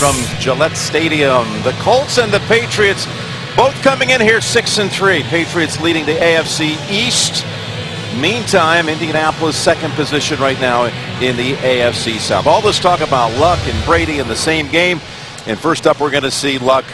from Gillette Stadium. The Colts and the Patriots both coming in here 6-3. Patriots leading the AFC East. Meantime, Indianapolis second position right now in the AFC South. All this talk about Luck and Brady in the same game. And first up, we're going to see Luck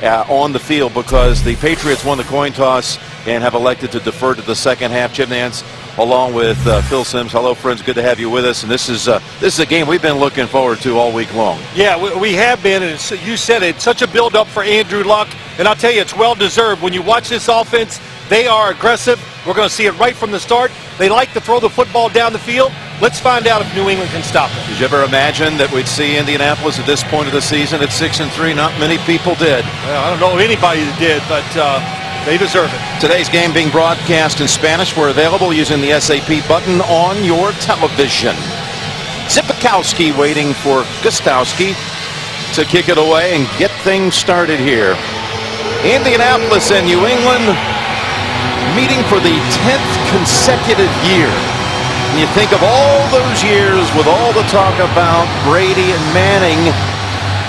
on the field because the Patriots won the coin toss and have elected to defer to the second half. Jim Nance along with Phil Simms. Hello, friends. Good to have you with us. And this is a game we've been looking forward to all week long. Yeah, we have been. And you said it. Such a build-up for Andrew Luck. And I'll tell you, it's well-deserved. When you watch this offense, they are aggressive. We're going to see it right from the start. They like to throw the football down the field. Let's find out if New England can stop it. Did you ever imagine that we'd see Indianapolis at this point of the season at 6-3? Not many people did. Well, I don't know anybody that did, but they deserve it. Today's game being broadcast in Spanish. We're available using the SAP button on your television. Zipikowski waiting for Gostowski to kick it away and get things started here. Indianapolis and New England meeting for the 10th consecutive year. And you think of all those years with all the talk about Brady and Manning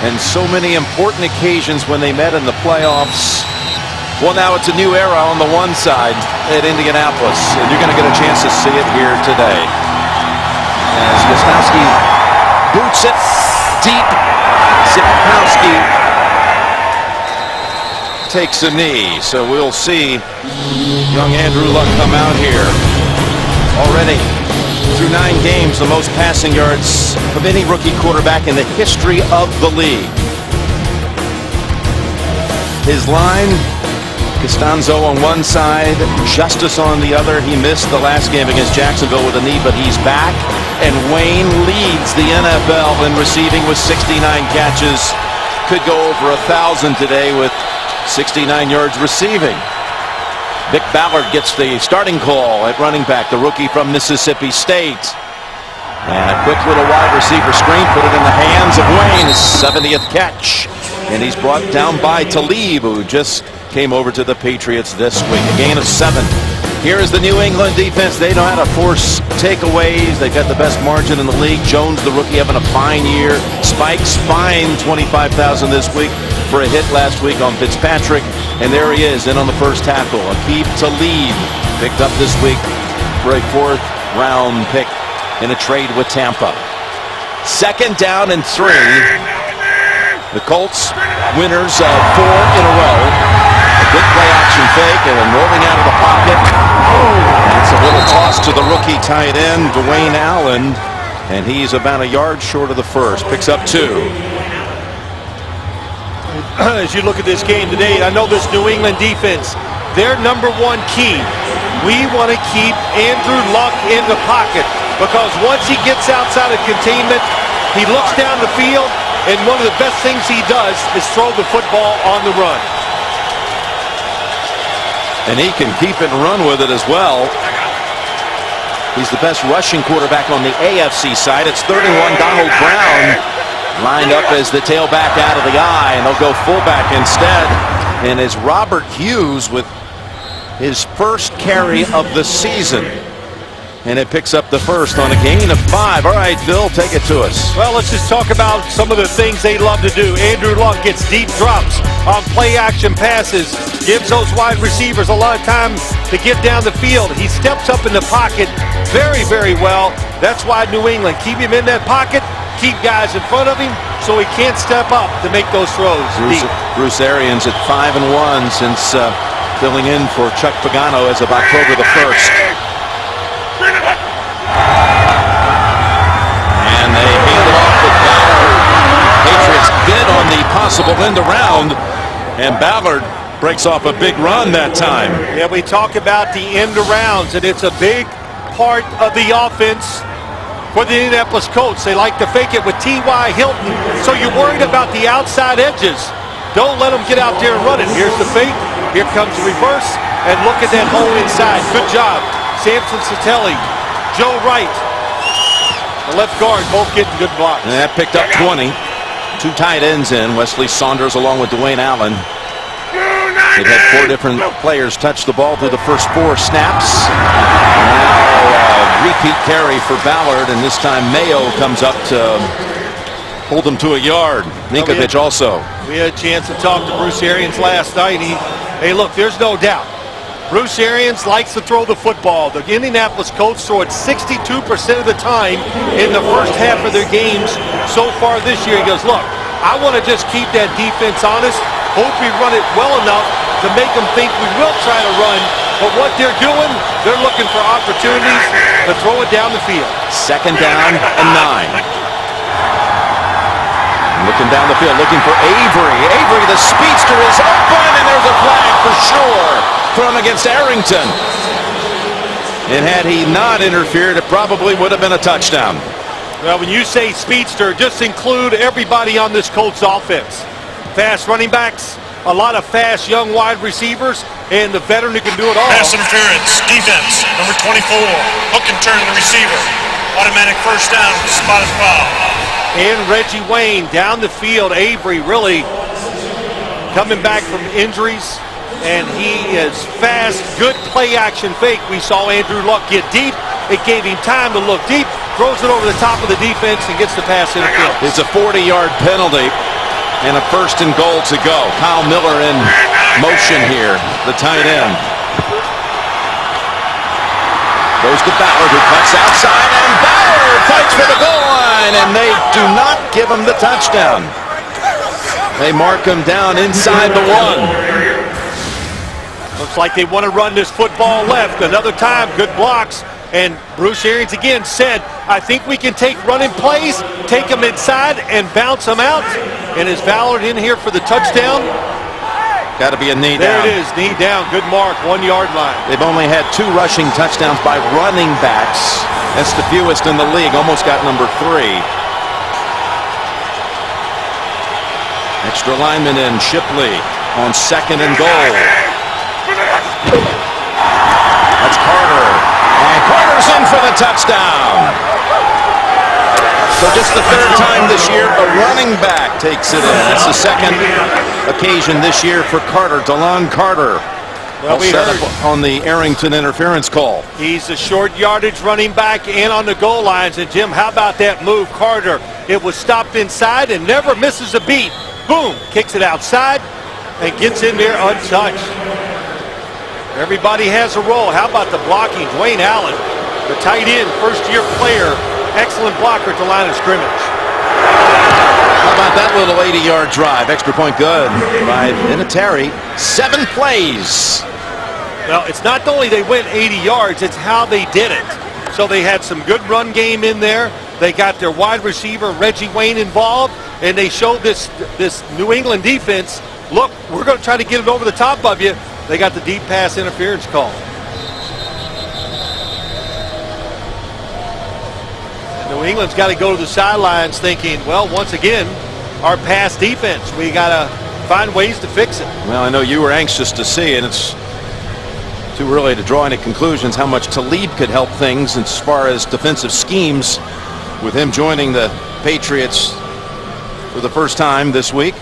and so many important occasions when they met in the playoffs. Well, now it's a new era on the one side at Indianapolis, and you're going to get a chance to see it here today. As Gostowski boots it deep, Zipikowski takes a knee. So we'll see young Andrew Luck come out here. Already through 9 games, the most passing yards of any rookie quarterback in the history of the league. His line, Costanzo on one side, Justice on the other. He missed the last game against Jacksonville with a knee, but he's back. And Wayne leads the NFL in receiving with 69 catches. Could go over 1,000 today with 69 yards receiving. Vic Ballard gets the starting call at running back, the rookie from Mississippi State. And a quick little wide receiver screen, put it in the hands of Wayne, his 70th catch. And he's brought down by Talib, who just came over to the Patriots this week. A gain of 7. Here is the New England defense. They know how to force takeaways. They've got the best margin in the league. Jones, the rookie, having a fine year. Spike's fined $25,000 this week for a hit last week on Fitzpatrick. And there he is, in on the first tackle. Aqib Talib picked up this week for a 4th round pick in a trade with Tampa. 2nd down and 3. The Colts, winners of 4 in a row. A good play action fake and then rolling out of the pocket. It's a little toss to the rookie tight end, Dwayne Allen. And he's about a yard short of the first. Picks up 2. As you look at this game today, I know this New England defense, their #1 key, we want to keep Andrew Luck in the pocket because once he gets outside of containment, he looks down the field, and one of the best things he does is throw the football on the run. And he can keep it and run with it as well. He's the best rushing quarterback on the AFC side. It's 3rd and 1. Donald Brown lined up as the tailback out of the eye, and they'll go fullback instead. And it's Robert Hughes with his first carry of the season. And it picks up the first on a gain of 5. All right, Phil, take it to us. Well, let's just talk about some of the things they love to do. Andrew Luck gets deep drops on play-action passes, gives those wide receivers a lot of time to get down the field. He steps up in the pocket very, very well. That's why New England, keep him in that pocket, keep guys in front of him so he can't step up to make those throws. Bruce Arians at 5-1 since filling in for Chuck Pagano as of October the 1st. And they hand it off with Ballard. Patriots bid on the possible end around, and Ballard breaks off a big run that time. Yeah, we talk about the end arounds, and it's a big part of the offense for the Indianapolis Colts. They like to fake it with T.Y. Hilton, so you're worried about the outside edges. Don't let them get out there and run it. Here's the fake. Here comes the reverse, and look at that hole inside. Good job. Samson Satelli, Joe Wright, the left guard, both getting good blocks. And that picked up 20. 2 tight ends in. Wesley Saunders along with Dwayne Allen. They've had 4 different players touch the ball through the first 4 snaps. Now repeat carry for Ballard, and this time Mayo comes up to Hold them to a yard. Ninkovich also. We had a chance to talk to Bruce Arians last night. Hey, look, there's no doubt. Bruce Arians likes to throw the football. The Indianapolis Colts throw it 62% of the time in the first half of their games so far this year. He goes, look, I want to just keep that defense honest. Hope we run it well enough to make them think we will try to run. But what they're doing, they're looking for opportunities to throw it down the field. 2nd down and 9. Looking down the field, looking for Avery. Avery, the speedster, is open, and there's a flag for sure from against Arrington. And had he not interfered, it probably would have been a touchdown. Well, when you say speedster, just include everybody on this Colts offense. Fast running backs, a lot of fast young wide receivers, and the veteran who can do it all. Pass interference, defense, number 24. Hook and turn the receiver. Automatic first down, spot is foul. And Reggie Wayne down the field. Avery really coming back from injuries, and he is fast. Good play action fake. We saw Andrew Luck get deep. It gave him time to look deep. Throws it over the top of the defense and gets the pass interference. It's a 40-yard penalty and a 1st and goal to go. Kyle Miller in motion here, the tight end. Goes to Ballard, who cuts outside, and Ballard fights for the goal line, and they do not give him the touchdown. They mark him down inside the 1. Looks like they want to run this football left. Another time, good blocks. And Bruce Arians again said, I think we can take running plays, take them inside, and bounce them out. And is Ballard in here for the touchdown? Got to be a knee down. There it is, knee down. Good mark, 1 yard line. They've only had 2 rushing touchdowns by running backs. That's the fewest in the league. Almost got number 3. Extra lineman in Shipley on 2nd and goal. That's Carter. And Carter's in for the touchdown. So just the 3rd time this year a running back takes it in. It's the 2nd occasion this year for Carter. DeLon Carter. Well, we set heard up on the Arrington interference call. He's a short yardage running back and on the goal lines. And Jim, how about that move, Carter? It was stopped inside and never misses a beat. Boom, kicks it outside and gets in there untouched. Everybody has a role. How about the blocking? Dwayne Allen, the tight end, first-year player, excellent blocker at the line of scrimmage. How about that little 80-yard drive? Extra point good by Vinatieri. 7 plays. Well, it's not only they went 80 yards, it's how they did it. So they had some good run game in there. They got their wide receiver, Reggie Wayne, involved, and they showed this New England defense, look, we're going to try to get it over the top of you. They got the deep pass interference call. And New England's got to go to the sidelines thinking, well, once again, our pass defense, we got to find ways to fix it. Well, I know you were anxious to see, and it's too early to draw any conclusions how much Talib could help things as far as defensive schemes with him joining the Patriots for the first time this week.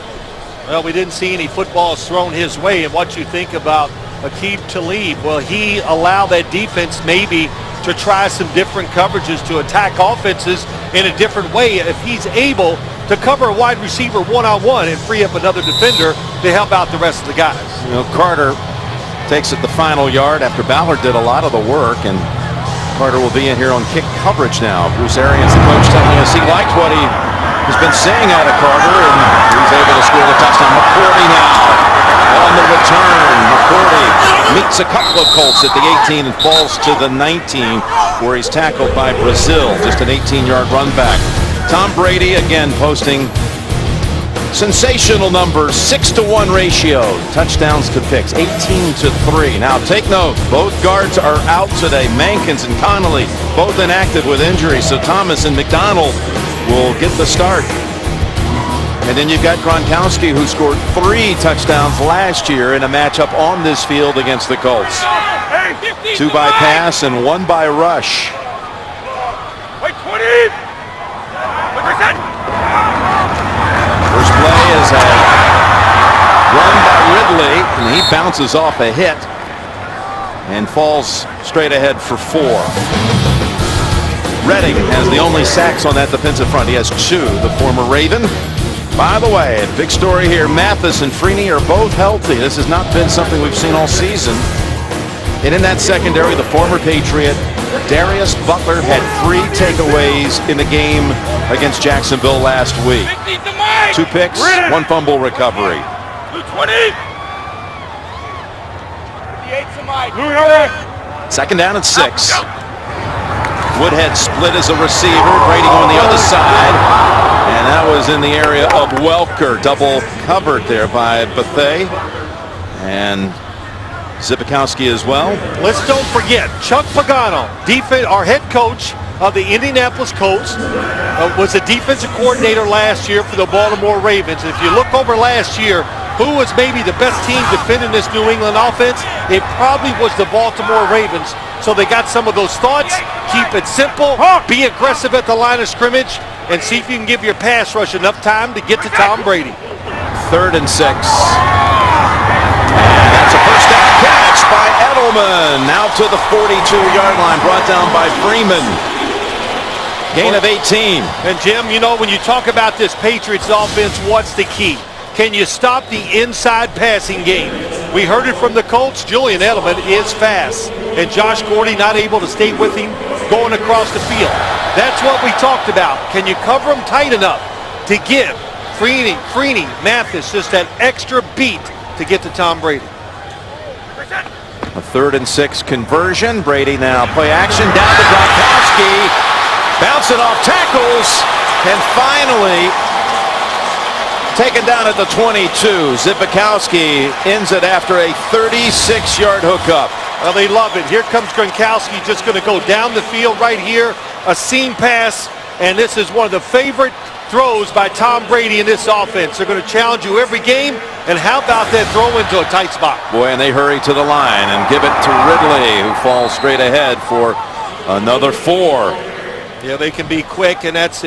Well, we didn't see any footballs thrown his way. And what you think about Aqib Talib, well, he allowed that defense maybe to try some different coverages to attack offenses in a different way. If he's able to cover a wide receiver one-on-one and free up another defender to help out the rest of the guys. You know, Carter takes it the final yard after Ballard did a lot of the work, and Carter will be in here on kick coverage now. Bruce Arians, the coach, telling us he liked what he has been saying out of Carter, and he's able to score the touchdown. McCourty now on the return. McCourty meets a couple of Colts at the 18 and falls to the 19, where he's tackled by Brazil. Just an 18-yard run back. Tom Brady again posting sensational numbers, 6-to-1 ratio, touchdowns to picks, 18-3. Now take note, both guards are out today. Mankins and Connolly both inactive with injuries, so Thomas and McDonald will get the start. And then you've got Gronkowski, who scored 3 touchdowns last year in a matchup on this field against the Colts. 2 by pass and 1 by rush. First play is a run by Ridley, and he bounces off a hit and falls straight ahead for 4. Redding has the only sacks on that defensive front. He has 2, the former Raven. By the way, big story here. Mathis and Freeney are both healthy. This has not been something we've seen all season. And in that secondary, the former Patriot, Darius Butler, had 3 takeaways in the game against Jacksonville last week. 2 picks, 1 fumble recovery. 20. Second down and 6. Woodhead split as a receiver. Brady on the other side. And that was in the area of Welker. Double covered there by Bethea. And Zbikowski as well. Let's don't forget, Chuck Pagano, our head coach of the Indianapolis Colts, was the defensive coordinator last year for the Baltimore Ravens. If you look over last year, who was maybe the best team defending this New England offense? It probably was the Baltimore Ravens. So they got some of those thoughts. Keep it simple. Be aggressive at the line of scrimmage and see if you can give your pass rush enough time to get to Tom Brady. 3rd and 6. And that's a first down catch by Edelman. Now to the 42-yard line, brought down by Freeman. Gain of 18. And Jim, you know, when you talk about this Patriots offense, what's the key? Can you stop the inside passing game? We heard it from the Colts. Julian Edelman is fast. And Josh Gordy not able to stay with him going across the field. That's what we talked about. Can you cover him tight enough to give Freeney, Mathis just that extra beat to get to Tom Brady? A 3rd and 6 conversion. Brady now play action down to Gronkowski. Bouncing off tackles. And finally taken down at the 22. Zbikowski ends it after a 36-yard hookup. Well, they love it. Here comes Gronkowski, just going to go down the field right here. A seam pass, and this is one of the favorite throws by Tom Brady in this offense. They're going to challenge you every game, and how about that throw into a tight spot? Boy, and they hurry to the line and give it to Ridley, who falls straight ahead for another 4. Yeah, they can be quick, and that's,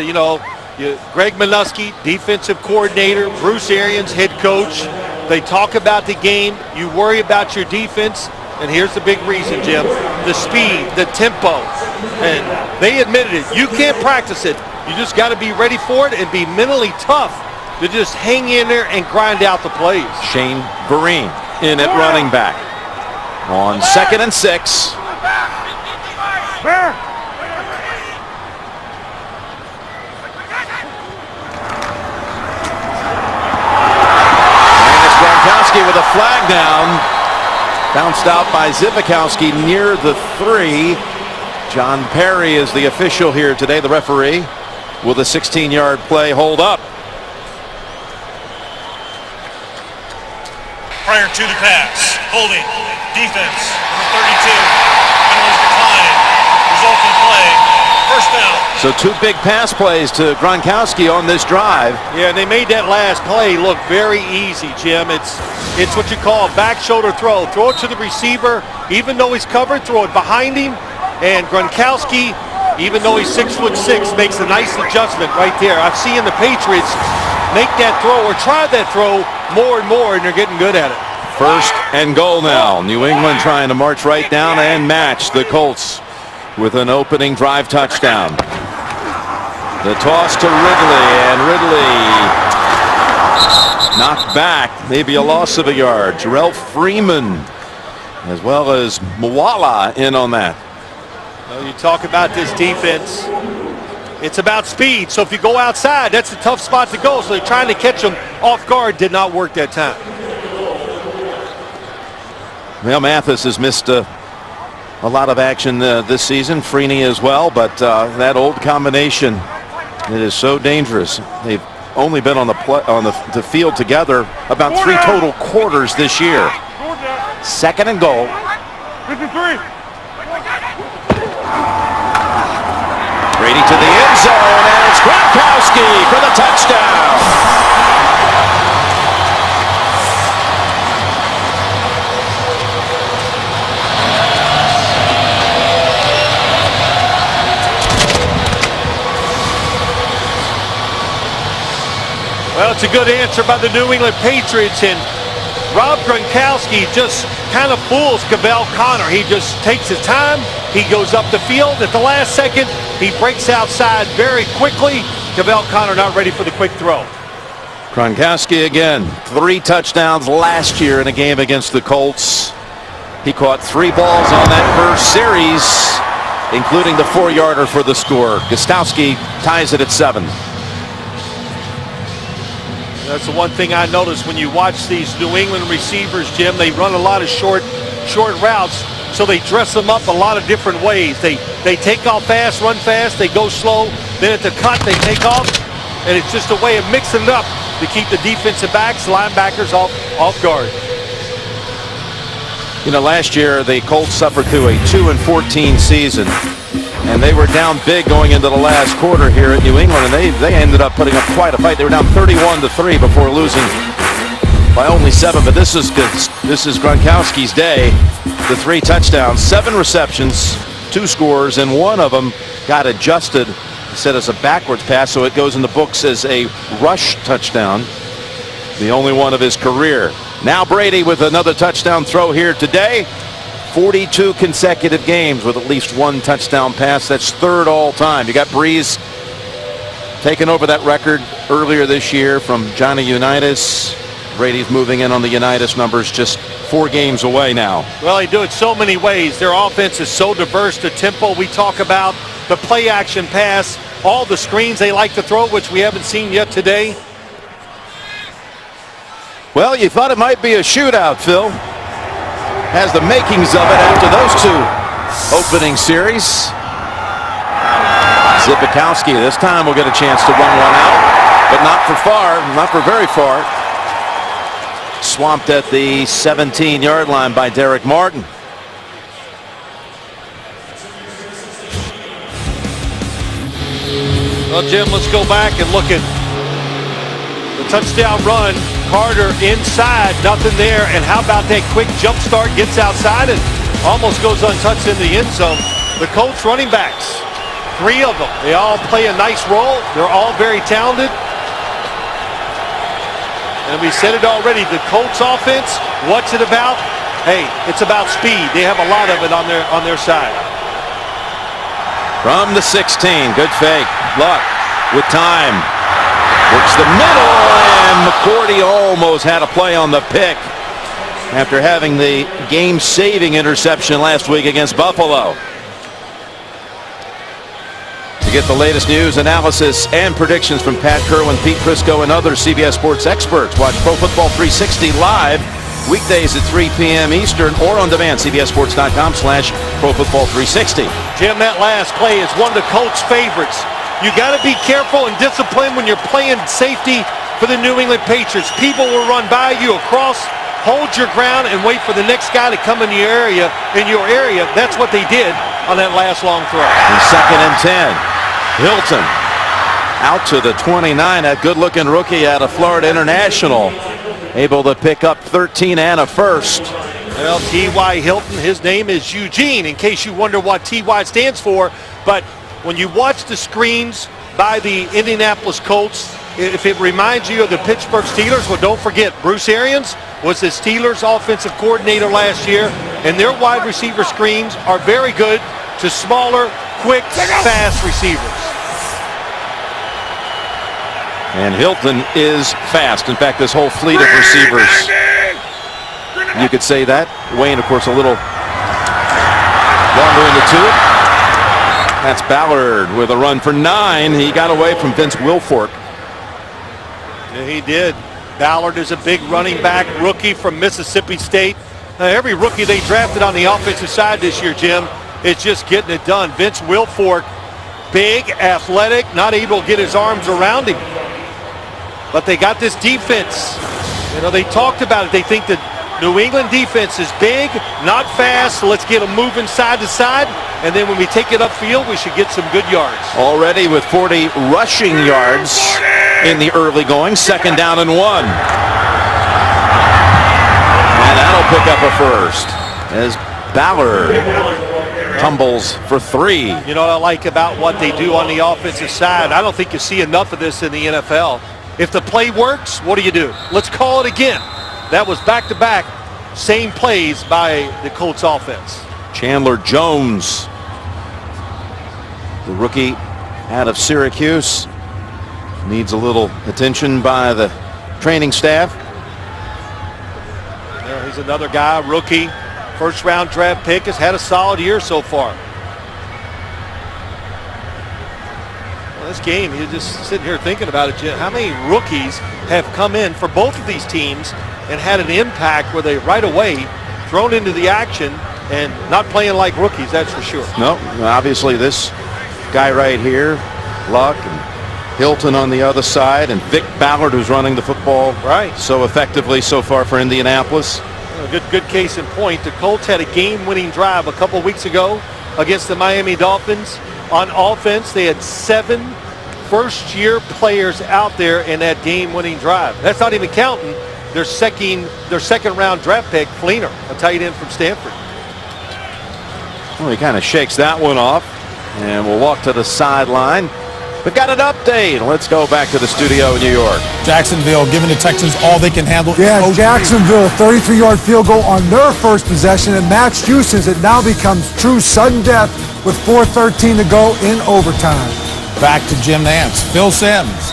Greg Minuski, defensive coordinator, Bruce Arians, head coach. They talk about the game. You worry about your defense. And here's the big reason, Jim. The speed, the tempo. And they admitted it. You can't practice it. You just got to be ready for it and be mentally tough to just hang in there and grind out the plays. Shane Vereen in at running back. On 2nd and 6. With a flag down, bounced out by Zbikowski near the 3. John Perry is the official here today, the referee, with a 16-yard play hold up. Prior to the pass, holding, defense, number 32, penalties declining, resulting play, first down. So 2 big pass plays to Gronkowski on this drive. Yeah, and they made that last play look very easy, Jim. It's what you call a back shoulder throw. Throw it to the receiver, even though he's covered, throw it behind him. And Gronkowski, even though he's 6'6", makes a nice adjustment right there. I've seen the Patriots make that throw or try that throw more and more, and they're getting good at it. 1st and goal now. New England trying to march right down and match the Colts with an opening drive touchdown. The toss to Ridley, and Ridley knocked back, maybe a loss of a yard. Jarrell Freeman, as well as Mwala, in on that. Well, you talk about this defense. It's about speed. So if you go outside, that's a tough spot to go. So they're trying to catch them off guard. Did not work that time. Well, Mathis has missed a lot of action this season. Freeney as well, but that old combination, it is so dangerous. They've only been on the field together about 3 total quarters this year. 2nd and goal. 53. Brady to the end zone, and it's Gronkowski for the touchdown. Well, it's a good answer by the New England Patriots, and Rob Gronkowski just kind of fools Cavell Connor. He just takes his time. He goes up the field at the last second. He breaks outside very quickly. Cavell Connor not ready for the quick throw. Gronkowski again, 3 touchdowns last year in a game against the Colts. He caught 3 balls on that first series, including the 4-yarder for the score. Gostowski ties it at 7. That's the one thing I noticed when you watch these New England receivers, Jim. They run a lot of short routes, so they dress them up a lot of different ways. They take off fast, run fast, they go slow, then at the cut they take off, and it's just a way of mixing it up to keep the defensive backs, linebackers off guard. You know, last year the Colts suffered through a 2-14 season, and they were down big going into the last quarter here at New England, and they ended up putting up quite a fight. They were down 31-3 before losing by only 7. But this is Gronkowski's day. The 3 touchdowns, 7 receptions, 2 scores, and one of them got adjusted, set as a backwards pass, so it goes in the books as a rush touchdown, the only one of his career. Now Brady with another touchdown throw here today. 42 consecutive games with at least 1 touchdown pass. That's 3rd all time. You got Breeze taking over that record earlier this year from Johnny Unitas. Brady's moving in on the Unitas numbers, just 4 games away now. Well, they do it so many ways. Their offense is so diverse. The tempo we talk about, the play action pass, all the screens they like to throw, which we haven't seen yet today. Well, you thought it might be a shootout, Phil. Has the makings of it after those 2 opening series. Zipikowski this time will get a chance to run one out, but not for very far. Swamped at the 17-yard line by Derek Martin. Well, Jim, let's go back and look at the touchdown run. Carter inside, nothing there, and how about that quick jump start, gets outside and almost goes untouched in the end zone. The Colts running backs, 3 of them, they all play a nice role. They're all very talented. And we said it already, the Colts offense, what's it about? Hey, it's about speed. They have a lot of it on their side. From the 16, good fake, Luck with time. Works the middle, and McCourty almost had a play on the pick after having the game-saving interception last week against Buffalo. To get the latest news, analysis, and predictions from Pat Kerwin, Pete Prisco, and other CBS Sports experts, watch Pro Football 360 live weekdays at 3 p.m. Eastern or on demand, cbssports.com/Pro Football 360. Jim, that last play is one of the Colts' favorites. You got to be careful and disciplined when you're playing safety for the New England Patriots. People will run by you across, hold your ground, and wait for the next guy to come in your area. That's what they did on that last long throw. And 2nd and 10. Hilton out to the 29. That good-looking rookie out of Florida International, able to pick up 13 and a first. Well, T.Y. Hilton, his name is Eugene, in case you wonder what T.Y. stands for. But when you watch the screens by the Indianapolis Colts, if it reminds you of the Pittsburgh Steelers, well, don't forget, Bruce Arians was the Steelers offensive coordinator last year, and their wide receiver screens are very good to smaller, quick, fast receivers. And Hilton is fast. In fact, this whole fleet of receivers, you could say that. Wayne, of course, a little longer in the tooth. That's Ballard with a run for 9. He got away from Vince Wilfork. Yeah, he did. Ballard is a big running back, rookie from Mississippi State. Every rookie they drafted on the offensive side this year, Jim, is just getting it done. Vince Wilfork, big, athletic, not able to get his arms around him. But they got this defense. You know, they talked about it. They think that New England defense is big, not fast, so let's get them moving side to side, and then when we take it upfield, we should get some good yards. Already with 40 rushing yards in the early going, 2nd down and 1. And that'll pick up a first as Ballard tumbles for 3. You know what I like about what they do on the offensive side? I don't think you see enough of this in the NFL. If the play works, what do? Let's call it again. That was back-to-back same plays by the Colts offense. Chandler Jones, the rookie out of Syracuse, needs a little attention by the training staff. There, he's another guy, rookie, first-round draft pick, has had a solid year so far. Well, this game, you're just sitting here thinking about it, Jim. How many rookies have come in for both of these teams and had an impact where they right away thrown into the action and not playing like rookies, that's for sure. No, obviously this guy right here, Luck and Hilton on the other side, and Vic Ballard, who's running the football right so effectively so far for Indianapolis. A good case in point. The Colts had a game-winning drive a couple weeks ago against the Miami Dolphins. On offense, they had 7 first-year players out there in that game-winning drive. That's not even counting their second-round draft pick, Fleener, a tight end from Stanford. Well, he kind of shakes that one off, and we'll walk to the sideline. We've got an update. Let's go back to the studio in New York. Jacksonville giving the Texans all they can handle. Yeah, Jacksonville, a 33-yard field goal on their first possession, and Max Houston's, it now becomes true sudden death with 4:13 to go in overtime. Back to Jim Nance. Phil Simms.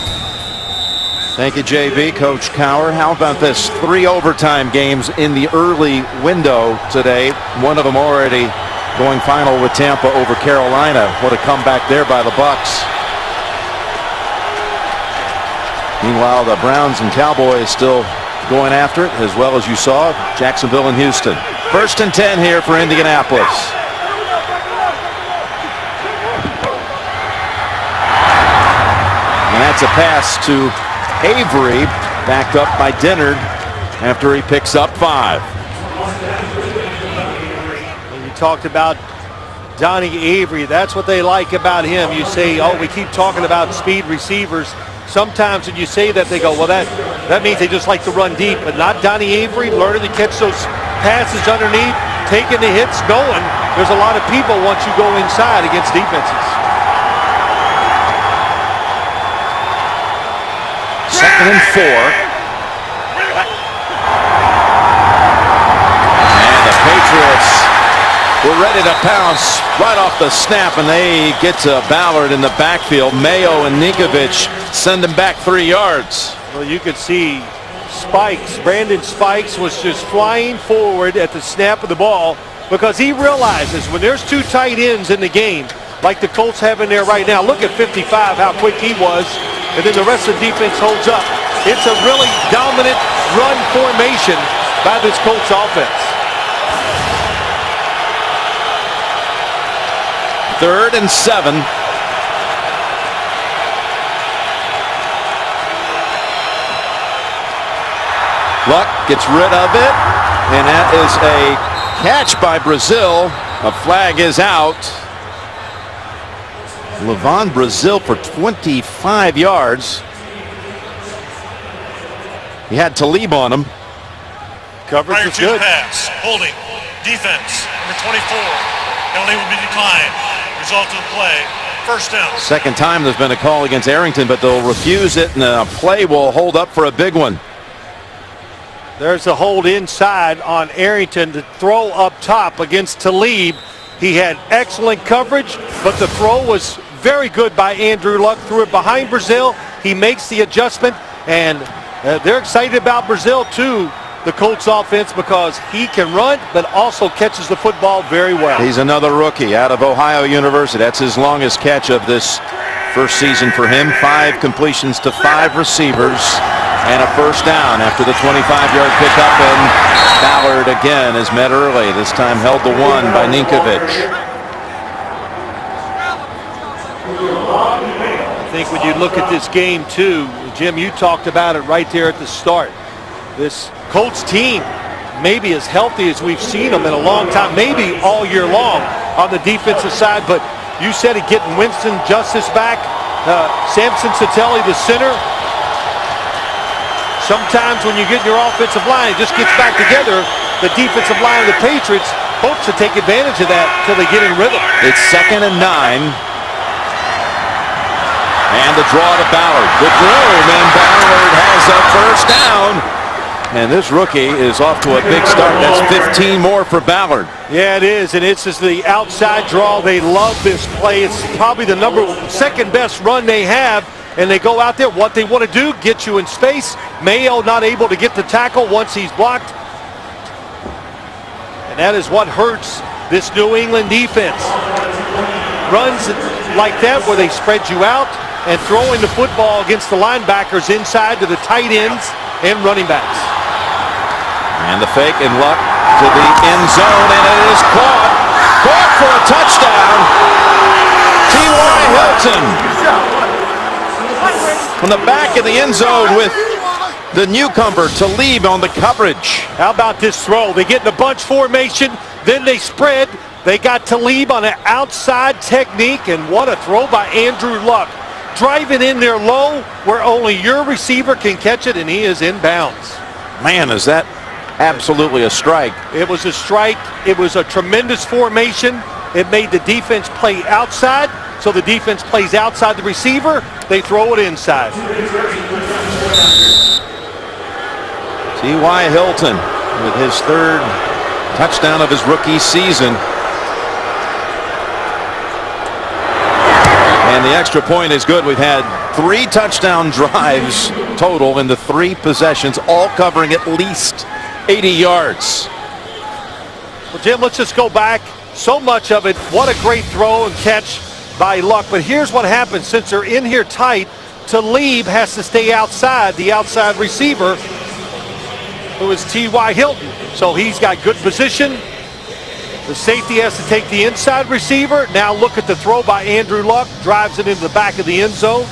Thank you, JB. Coach Cowher, how about this? 3 overtime games in the early window today. One of them already going final with Tampa over Carolina. What a comeback there by the Bucs. Meanwhile, the Browns and Cowboys still going after it, as well as you saw Jacksonville and Houston. 1st and 10 here for Indianapolis. And that's a pass to Avery, backed up by Dennard after he picks up 5. You talked about Donnie Avery. That's what they like about him. You say, oh, we keep talking about speed receivers. Sometimes when you say that, they go, well, that means they just like to run deep, but not Donnie Avery, learning to catch those passes underneath, taking the hits, going. There's a lot of people once you go inside against defenses. 2nd and 4. And the Patriots were ready to pounce right off the snap, and they get to Ballard in the backfield. Mayo and Ninkovich send him back 3 yards. Well, you could see Spikes, Brandon Spikes was just flying forward at the snap of the ball because he realizes when there's 2 tight ends in the game, like the Colts have in there right now. Look at 55, how quick he was, and then the rest of the defense holds up. It's a really dominant run formation by this Colts offense. 3rd and 7. Luck gets rid of it, and that is a catch by Brazil. A flag is out. Levon Brazil for 25 yards. He had Talib on him. Coverage Prior is to good. pass, holding, defense, number 24. Penalty will be declined. Result of the play, 1st down. Second time there's been a call against Arrington, but they'll refuse it, and a play will hold up for a big one. There's a hold inside on Arrington to throw up top against Talib. He had excellent coverage, but the throw was very good by Andrew Luck. Threw it behind Brazil. He makes the adjustment, and they're excited about Brazil too, the Colts offense, because he can run but also catches the football very well. He's another rookie out of Ohio University. That's his longest catch of this first season for him. 5 completions to 5 receivers and a 1st down after the 25-yard pickup, and Ballard again is met early, this time held to 1 by Ninkovich. I think when you look at this game too, Jim, you talked about it right there at the start. This Colts team maybe as healthy as we've seen them in a long time, maybe all year long on the defensive side, but you said it, getting Winston Justice back, Samson Satelli, the center. Sometimes when you get your offensive line, it just gets back together. The defensive line of the Patriots hopes to take advantage of that until they get in rhythm. It's 2nd and 9. And the draw to Ballard. The throw, and Ballard has a 1st down. And this rookie is off to a big start. That's 15 more for Ballard. Yeah, it is, and it's just the outside draw. They love this play. It's probably the second best run they have, and they go out there. What they want to do, get you in space. Mayo not able to get the tackle once he's blocked. And that is what hurts this New England defense. Runs like that where they spread you out and throwing the football against the linebackers inside to the tight ends and running backs. And the fake and Luck to the end zone, and it is caught for a touchdown. T.Y. Hilton from the back of the end zone with the newcomer Talib on the coverage. How about this throw? They get in a bunch formation, then they spread. They got Talib on an outside technique, and what a throw by Andrew Luck. Driving in there low where only your receiver can catch it, and he is in bounds. Man, is that absolutely a strike. It was a strike. It was a tremendous formation. It made the defense play outside, so the defense plays outside the receiver. They throw it inside. T.Y. Hilton with his third touchdown of his rookie season. And the extra point is good. We've had 3 touchdown drives total in the 3 possessions, all covering at least 80 yards. Well, Jim, let's just go back. So much of it. What a great throw and catch by Luck. But here's what happens. Since they're in here tight, Talib has to stay outside, the outside receiver, who is T.Y. Hilton. So he's got good position. The safety has to take the inside receiver. Now look at the throw by Andrew Luck. Drives it into the back of the end zone.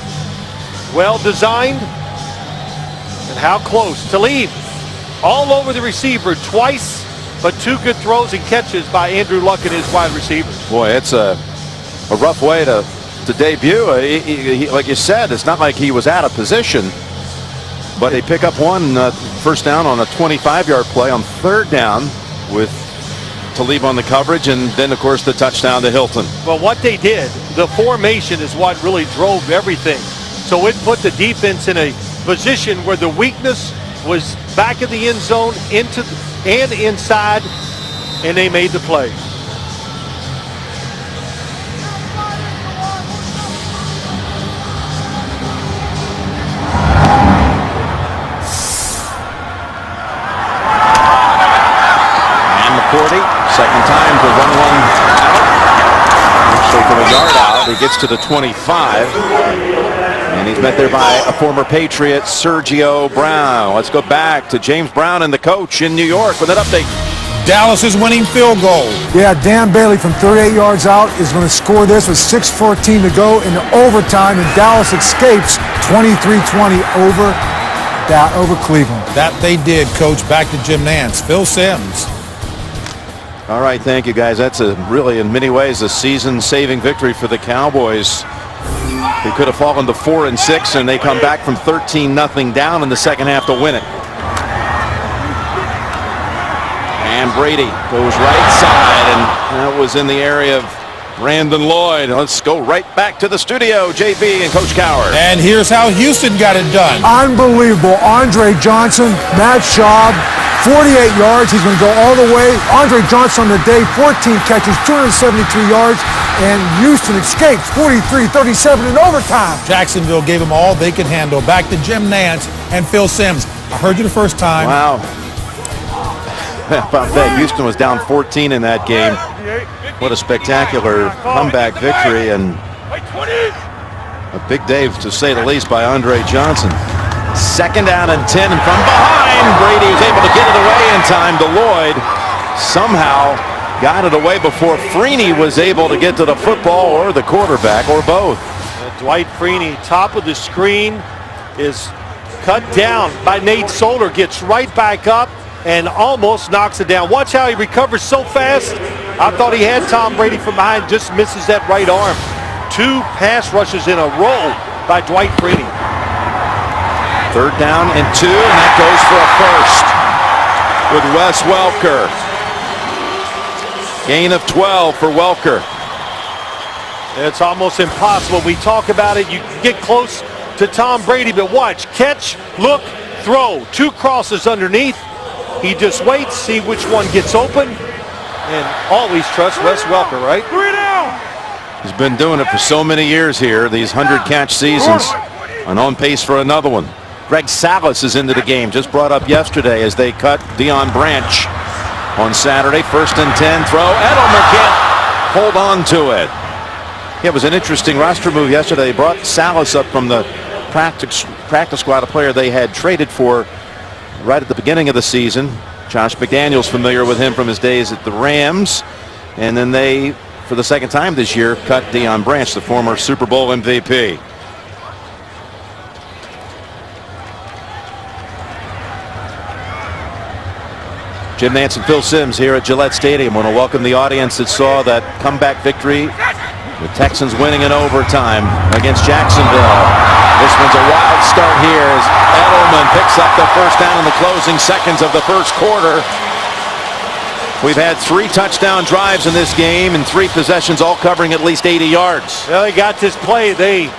Well designed. And how close. Talib all over the receiver twice, but 2 good throws and catches by Andrew Luck and his wide receivers. Boy, it's a rough way to debut. Like you said, it's not like he was out of position, but they pick up one first down on a 25-yard play on 3rd down with Talib on the coverage, and then of course the touchdown to Hilton. Well, what they did, the formation is what really drove everything. So it put the defense in a position where the weakness was back of the end zone into and inside, and they made the play. And the 40, second time to run one out. Actually from a yard out, he gets to the 25. And he's met there by a former Patriot, Sergio Brown. Let's go back to James Brown and the coach in New York with an update. Dallas is winning field goal. Yeah, Dan Bailey from 38 yards out is going to score this with 6:14 to go in overtime, and Dallas escapes 23-20 over Cleveland. That they did, Coach. Back to Jim Nantz. Phil Simms. All right, thank you, guys. That's really, in many ways, a season-saving victory for the Cowboys. They could have fallen to 4-6, and they come back from 13-0 down in the second half to win it. And Brady goes right side, and that was in the area of Brandon Lloyd. Let's go right back to the studio, JB and Coach Cowher. And here's how Houston got it done. Unbelievable. Andre Johnson, Matt Schaub, 48 yards. He's going to go all the way. Andre Johnson on the day, 14 catches, 273 yards, and Houston escapes 43-37 in overtime. Jacksonville gave them all they could handle. Back to Jim Nantz and Phil Simms. I heard you the first time. Wow. How about that? Houston was down 14 in that game. What a spectacular comeback victory, and a big day, to say the least, by Andre Johnson. Second down and 10, and from behind, Brady was able to get it away in time to Lloyd. Somehow got it away before Freeney was able to get to the football, or the quarterback, or both. Dwight Freeney, top of the screen, is cut down by Nate Solder, gets right back up and almost knocks it down. Watch how he recovers so fast. I thought he had Tom Brady from behind, just misses that right arm. 2 pass rushes in a row by Dwight Freeney. 3rd down and 2, and that goes for a first with Wes Welker. Gain of 12 for Welker. It's almost impossible. We talk about it. You get close to Tom Brady, but watch. Catch, look, throw. 2 crosses underneath. He just waits, see which one gets open, and always trust Wes Welker, right? 3 down. He's been doing it for so many years here, these 100-catch seasons, and on pace for another one. Greg Salas is into the game, just brought up yesterday as they cut Deion Branch on Saturday. 1st and 10 throw. Edelman can't hold on to it. Yeah, it was an interesting roster move yesterday. They brought Salas up from the practice squad, a player they had traded for right at the beginning of the season. Josh McDaniels familiar with him from his days at the Rams. And then they, for the second time this year, cut Deion Branch, the former Super Bowl MVP. Jim Nantz and Phil Simms here at Gillette Stadium. Want to welcome the audience that saw that comeback victory. The Texans winning in overtime against Jacksonville. This one's a wild start here as Edelman picks up the first down in the closing seconds of the first quarter. We've had 3 touchdown drives in this game and 3 possessions, all covering at least 80 yards. Well, they got this play. They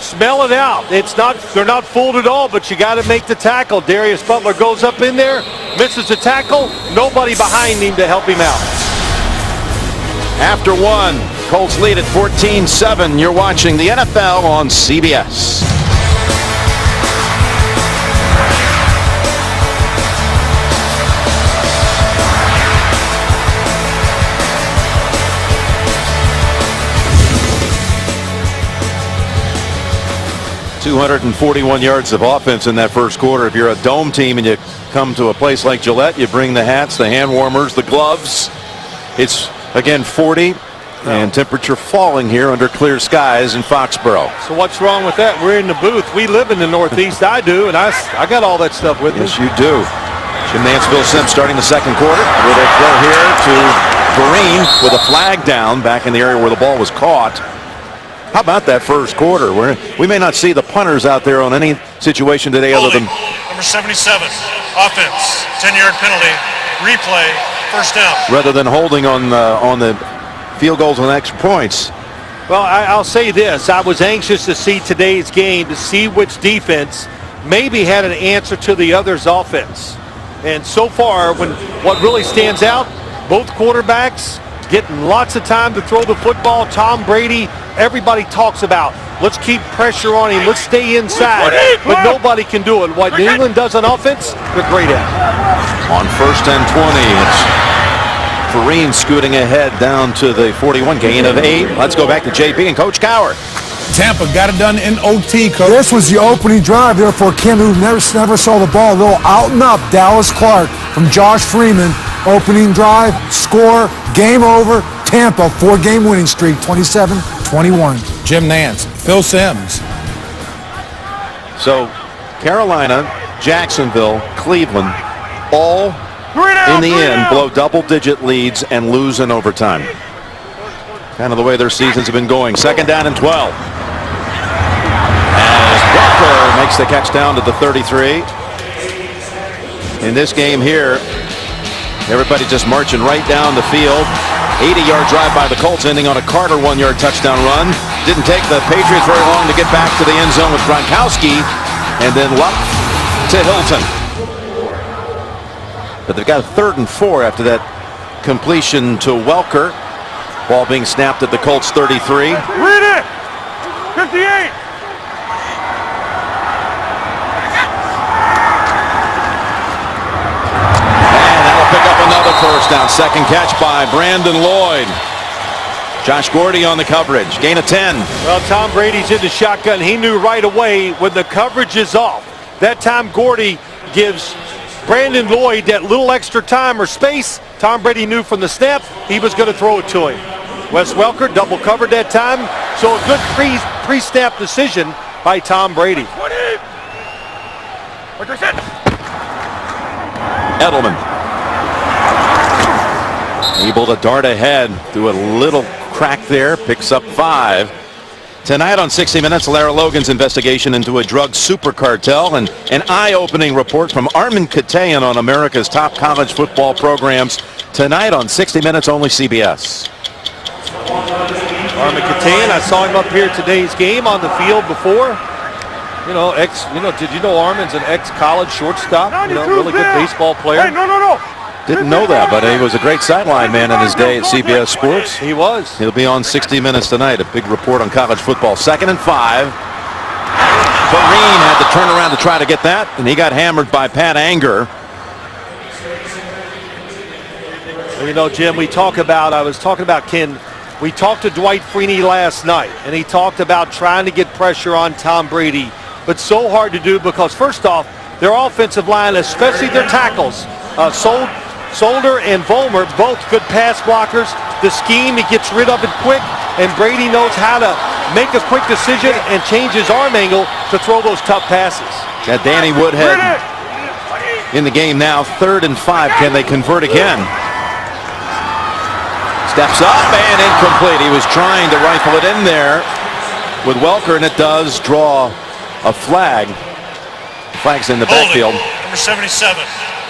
smell it out. They're not fooled at all, but you got to make the tackle. Darius Butler goes up in there, misses the tackle, nobody behind him to help him out. After 1, Colts lead at 14-7. You're watching the NFL on CBS. .241 yards of offense in that first quarter. If you're a dome team and you come to a place like Gillette, you bring the hats, the hand warmers, the gloves. It's again 40 and temperature falling here under clear skies in Foxborough. So what's wrong with that? We're in the booth. We live in the Northeast. I do, and I got all that stuff with me. Yes, you do. Jim Nantz, Phil Simms starting the second quarter with a throw here to Vereen with a flag down back in the area where the ball was caught. How about that first quarter? We may not see the punters out there on any situation today other than number 77, offense, 10-yard penalty, replay, first down. Rather than holding on the field goals and extra points. Well, I'll say this. I was anxious to see today's game to see which defense maybe had an answer to the other's offense. And so far, what really stands out, both quarterbacks getting lots of time to throw the football. Tom Brady, everybody talks about, let's keep pressure on him, let's stay inside, but nobody can do it. What New England does on offense, they're great at. On 1st and 20, it's Vereen scooting ahead down to the 41, gain of 8. Let's go back to JP and Coach Cowher. Tampa got it done in OT, Coach. This was the opening drive there for Kim, who never saw the ball. A little out and up. Dallas Clark from Josh Freeman. Opening drive, score, game over. Tampa, 4-game winning streak, 27-21. Jim Nantz, Phil Simms. So Carolina, Jacksonville, Cleveland, all in the end blow double-digit leads and lose in overtime. Kind of the way their seasons have been going. 2nd down and 12. As Walker makes the catch down to the 33. In this game here, everybody just marching right down the field. 80-yard drive by the Colts, ending on a Carter 1-yard touchdown run. Didn't take the Patriots very long to get back to the end zone with Gronkowski, and then Luck to Hilton. But they've got a 3rd and 4 after that completion to Welker. Ball being snapped at the Colts 33. Read it. 58. Pick up another first down. Second catch by Brandon Lloyd. Josh Gordy on the coverage. Gain of 10. Well, Tom Brady's in the shotgun. He knew right away when the coverage is off. That time Gordy gives Brandon Lloyd that little extra time or space. Tom Brady knew from the snap he was going to throw it to him. Wes Welker double covered that time. So a good pre-snap decision by Tom Brady. 20. What you said? Edelman able to dart ahead through a little crack there, picks up 5. Tonight on 60 Minutes, Lara Logan's investigation into a drug super cartel and an eye-opening report from Armin Katayan on America's top college football programs. Tonight on 60 Minutes, only CBS. Armin Katayan, I saw him up here today's game on the field before. Did you know Armin's an ex-college shortstop? 92, Really good yeah. baseball player. Hey, no. Didn't know that, but he was a great sideline man in his day at CBS Sports. He was. He'll be on 60 Minutes tonight. A big report on college football. 2nd and 5. Vereen had to turn around to try to get that, and he got hammered by Pat Anger. Jim, I was talking about Ken. We talked to Dwight Freeney last night, and he talked about trying to get pressure on Tom Brady, but so hard to do because, first off, their offensive line, especially their tackles, Solder and Vollmer, both good pass blockers. The scheme, he gets rid of it quick, and Brady knows how to make a quick decision and change his arm angle to throw those tough passes. Got Danny Woodhead in the game now. 3rd and 5. Can they convert again? Steps up and incomplete. He was trying to rifle it in there with Welker, and it does draw a flag. Flag's in the backfield. Number 77.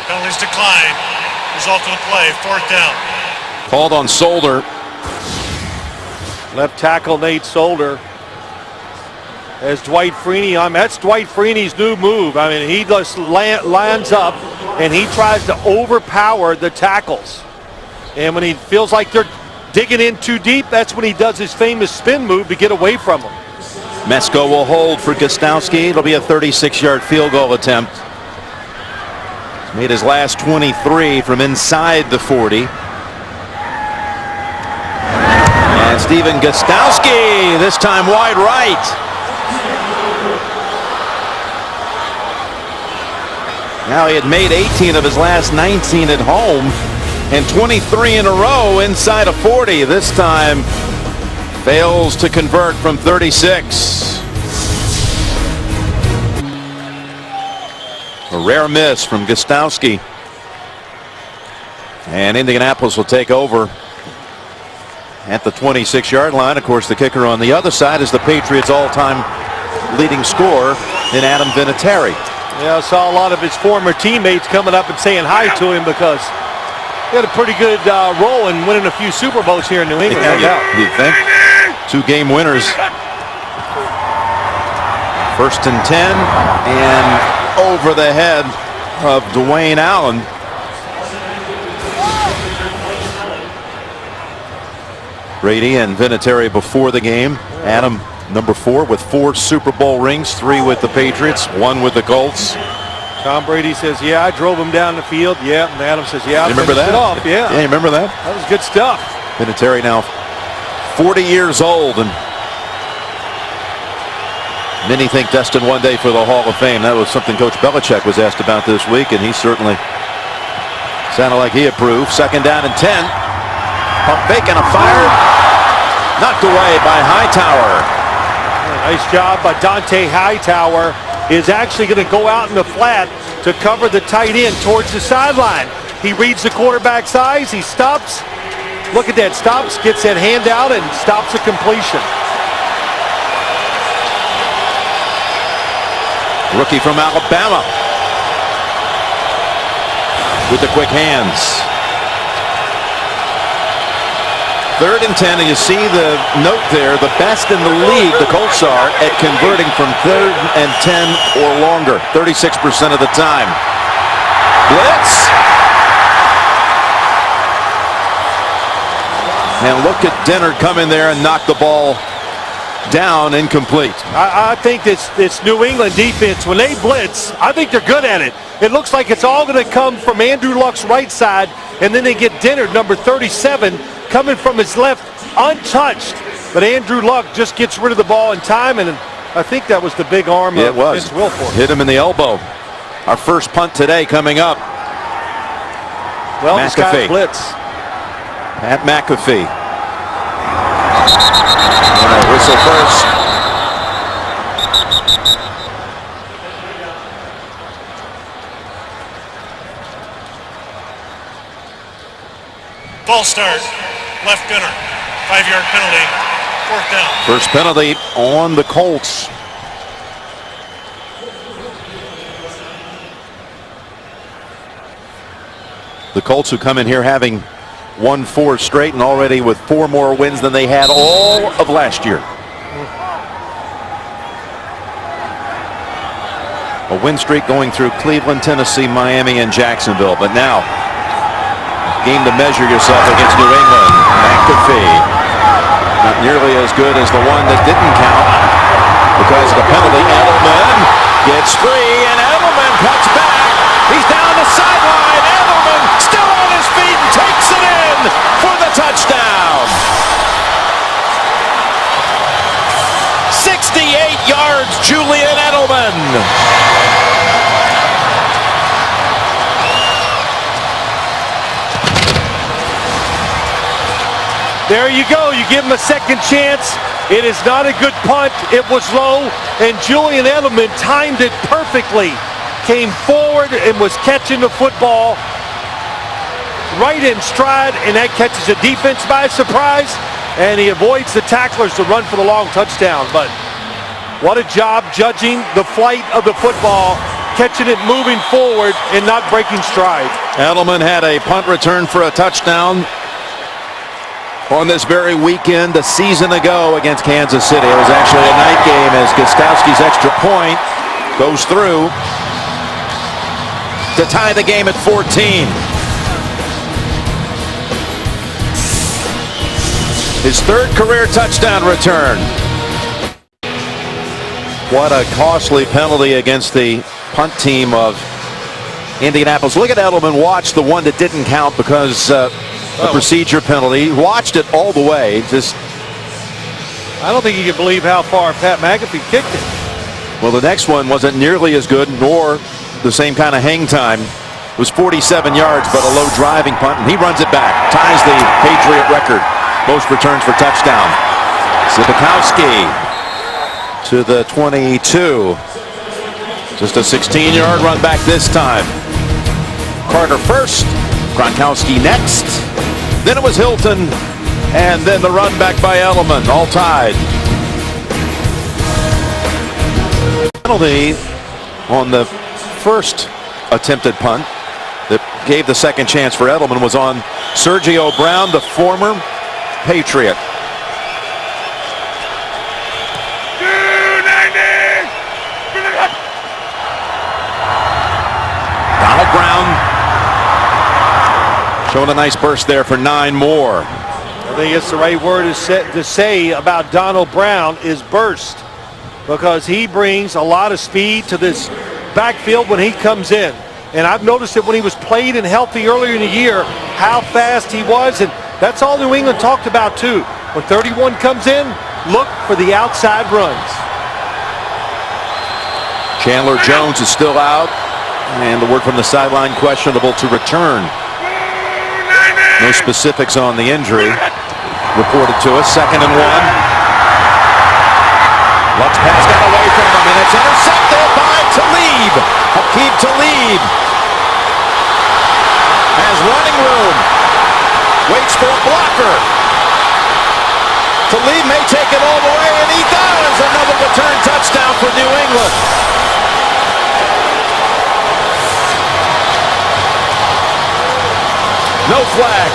Penalties decline. Result of the play, 4th down. Called on Solder. Left tackle Nate Solder. As Dwight Freeney on. That's Dwight Freeney's new move. I mean, he just lines up and he tries to overpower the tackles. And when he feels like they're digging in too deep, that's when he does his famous spin move to get away from them. Mesko will hold for Gostowski. It'll be a 36-yard field goal attempt. He's made his last 23 from inside the 40. And Stephen Gostowski, this time wide right. Now he had made 18 of his last 19 at home and 23 in a row inside of 40. This time fails to convert from 36. A rare miss from Gostowski. And Indianapolis will take over at the 26-yard line. Of course, the kicker on the other side is the Patriots' all-time leading scorer in Adam Vinatieri. Yeah, I saw a lot of his former teammates coming up and saying hi to him because he had a pretty good role in winning a few Super Bowls here in New England. You think? 2 game winners. 1st and 10, and over the head of Dwayne Allen. Brady and Vinatieri before the game. Adam, number 4 with 4 Super Bowl rings, 3 with the Patriots, 1 with the Colts. Tom Brady says, yeah, I drove him down the field. Yeah, and Adam says, yeah, I remember that? It off. Yeah, you remember that? That was good stuff. Vinatieri now 40 years old, and many think destined one day for the Hall of Fame. That was something Coach Belichick was asked about this week, and he certainly sounded like he approved. 2nd down and 10. Pump fake and a fire. Knocked away by Hightower. Nice job by Dante Hightower. Is actually going to go out in the flat to cover the tight end towards the sideline. He reads the quarterback's eyes. He stops. Look at that. Stops, gets that hand out, and stops a completion. Rookie from Alabama with the quick hands. 3rd and 10, and you see the note there, the best in the league, the Colts are at converting from 3rd and 10 or longer, 36% of the time. Blitz. And look at Dennard come in there and knock the ball down, incomplete. I think this New England defense, when they blitz, I think they're good at it. It looks like it's all going to come from Andrew Luck's right side, and then they get Dennard, number 37, coming from his left, untouched. But Andrew Luck just gets rid of the ball in time, and I think that was the big arm of Vince Wilfork. Hit him in the elbow. Our first punt today coming up. Well, this guy's blitz. Pat McAfee. And a whistle first. False start. Left gunner. 5-yard penalty. 4th down. First penalty on the Colts. The Colts, who come in here having won 4 straight and already with 4 more wins than they had all of last year. A win streak going through Cleveland, Tennessee, Miami, and Jacksonville. But now, game to measure yourself against New England. McAfee, not nearly as good as the one that didn't count because of the penalty. Edelman gets free, and Edelman cuts back. He's down the sideline. Edelman still on his feet and takes it in for the touchdown. 68 yards, Julian Edelman. There you go. You give him a second chance. It is not a good punt. It was low, and Julian Edelman timed it perfectly. Came forward and was catching the football right in stride, and that catches the defense by surprise, and he avoids the tacklers to run for the long touchdown. But what a job judging the flight of the football, catching it moving forward and not breaking stride. Edelman had a punt return for a touchdown on this very weekend a season ago against Kansas City. It was actually a night game as Gostkowski's extra point goes through to tie the game at 14. His third career touchdown return. What a costly penalty against the punt team of Indianapolis. Look at Edelman watch the one that didn't count because the procedure penalty. He watched it all the way. I don't think you can believe how far Pat McAfee kicked it. Well, the next one wasn't nearly as good, nor the same kind of hang time. It was 47 yards, but a low driving punt, and he runs it back. Ties the Patriot record. Most returns for touchdown. Gostkowski to the 22. Just a 16-yard run back this time. Carter first. Gronkowski next. Then it was Hilton, and then the run back by Edelman, all tied. Penalty on the first attempted punt that gave the second chance for Edelman was on Sergio Brown, the former Patriot. Donald Brown showing a nice burst there for 9 more. I think it's the right word to say about Donald Brown is burst, because he brings a lot of speed to this backfield when he comes in. And I've noticed it when he was played and healthy earlier in the year, how fast he was, and that's all New England talked about too. When 31 comes in, look for the outside runs. Chandler Jones is still out, and the word from the sideline, questionable to return. No specifics on the injury reported to us. 2nd and 1. Luck's pass got away from him, and it's intercepted by Talib. Aqib Talib has running room. Waits for a blocker. Talib may take it all the way, and he does. Another return touchdown for New England. No flag.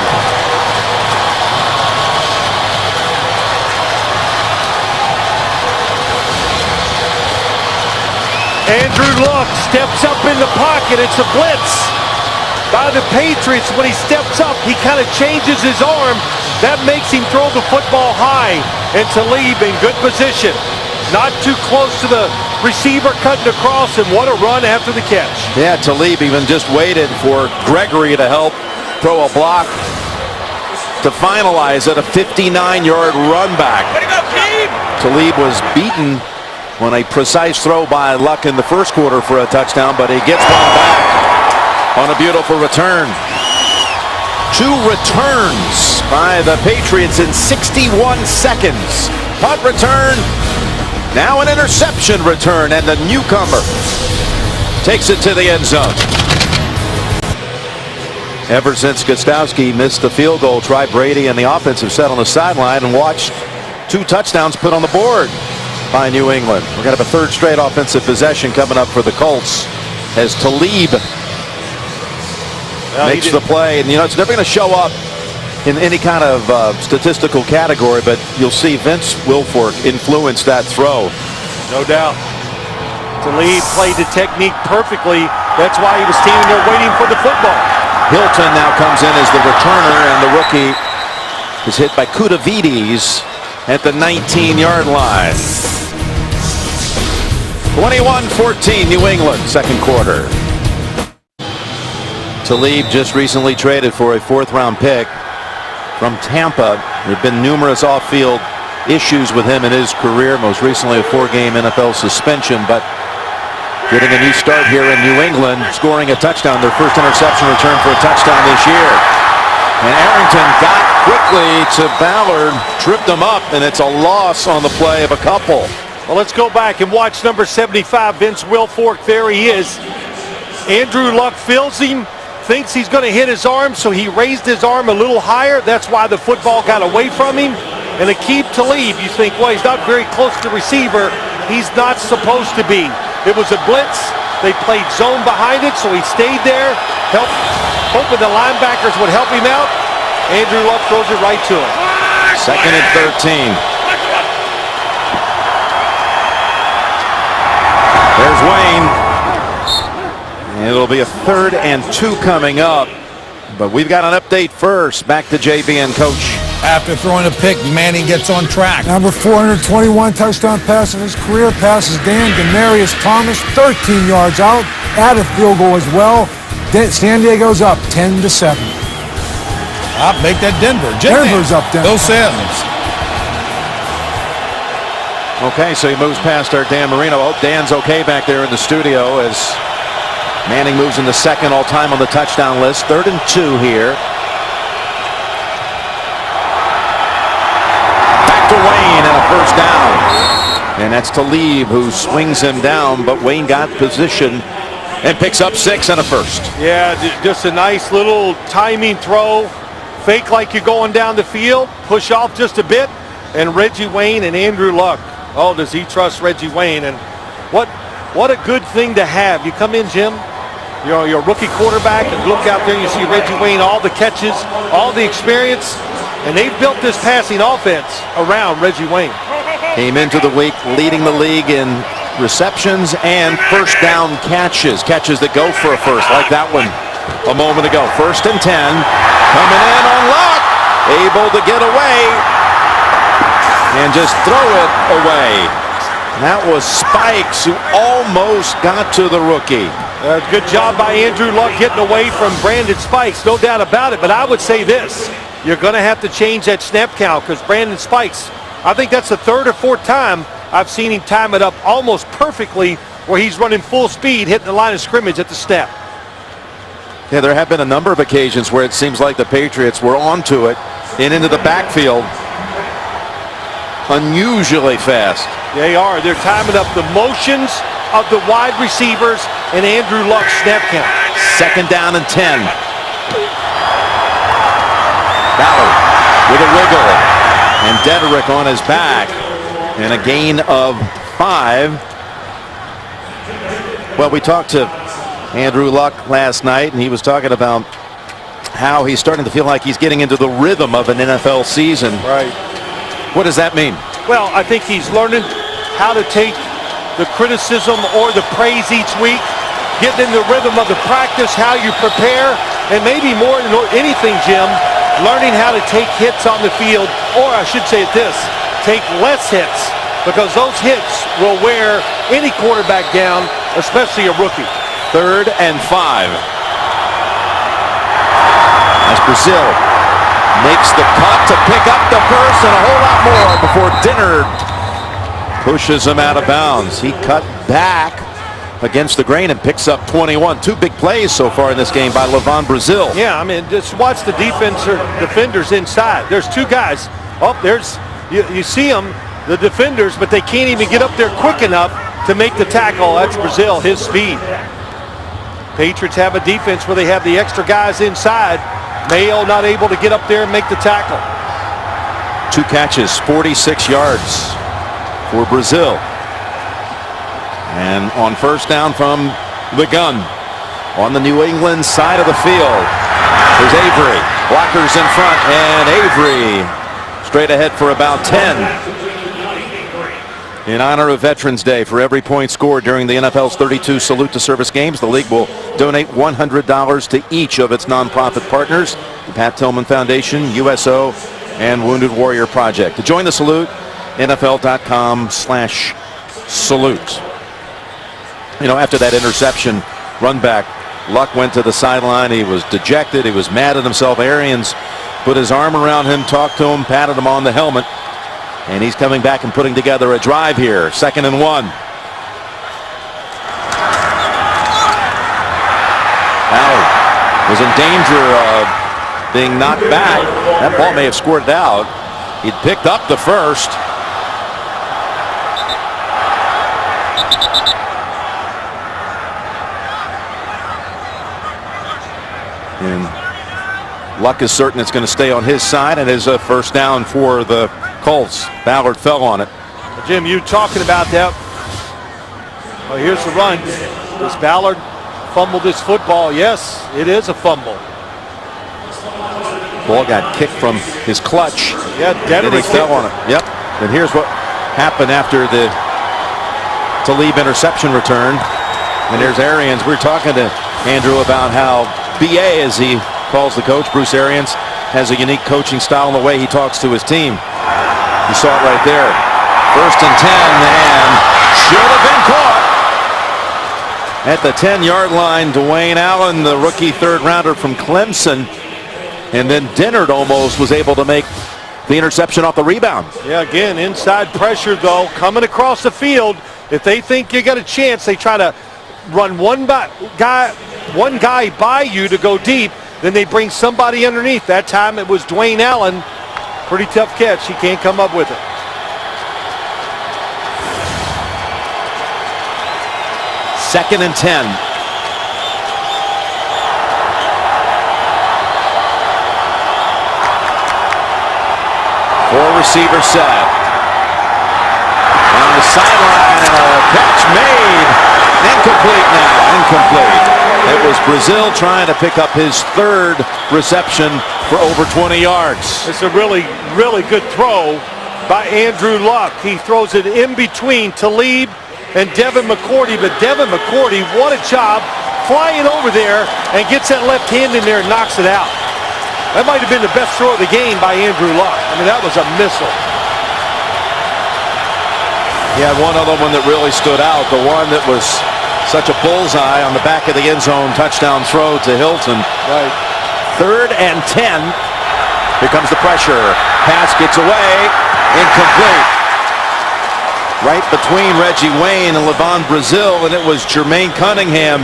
Andrew Luck steps up in the pocket. It's a blitz by the Patriots. When he steps up, he kind of changes his arm. That makes him throw the football high. And Talib in good position. Not too close to the receiver cutting across, and what a run after the catch. Yeah, Talib even just waited for Gregory to help throw a block to finalize it, a 59-yard run back. Talib was beaten on a precise throw by Luck in the first quarter for a touchdown, but he gets one back on a beautiful return. 2 returns by the Patriots in 61 seconds. Punt return, now an interception return, and the newcomer takes it to the end zone. Ever since Gostkowski missed the field goal, Try Brady and the offensive set on the sideline and watched 2 touchdowns put on the board by New England. We're going to have a 3rd straight offensive possession coming up for the Colts as Talib makes the play. And, you know, it's never going to show up in any kind of statistical category, but you'll see Vince Wilfork influence that throw. No doubt. Talib played the technique perfectly. That's why he was standing there waiting for the football. Hilton now comes in as the returner, and the rookie is hit by Kudavides at the 19-yard line. 21-14 New England, second quarter. Talib just recently traded for a fourth-round pick from Tampa. There have been numerous off-field issues with him in his career, most recently a 4-game NFL suspension, but getting a new start here in New England, scoring a touchdown, their first interception return for a touchdown this year. And Arrington got quickly to Ballard, tripped him up, and it's a loss on the play of a couple. Well, let's go back and watch number 75, Vince Wilfork. There he is. Andrew Luck feels him, thinks he's going to hit his arm, so he raised his arm a little higher. That's why the football got away from him. And Aqib Talib, you think, well, he's not very close to the receiver. He's not supposed to be. It was a blitz. They played zone behind it, so he stayed there, hoping the linebackers would help him out. Andrew Luck throws it right to him. Second and 13. There's Wayne. And it'll be a 3rd and 2 coming up. But we've got an update first. Back to JB and Coach. After throwing a pick, Manning gets on track. Number 421 touchdown pass in his career. Passes Dan Demarius Thomas 13 yards out. Add a field goal as well. San Diego's up 10-7. I'll make that Denver. Denver's up there. Bill Sims. Okay, so he moves past our Dan Marino. Oh, Dan's okay back there in the studio as Manning moves into second all-time on the touchdown list. 3rd and 2 here. Back to Wayne and a first down. And that's Talib who swings him down, but Wayne got position and picks up 6 and a first. Yeah, just a nice little timing throw. Fake like you're going down the field. Push off just a bit. And Reggie Wayne and Andrew Luck. Oh, does he trust Reggie Wayne? And what a good thing to have. You come in, Jim, you're a rookie quarterback, and look out there and you see Reggie Wayne, all the catches, all the experience, and they've built this passing offense around Reggie Wayne. Came into the week leading the league in receptions and first down catches that go for a first, like that one a moment ago. 1st and 10, coming in on Luck, able to get away and just throw it away. That was Spikes who almost got to the rookie. Good job by Andrew Luck getting away from Brandon Spikes, no doubt about it. But I would say this, you're going to have to change that snap count because Brandon Spikes, I think that's the 3rd or 4th time I've seen him time it up almost perfectly where he's running full speed, hitting the line of scrimmage at the snap. Yeah, there have been a number of occasions where it seems like the Patriots were onto it and into the backfield unusually fast. They are. They're timing up the motions of the wide receivers and Andrew Luck's snap count. 2nd down and 10. Ballard with a wiggle. And Dederick on his back. And a gain of 5. Well, we talked to Andrew Luck last night, and he was talking about how he's starting to feel like he's getting into the rhythm of an NFL season. Right. What does that mean? Well, I think he's learning how to take the criticism or the praise each week, getting in the rhythm of the practice, how you prepare, and maybe more than anything, Jim, learning how to take hits on the field, or I should say this, take less hits, because those hits will wear any quarterback down, especially a rookie. 3rd and 5. As Brazil makes the cut to pick up the first and a whole lot more before Dennard pushes him out of bounds. He cut back against the grain and picks up 21. 2 big plays so far in this game by Levon Brazil. Yeah, I mean, just watch the defenders inside. There's 2 guys. Oh, there's, you see them, the defenders, but they can't even get up there quick enough to make the tackle. That's Brazil, his speed. Patriots have a defense where they have the extra guys inside. Mayo not able to get up there and make the tackle. 2 catches, 46 yards for Brazil. And on first down from the gun on the New England side of the field, there's Avery. Blockers in front, and Avery straight ahead for about 10. In honor of Veterans Day, for every point scored during the NFL's 32 Salute to Service games, the league will donate $100 to each of its nonprofit partners, the Pat Tillman Foundation, USO, and Wounded Warrior Project. To join the salute, NFL.com/salute. You know, after that interception, run back, Luck went to the sideline. He was dejected. He was mad at himself. Arians put his arm around him, talked to him, patted him on the helmet. And he's coming back and putting together a drive here. 2nd and 1. Ballard was in danger of being knocked back. That ball may have squirted out. He'd picked up the first. And Luck is certain it's going to stay on his side, and is a first down for the Colts. Ballard fell on it. Jim, you talking about that. Oh, here's the run. Does Ballard fumble this football? Yes, it is a fumble. Ball got kicked from his clutch. Yeah, and he fell on it. Yep. And here's what happened after the Talib interception return. And there's Arians. We were talking to Andrew about how BA, as he calls the coach, Bruce Arians, has a unique coaching style in the way he talks to his team. You saw it right there. 1st and 10, and should have been caught. At the 10-yard line, Dwayne Allen, the rookie third-rounder from Clemson. And then Dennard almost was able to make the interception off the rebound. Yeah, again, inside pressure, though, coming across the field. If they think you got a chance, they try to run one guy by you to go deep. Then they bring somebody underneath. That time it was Dwayne Allen. Pretty tough catch. He can't come up with it. Second and 10. Four-receiver set. On the sideline, and a catch made. Incomplete now. Incomplete. It was Brazil trying to pick up his 3rd reception for over 20 yards. It's a really, really good throw by Andrew Luck. He throws it in between Talib and Devin McCourty, but Devin McCourty, what a job flying over there and gets that left hand in there and knocks it out. That might have been the best throw of the game by Andrew Luck. I mean, that was a missile. He had one other one that really stood out, the one that was such a bullseye on the back of the end zone touchdown throw to Hilton. Right. 3rd and 10. Here comes the pressure. Pass gets away. Incomplete. Right between Reggie Wayne and Levon Brazil, and it was Jermaine Cunningham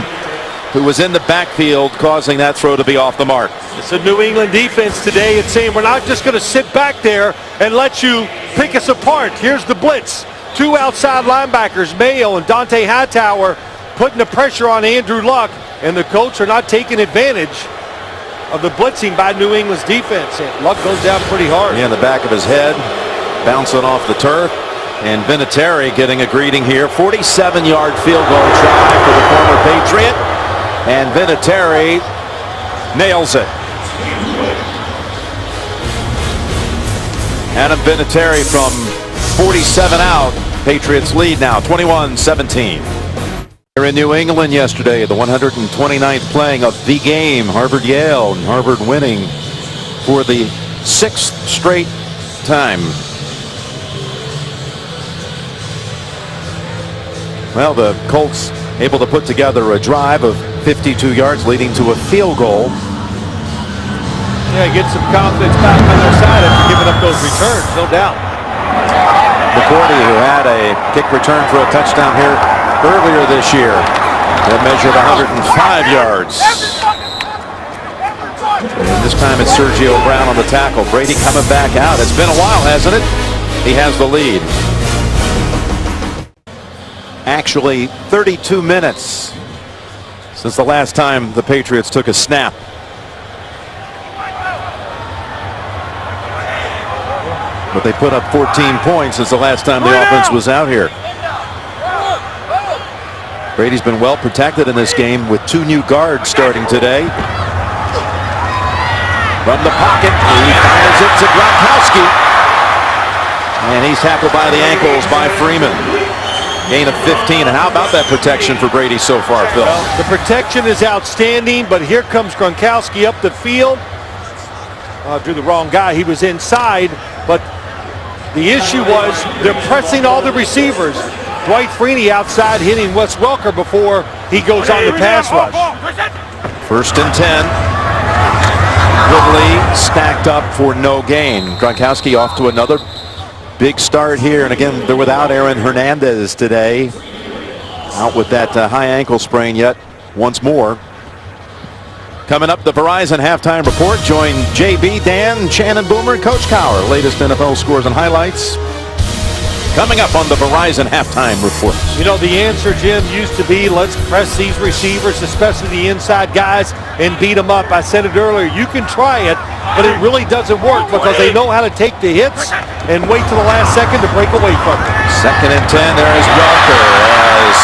who was in the backfield, causing that throw to be off the mark. It's a New England defense today. It's saying we're not just going to sit back there and let you pick us apart. Here's the blitz. 2 outside linebackers, Mayo and Dante Hightower, putting the pressure on Andrew Luck, and the Colts are not taking advantage of the blitzing by New England's defense. And Luck goes down pretty hard. Yeah, in the back of his head, bouncing off the turf. And Vinatieri getting a greeting here. 47-yard field goal try for the former Patriot. And Vinatieri nails it. Adam Vinatieri from 47 out. Patriots lead now, 21-17. Here in New England yesterday, the 129th playing of the game. Harvard-Yale, and Harvard winning for the 6th straight time. Well, the Colts able to put together a drive of 52 yards leading to a field goal. Yeah, get some confidence back on their side after giving up those returns, no doubt. McCourty, who had a kick return for a touchdown here earlier this year, that measured 105 yards. And this time it's Sergio Brown on the tackle. Brady coming back out. It's been a while, hasn't it? He has the lead. Actually, 32 minutes since the last time the Patriots took a snap. But they put up 14 points since the last time the offense was out here. Brady's been well protected in this game with 2 new guards starting today. From the pocket, he fires it to Gronkowski. And he's tackled by the ankles by Freeman. Gain of 15. And how about that protection for Brady so far, Phil? Well, the protection is outstanding, but here comes Gronkowski up the field. Drew the wrong guy. He was inside, but the issue was they're pressing all the receivers. Dwight Freeney outside hitting Wes Welker before he goes on the pass rush. 1st and 10. Ridley stacked up for no gain. Gronkowski off to another big start here. And again, they're without Aaron Hernandez today. Out with that high ankle sprain yet once more. Coming up, the Verizon halftime report. Join JB, Dan, Shannon Boomer, and Coach Cowher. Latest NFL scores and highlights. Coming up on the Verizon halftime report. You know, the answer, Jim, used to be let's press these receivers, especially the inside guys, and beat them up. I said it earlier, you can try it, but it really doesn't work because they know how to take the hits and wait till the last second to break away from it. 2nd and 10. There is Welker as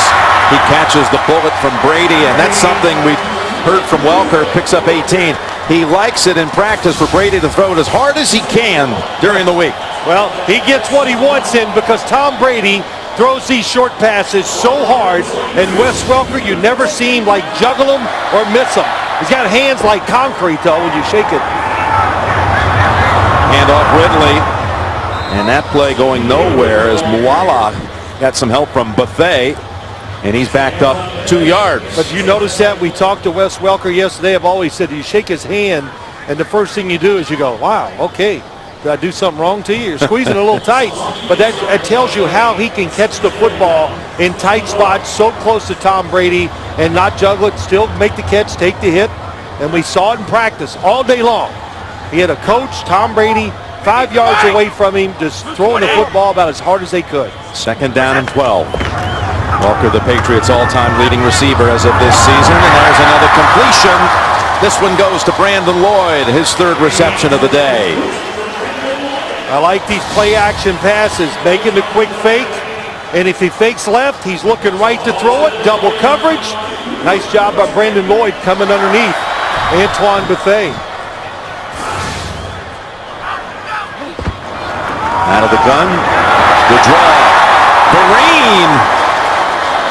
he catches the bullet from Brady, and that's something we heard from Welker. Picks up 18. He likes it in practice for Brady to throw it as hard as he can during the week. Well, he gets what he wants in because Tom Brady throws these short passes so hard, and Wes Welker, you never see him like juggle them or miss them. He's got hands like concrete, though, when you shake it. Hand off Ridley, and that play going nowhere as Muala got some help from Buffet, and he's backed up 2 yards. But you notice that we talked to Wes Welker yesterday. I've always said you shake his hand, and the first thing you do is you go, wow, okay. Did I do something wrong to you? You're squeezing a little tight. But that tells you how he can catch the football in tight spots so close to Tom Brady and not juggle it, still make the catch, take the hit. And we saw it in practice all day long. He had a coach, Tom Brady, 5 yards away from him, just throwing the football about as hard as they could. 2nd down and 12. Welker, the Patriots' all-time leading receiver as of this season. And there's another completion. This one goes to Brandon Lloyd, his 3rd reception of the day. I like these play-action passes, making the quick fake. And if he fakes left, he's looking right to throw it. Double coverage. Nice job by Brandon Lloyd coming underneath Antoine Buffet. Out of the gun. Good draw. Vereen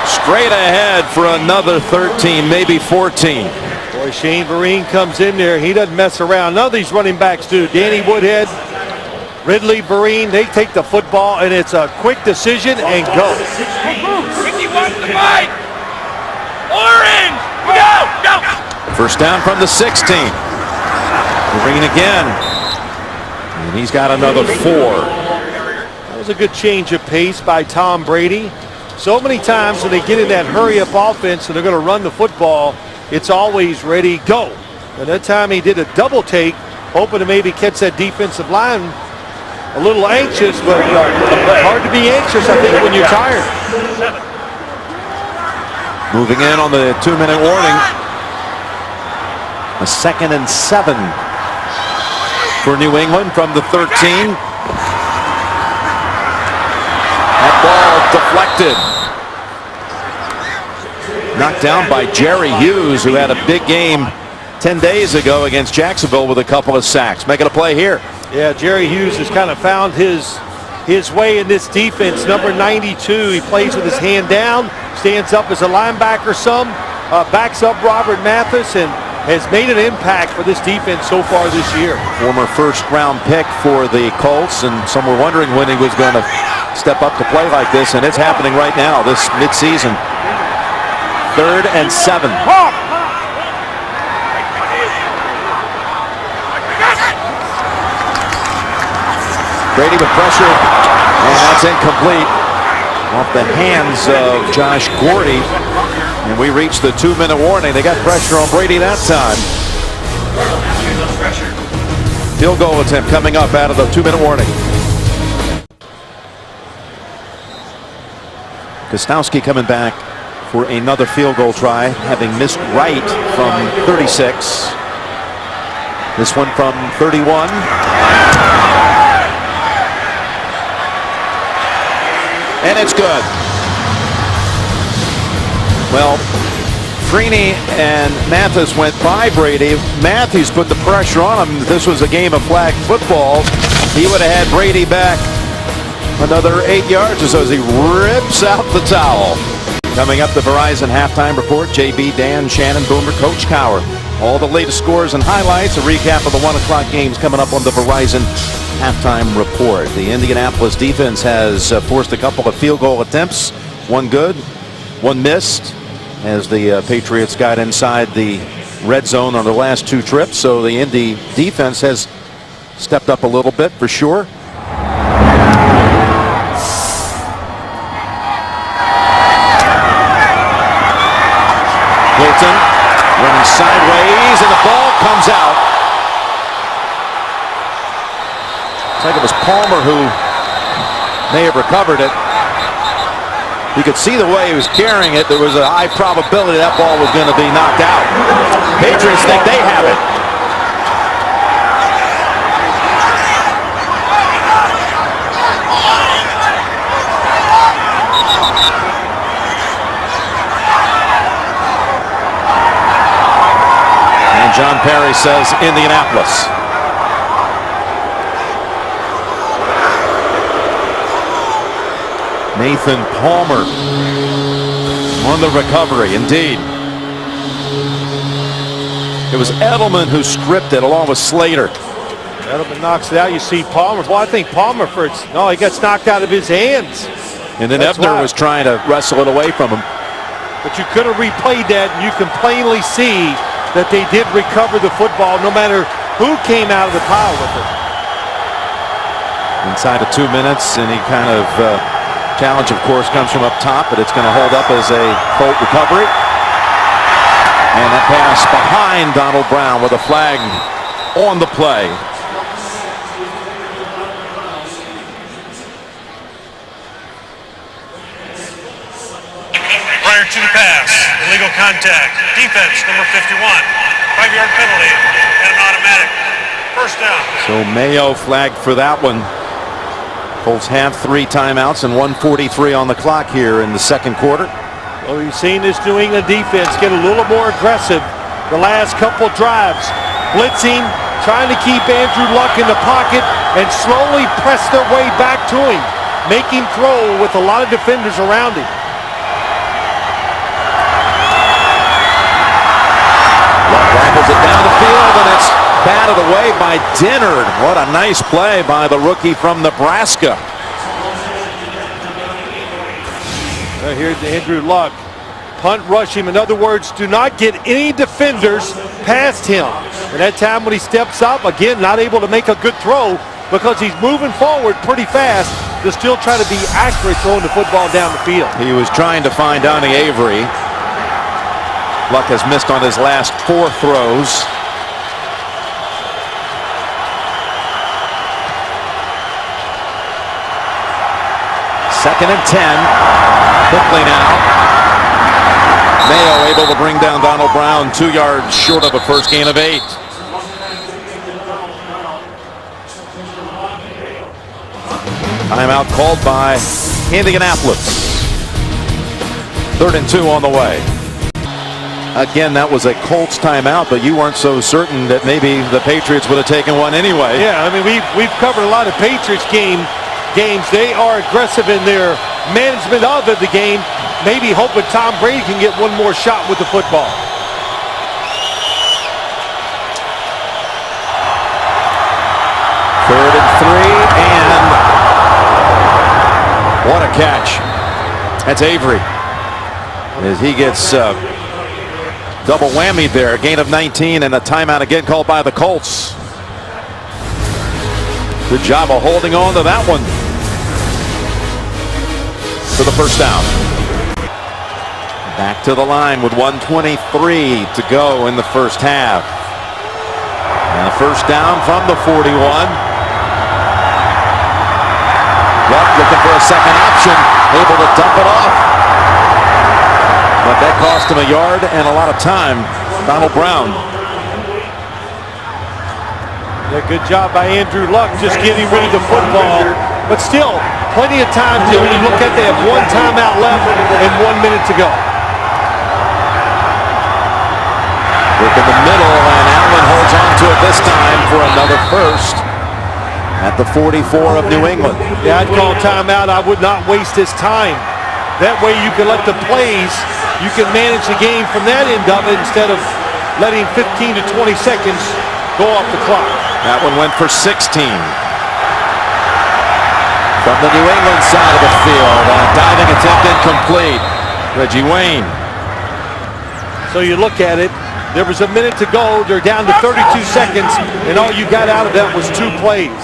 straight ahead for another 13, maybe 14. Boy, Shane Vereen comes in there. He doesn't mess around. None of these running backs do. Danny Woodhead, Ridley, Vereen, they take the football, and it's a quick decision and go. 51 to the fight. Orange, go! 1st down from the 16. Vereen again. And he's got another 4. That was a good change of pace by Tom Brady. So many times when they get in that hurry-up offense and they're going to run the football, it's always ready, go. And that time he did a double take, hoping to maybe catch that defensive line. A little anxious, but hard to be anxious, I think, when you're tired. Moving in on the 2-minute warning. A 2nd and 7 for New England from the 13. That ball deflected. Knocked down by Jerry Hughes, who had a big game 10 days ago against Jacksonville with a couple of sacks. Making a play here. Yeah, Jerry Hughes has kind of found his way in this defense. Number 92, he plays with his hand down, stands up as a linebacker some, backs up Robert Mathis, and has made an impact for this defense so far this year. Former 1st-round pick for the Colts, and some were wondering when he was going to step up to play like this, and it's happening right now, this midseason. 3rd and 7. Brady with pressure, and that's incomplete. Off the hands of Josh Gordy. And we reached the 2-minute warning. They got pressure on Brady that time. Field goal attempt coming up out of the 2-minute warning. Kostowski coming back for another field goal try, having missed right from 36. This one from 31. And it's good. Well, Freeney and Mathis went by Brady. Matthews put the pressure on him. This was a game of flag football. He would have had Brady back Another 8 yards or so as he rips out the towel. Coming up, the Verizon halftime report. JB, Dan, Shannon, Boomer, Coach Cowher. All the latest scores and highlights. A recap of the 1 o'clock games coming up on the Verizon halftime report. The Indianapolis defense has forced a couple of field goal attempts. One good, one missed, as the Patriots got inside the red zone on the last 2 trips. So the Indy defense has stepped up a little bit for sure. Hilton running sideways, and the ball comes out. It's like it was Palmer who may have recovered it. You could see the way he was carrying it. There was a high probability that ball was going to be knocked out. Patriots think they have it. John Perry says Indianapolis. Nathan Palmer on the recovery, indeed. It was Edelman who scripted along with Slater. Edelman knocks it out. You see Palmer. Well, I think Palmer first. No, he gets knocked out of his hands. And then Ebner was trying to wrestle it away from him. But you could have replayed that, and you can plainly see that they did recover the football no matter who came out of the pile with it. Inside of 2 minutes, and he kind of challenge, of course, comes from up top, but it's going to hold up as a Colt recovery. And that pass behind Donald Brown with a flag on the play. Prior to the pass, illegal contact, defense number 51, 5-yard penalty, and an automatic first down. So Mayo flagged for that one. Colts have 3 timeouts and 1:43 on the clock here in the second quarter. Well, you've seen this New England defense get a little more aggressive the last couple drives. Blitzing, trying to keep Andrew Luck in the pocket and slowly press their way back to him. Make him throw with a lot of defenders around him. Rifles it down the field, and it's batted away by Dennard. What a nice play by the rookie from Nebraska. Here's Andrew Luck. Punt rush him. In other words, do not get any defenders past him. And that time when he steps up, again, not able to make a good throw because he's moving forward pretty fast to still try to be accurate throwing the football down the field. He was trying to find Donnie Avery. Luck has missed on his last 4 throws. Second and 10. Quickly now. Mayo able to bring down Donald Brown 2 yards short of a first gain of 8. Timeout called by Indianapolis. 3rd and 2 on the way. Again, that was a Colts timeout, but you weren't so certain that maybe the Patriots would have taken one anyway. Yeah, I mean, we've covered a lot of Patriots games. They are aggressive in their management of the game, maybe hoping Tom Brady can get one more shot with the football. Third and 3, and what a catch. That's Avery. As he gets double whammy there, a gain of 19 and a timeout again called by the Colts. Good job of holding on to that one for the first down. Back to the line with 1:23 to go in the first half. And a first down from the 41. Luck looking for a second option, able to dump it off. But that cost him a yard and a lot of time. Donald Brown. Yeah, good job by Andrew Luck just getting rid of the football. But still, plenty of time to look at. They have 1 timeout left and 1 minute to go. Look in the middle, and Allen holds on to it this time for another first. at the 44 of New England. Yeah, I'd call timeout. I would not waste his time. That way you can let the plays, you can manage the game from that end of it instead of letting 15 to 20 seconds go off the clock. That one went for 16. From the New England side of the field, a diving attempt incomplete. Reggie Wayne. So you look at it, there was a minute to go, they're down to 32 seconds, and all you got out of that was 2 plays.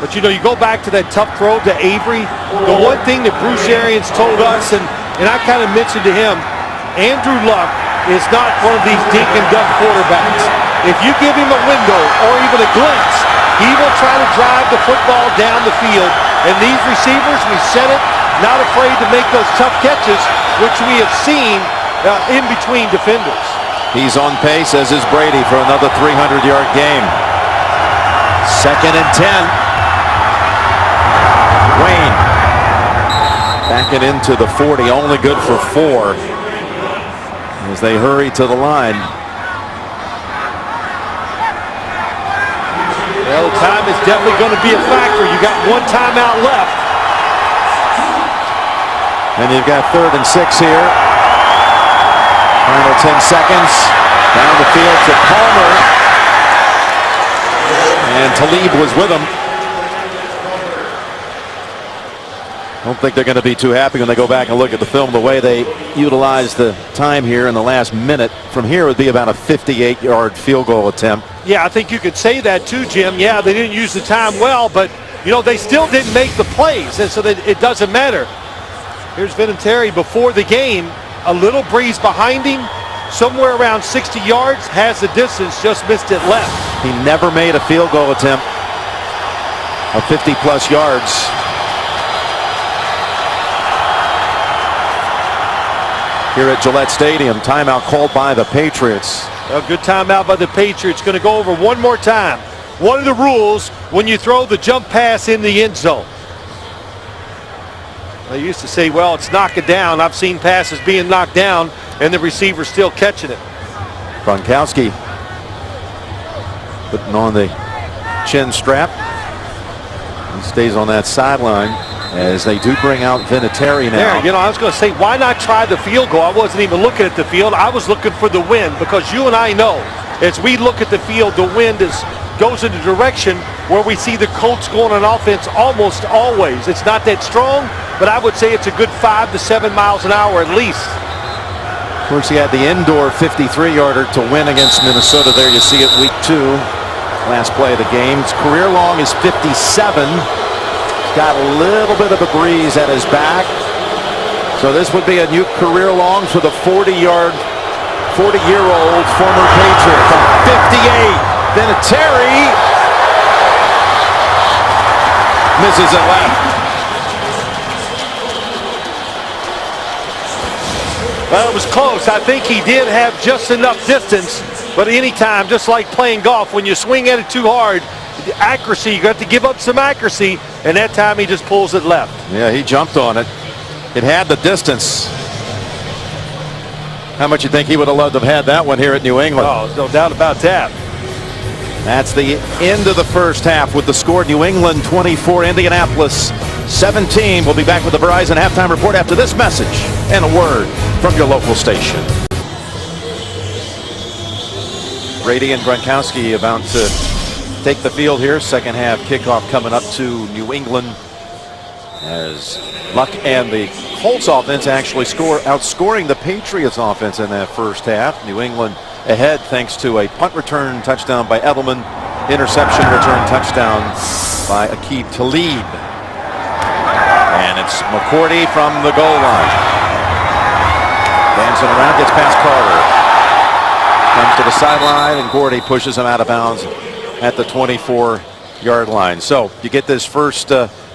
But you know, you go back to that tough throw to Avery. The one thing that Bruce Arians told us, and I kind of mentioned to him, Andrew Luck is not one of these dink and dunk quarterbacks. If you give him a window or even a glimpse, he will try to drive the football down the field. And these receivers, we said it, not afraid to make those tough catches, which we have seen in between defenders. He's on pace, as is Brady, for another 300-yard game. 2nd and 10. Wayne backing into the 40, only good for 4 as they hurry to the line. Well, time is definitely going to be a factor. You got 1 timeout left. And you've got 3rd and 6 here. Final 10 seconds. Down the field to Palmer. And Talib was with him. I don't think they're going to be too happy when they go back and look at the film. The way they utilized the time here in the last minute. From here, it would be about a 58-yard field goal attempt. Yeah, I think you could say that too, Jim. Yeah, they didn't use the time well, but, you know, they still didn't make the plays, and so that it doesn't matter. Here's Vinatieri before the game. A little breeze behind him, somewhere around 60 yards, has the distance, just missed it left. He never made a field goal attempt of 50-plus yards. Here at Gillette Stadium, timeout called by the Patriots. A good timeout by the Patriots. Going to go over one more time. One of the rules when you throw the jump pass in the end zone. They used to say, well, it's knock it down. I've seen passes being knocked down and the receiver still catching it. Gronkowski putting on the chin strap. He stays on that sideline as they do bring out Vinatieri now. There, you know, I was going to say, why not try the field goal? I wasn't even looking at the field. I was looking for the wind, because you and I know, as we look at the field, the wind goes in the direction where we see the Colts going on offense almost always. It's not that strong, but I would say it's a good 5 to 7 miles an hour at least. Of course, he had the indoor 53-yarder to win against Minnesota. There you see it, week 2. Last play of the game. His career long is 57. Got a little bit of a breeze at his back. So this would be a new career long for the 40-year-old former Patriot. From 58, Vinatieri misses it left. Well, it was close. I think he did have just enough distance, but anytime, just like playing golf, when you swing at it too hard, the accuracy, you got to give up some accuracy, and that time he just pulls it left. Yeah, he jumped on it. It had the distance. How much you think he would have loved to have had that one here at New England? Oh, no doubt about that. That's the end of the first half with the score: New England 24, Indianapolis 17. We'll be back with the Verizon halftime report after this message and a word from your local station. Brady and Gronkowski about to take the field here. Second half kickoff coming up to New England, as Luck and the Colts offense actually outscoring the Patriots offense in that first half. New England ahead thanks to a punt return touchdown by Edelman, interception return touchdown by Aqib Talib. And it's McCourty from the goal line. Dancing around, gets past Carter. Comes to the sideline, and Gordy pushes him out of bounds at the 24-yard line. So you get this first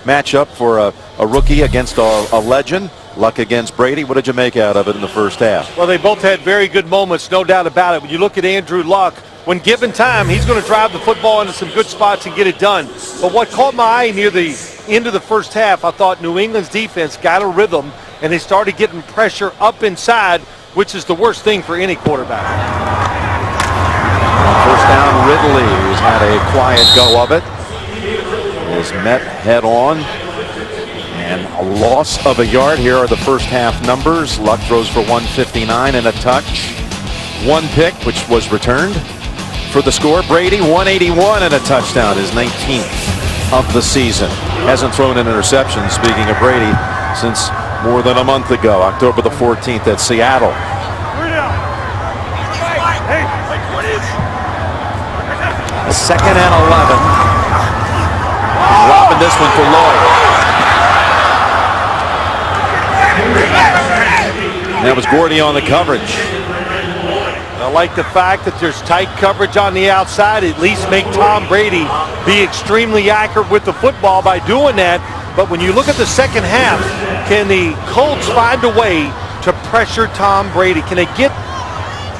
matchup for a rookie against a legend. Luck against Brady. What did you make out of it in the first half? Well, they both had very good moments, no doubt about it. When you look at Andrew Luck, when given time, he's going to drive the football into some good spots and get it done. But what caught my eye near the end of the first half, I thought New England's defense got a rhythm, and they started getting pressure up inside, which is the worst thing for any quarterback. First down, Ridley, who's had a quiet go of it. is met head on. And a loss of a yard. Here are the first half numbers. Luck throws for 159 and a touch. One pick, which was returned for the score. Brady, 181 and a touchdown, his 19th of the season. Hasn't thrown an interception, speaking of Brady, since more than a month ago, October the 14th at Seattle. Second and 11. Robbing this one for Lloyd. That was Gordy on the coverage. I like the fact that there's tight coverage on the outside. At least make Tom Brady be extremely accurate with the football by doing that. But when you look at the second half, can the Colts find a way to pressure Tom Brady? Can they get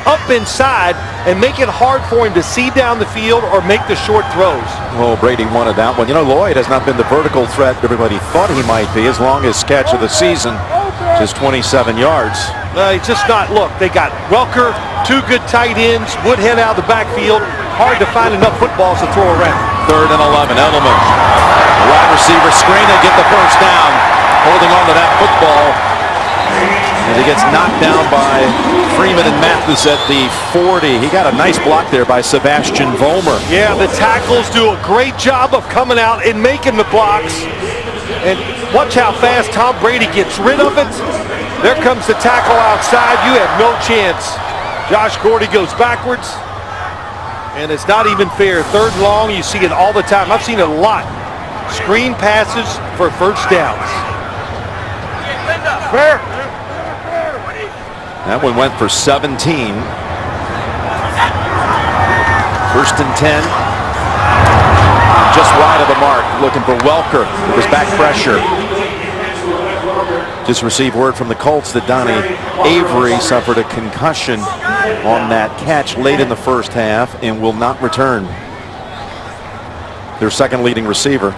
up inside and make it hard for him to see down the field or make the short throws? Oh, Brady wanted that one. You know, Lloyd has not been the vertical threat everybody thought he might be. His longest catch of the season, just 27 yards. He's just not. Look, they got Welker, two good tight ends, Woodhead out of the backfield. Hard to find enough footballs to throw around. Third and 11. Edelman, the wide receiver screen and get the first down. Holding on to that football. And he gets knocked down by Freeman and Mathis at the 40. He got a nice block there by Sebastian Vollmer. Yeah, the tackles do a great job of coming out and making the blocks. And watch how fast Tom Brady gets rid of it. There comes the tackle outside. You have no chance. Josh Gordy goes backwards. And it's not even fair. Third and long, you see it all the time. I've seen it a lot. Screen passes for first downs. Fair. That one went for 17. First and 10. Just wide of the mark, looking for Welker. It was back pressure. Just received word from the Colts that Donnie Avery suffered a concussion on that catch late in the first half and will not return. Their second leading receiver.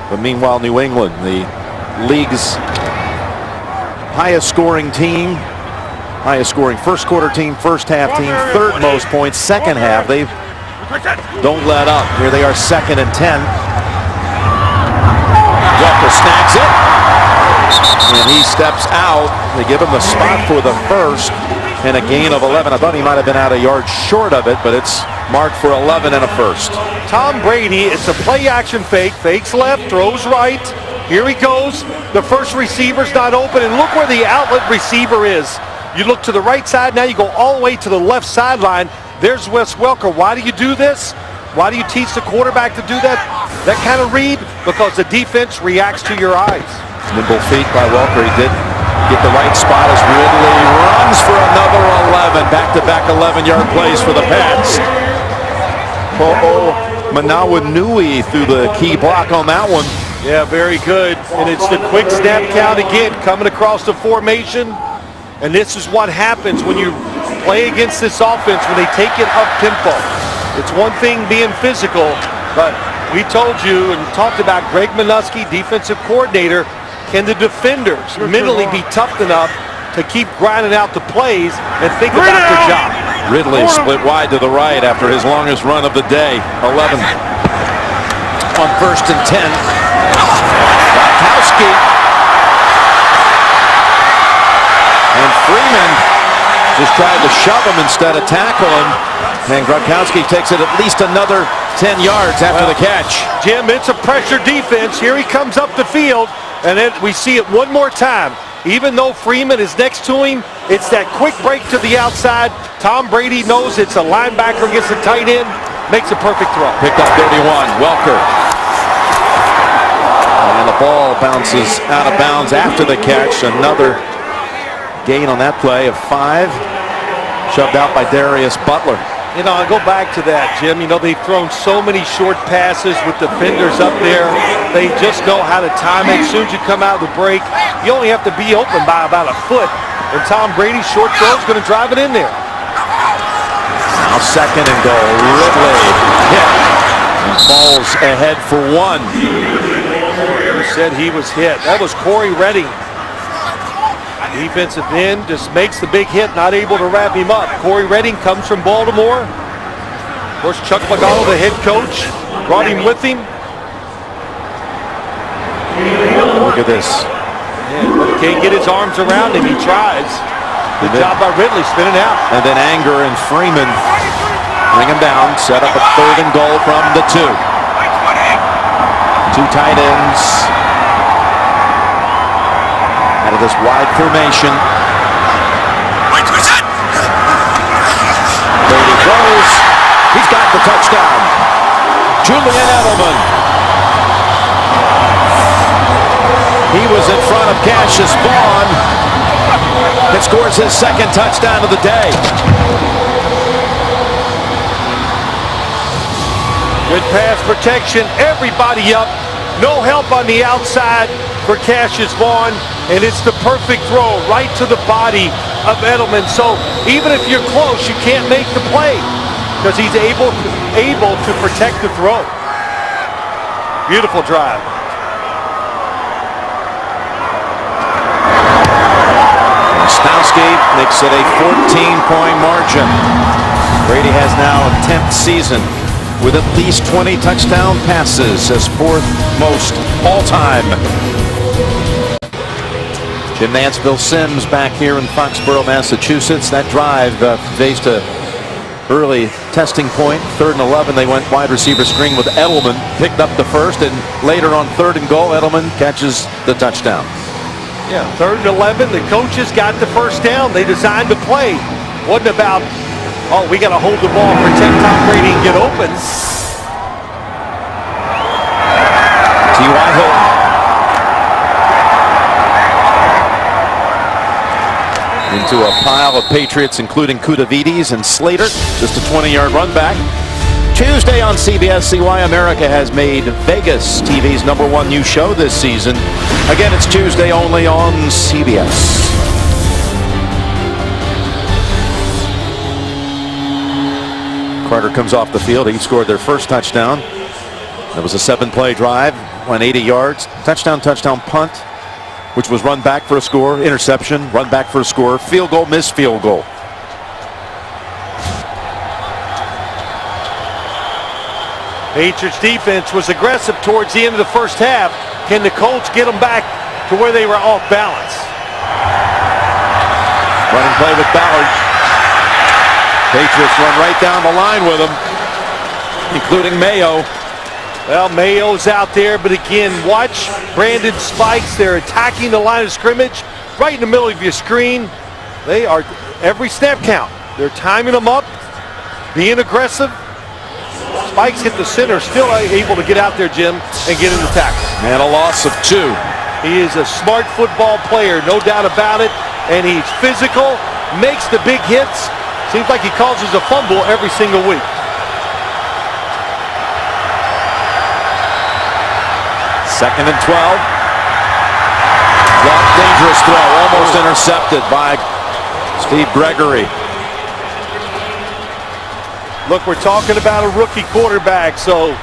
But meanwhile, New England, the league's highest scoring team, highest scoring first quarter team, first half team, third most points, second half. They don't let up. Here they are, second and 10. Welker snags it. And he steps out. They give him the spot for the first and a gain of 11. I thought he might have been out a yard short of it, but it's marked for 11 and a first. Tom Brady, it's a play action fake. Fakes left, throws right. Here he goes. The first receiver's not open, and look where the outlet receiver is. You look to the right side, now you go all the way to the left sideline. There's Wes Welker. Why do you do this? Why do you teach the quarterback to do that kind of read? Because the defense reacts to your eyes. Nimble feet by Welker. He did get the right spot as Ridley runs for another 11. Back-to-back 11-yard plays for the Pats. Manawa Nui threw the key block on that one. Yeah, very good. And it's the quick snap count again, coming across the formation. And this is what happens when you play against this offense, when they take it up tempo. It's one thing being physical, but we told you and talked about Greg Minuski, defensive coordinator. Can the defenders mentally be tough enough to keep grinding out the plays and think about the job? Ridley split wide to the right after his longest run of the day. 11 on first and 10. Gronkowski. And Freeman just tried to shove him instead of tackle him. And Gronkowski takes it at least another 10 yards after the catch. Jim, it's a pressure defense. Here he comes up the field, and then we see it one more time. Even though Freeman is next to him, it's that quick break to the outside. Tom Brady knows it's a linebacker against a tight end. Makes a perfect throw. Picked up 31, Welker. And the ball bounces out of bounds after the catch. Another gain on that play of 5. Shoved out by Darius Butler. You know, I'll go back to that, Jim. You know, they've thrown so many short passes with defenders up there. They just know how to time it. As soon as you come out of the break, you only have to be open by about a foot. And Tom Brady's short throw is going to drive it in there. Now second and goal. Ridley hit and falls ahead for 1. Who said he was hit? That was Corey Redding. Defensive end just makes the big hit, not able to wrap him up. Corey Redding comes from Baltimore. Of course, Chuck McDonald, the head coach, brought him with him. Look at this. Yeah, can't get his arms around him. He tries. Good job by Ridley spinning out. And then Anger and Freeman bring him down. Set up a 3rd and goal from the 2. 2 tight ends out of this wide formation. Brady throws. He's got the touchdown. Julian Edelman. He was in front of Cassius Vaughn. It scores his 2nd touchdown of the day. Good pass protection. Everybody up. No help on the outside for Cassius Vaughn. And it's the perfect throw right to the body of Edelman. So even if you're close, you can't make the play because he's able to protect the throw. Beautiful drive. Stowski makes it a 14-point margin. Brady has now a 10th season with at least 20 touchdown passes, as 4th most all-time. Jim Nance, Phil Simms back here in Foxborough, Massachusetts. That drive faced a early testing point. 3rd and 11, they went wide receiver screen with Edelman. Picked up the 1st, and later on 3rd and goal, Edelman catches the touchdown. Yeah, 3rd and 11. The coaches got the 1st down. They designed the play. Wasn't about, oh, we got to hold the ball, protect Tom Brady, and get open. T.Y. Hilton. Into a pile of Patriots, including Kudavides and Slater. Just a 20-yard run back. Tuesday on CBS, see why America has made Vegas TV's #1 new show this season. Again, it's Tuesday only on CBS. Carter comes off the field. He scored their 1st touchdown. It was a 7-play drive, went 80 yards. Touchdown, punt, which was run back for a score, interception, run back for a score, field goal, missed field goal. Patriots defense was aggressive towards the end of the 1st half. Can the Colts get them back to where they were off balance? Running play with Ballard. Patriots run right down the line with him, including Mayo. Well, Mayo's out there, but again, watch Brandon Spikes. They're attacking the line of scrimmage right in the middle of your screen. They are, every snap count. They're timing them up, being aggressive. Spikes hit the center, still able to get out there, Jim, and get in the tackle. And a loss of 2. He is a smart football player, no doubt about it. And he's physical, makes the big hits. Seems like he causes a fumble every single week. Second and 12. Long, dangerous throw, almost intercepted by Steve Gregory. Look, we're talking about a rookie quarterback, so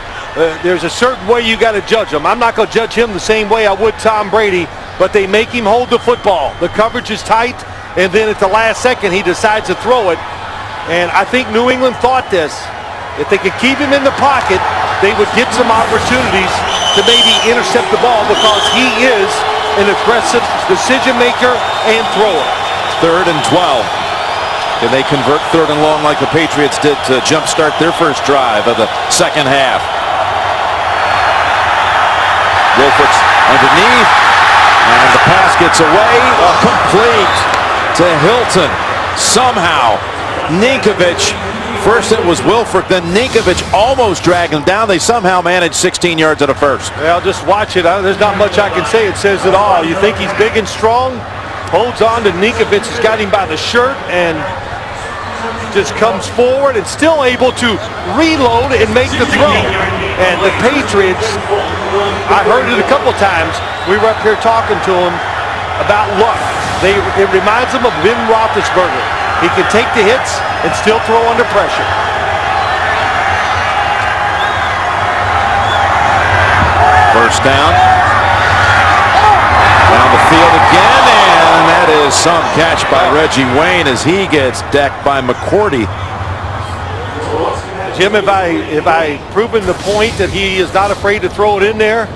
there's a certain way you got to judge him. I'm not going to judge him the same way I would Tom Brady, but they make him hold the football. The coverage is tight, and then at the last second, he decides to throw it. And I think New England thought this. If they could keep him in the pocket, they would get some opportunities to maybe intercept the ball because he is an aggressive decision maker and thrower. 3rd and 12. Can they convert 3rd and long like the Patriots did to jumpstart their first drive of the 2nd half? Wolfert's underneath, and the pass gets away. Complete to Hilton. Somehow, Ninkovich, first it was Wilford, then Ninkovich almost dragged him down. They somehow managed 16 yards at a first. Well, just watch it. There's not much I can say. It says it all. You think he's big and strong? Holds on to Ninkovich, has got him by the shirt, and just comes forward and still able to reload and make the throw. And the Patriots, I heard it a couple times. We were up here talking to them about luck. It reminds them of Ben Roethlisberger. He can take the hits and still throw under pressure. First down. Down the field again, and that is some catch by Reggie Wayne as he gets decked by McCourty. Jim, have I proven the point that he is not afraid to throw it in there?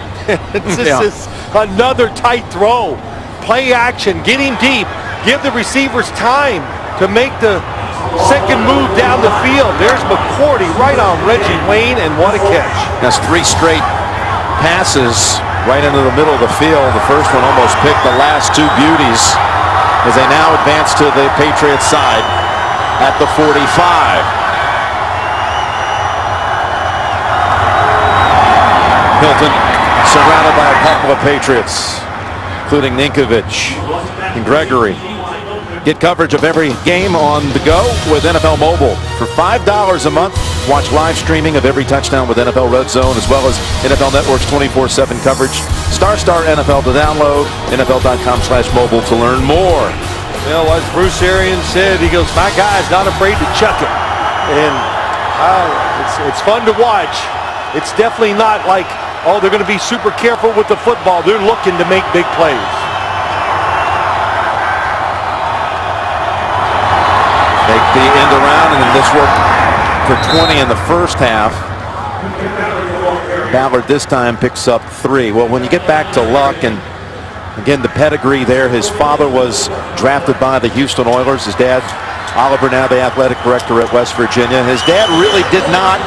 This is another tight throw. Play action, get him deep, give the receivers time to make the second move down the field. There's McCourty right on Reggie Wayne, and what a catch. That's 3 straight passes right into the middle of the field. The first one almost picked, the last 2 beauties as they now advance to the Patriots side at the 45. Hilton surrounded by a couple of Patriots, including Ninkovich and Gregory. Get coverage of every game on the go with NFL Mobile. For $5 a month, watch live streaming of every touchdown with NFL Red Zone, as well as NFL Network's 24/7 coverage. Star NFL to download, NFL.com/mobile to learn more. Well, as Bruce Arians said, he goes, my guy's not afraid to chuck it. And it's fun to watch. It's definitely not like, oh, they're going to be super careful with the football. They're looking to make big plays. Make the end around, and then this worked for 20 in the first half. Ballard this time picks up 3. Well, when you get back to Luck, and again, the pedigree there, his father was drafted by the Houston Oilers. His dad, Oliver, now the athletic director at West Virginia. His dad really did not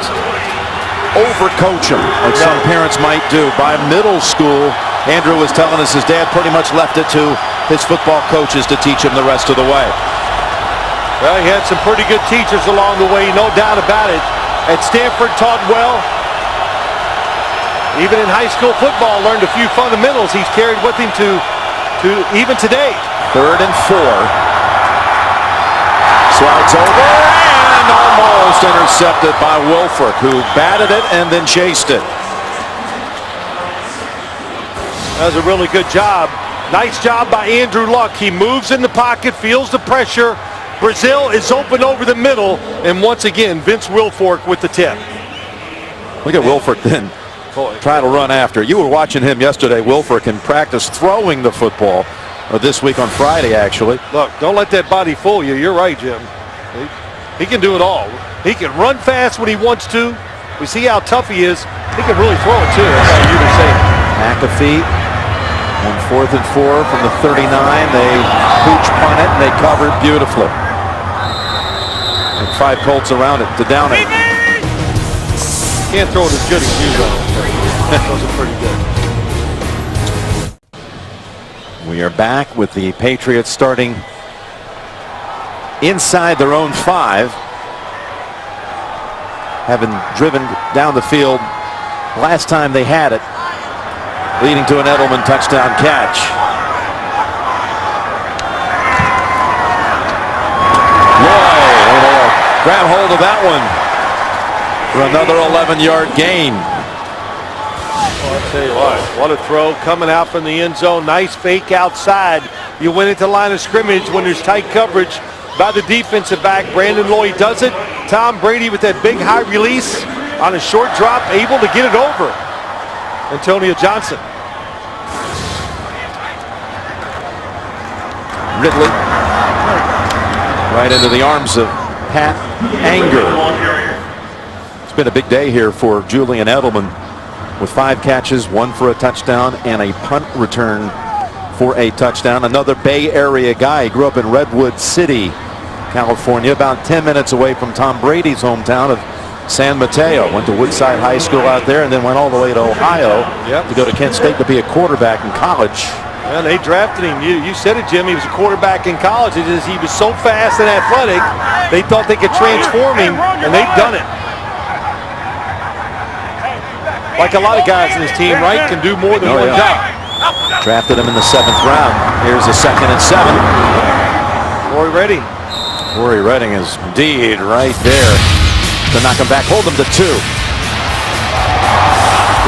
overcoach him like some parents might do. By middle school, Andrew was telling us his dad pretty much left it to his football coaches to teach him the rest of the way. Well, he had some pretty good teachers along the way, no doubt about it. At Stanford, taught well. Even in high school football, learned a few fundamentals he's carried with him to even today. 3rd and 4. Slides over and almost intercepted by Wilfork, who batted it and then chased it. That was a really good job. Nice job by Andrew Luck. He moves in the pocket, feels the pressure. Brazil is open over the middle, and once again, Vince Wilfork with the tip. Look at Wilfork then trying to run after. You were watching him yesterday, Wilfork, in practice throwing the football, or this week on Friday, actually. Look, don't let that body fool you. You're right, Jim. He can do it all. He can run fast when he wants to. We see how tough he is. He can really throw it, too. That's how you were saying. McAfee on 4th and 4 from the 39. They pooch punt it, and they covered beautifully. And 5 Colts around it to down it. Can't throw it as good as you, though. Those are pretty good. We are back with the Patriots starting inside their own 5. Having driven down the field last time they had it, leading to an Edelman touchdown catch. Roy, grab hold of that one for another 11-yard gain. Well, I'll tell you what a throw coming out from the end zone. Nice fake outside. You went into line of scrimmage when there's tight coverage by the defensive back. Brandon Lloyd does it. Tom Brady with that big high release on a short drop, able to get it over Antonio Johnson. Ridley right into the arms of Pat Anger. It's been a big day here for Julian Edelman with 5 catches, 1 for a touchdown, and a punt return for a touchdown. Another Bay Area guy. He grew up in Redwood City, California, about 10 minutes away from Tom Brady's hometown of San Mateo. Went to Woodside High School out there and then went all the way to Ohio to go to Kent State to be a quarterback in college. Well, they drafted him. You said it, Jim. He was a quarterback in college. It is, he was so fast and athletic, they thought they could transform him, and they've done it. Like a lot of guys in this team, right, can do more than one job. Drafted him in the 7th round. Here's a 2nd and 7. Rory Redding. Rory Redding is indeed right there to knock him back. Hold him to 2.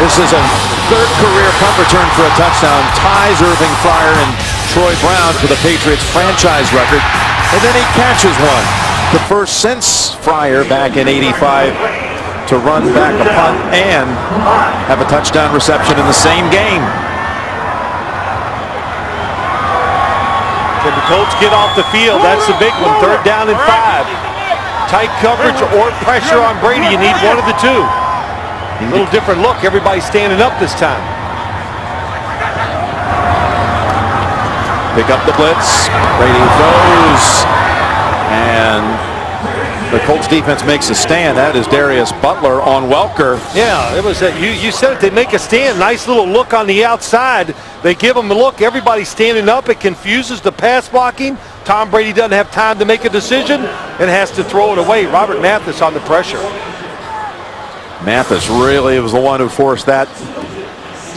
This is a 3rd career punt return for a touchdown. Ties Irving Fryer and Troy Brown for the Patriots franchise record. And then he catches one. The first since Fryer back in '85 to run back a punt and have a touchdown reception in the same game. Can the Colts get off the field? That's the big one. 3rd down and 5. tight coverage or pressure on Brady. You need one of the two. A little different look. Everybody's standing up this time. Pick up the blitz. Brady throws. And the Colts defense makes a stand. That is Darius Butler on Welker. Yeah, it was that. You said it. They make a stand. Nice little look on the outside. They give them a look. Everybody's standing up. It confuses the pass blocking. Tom Brady doesn't have time to make a decision and has to throw it away. Robert Mathis on the pressure. Mathis really was the one who forced that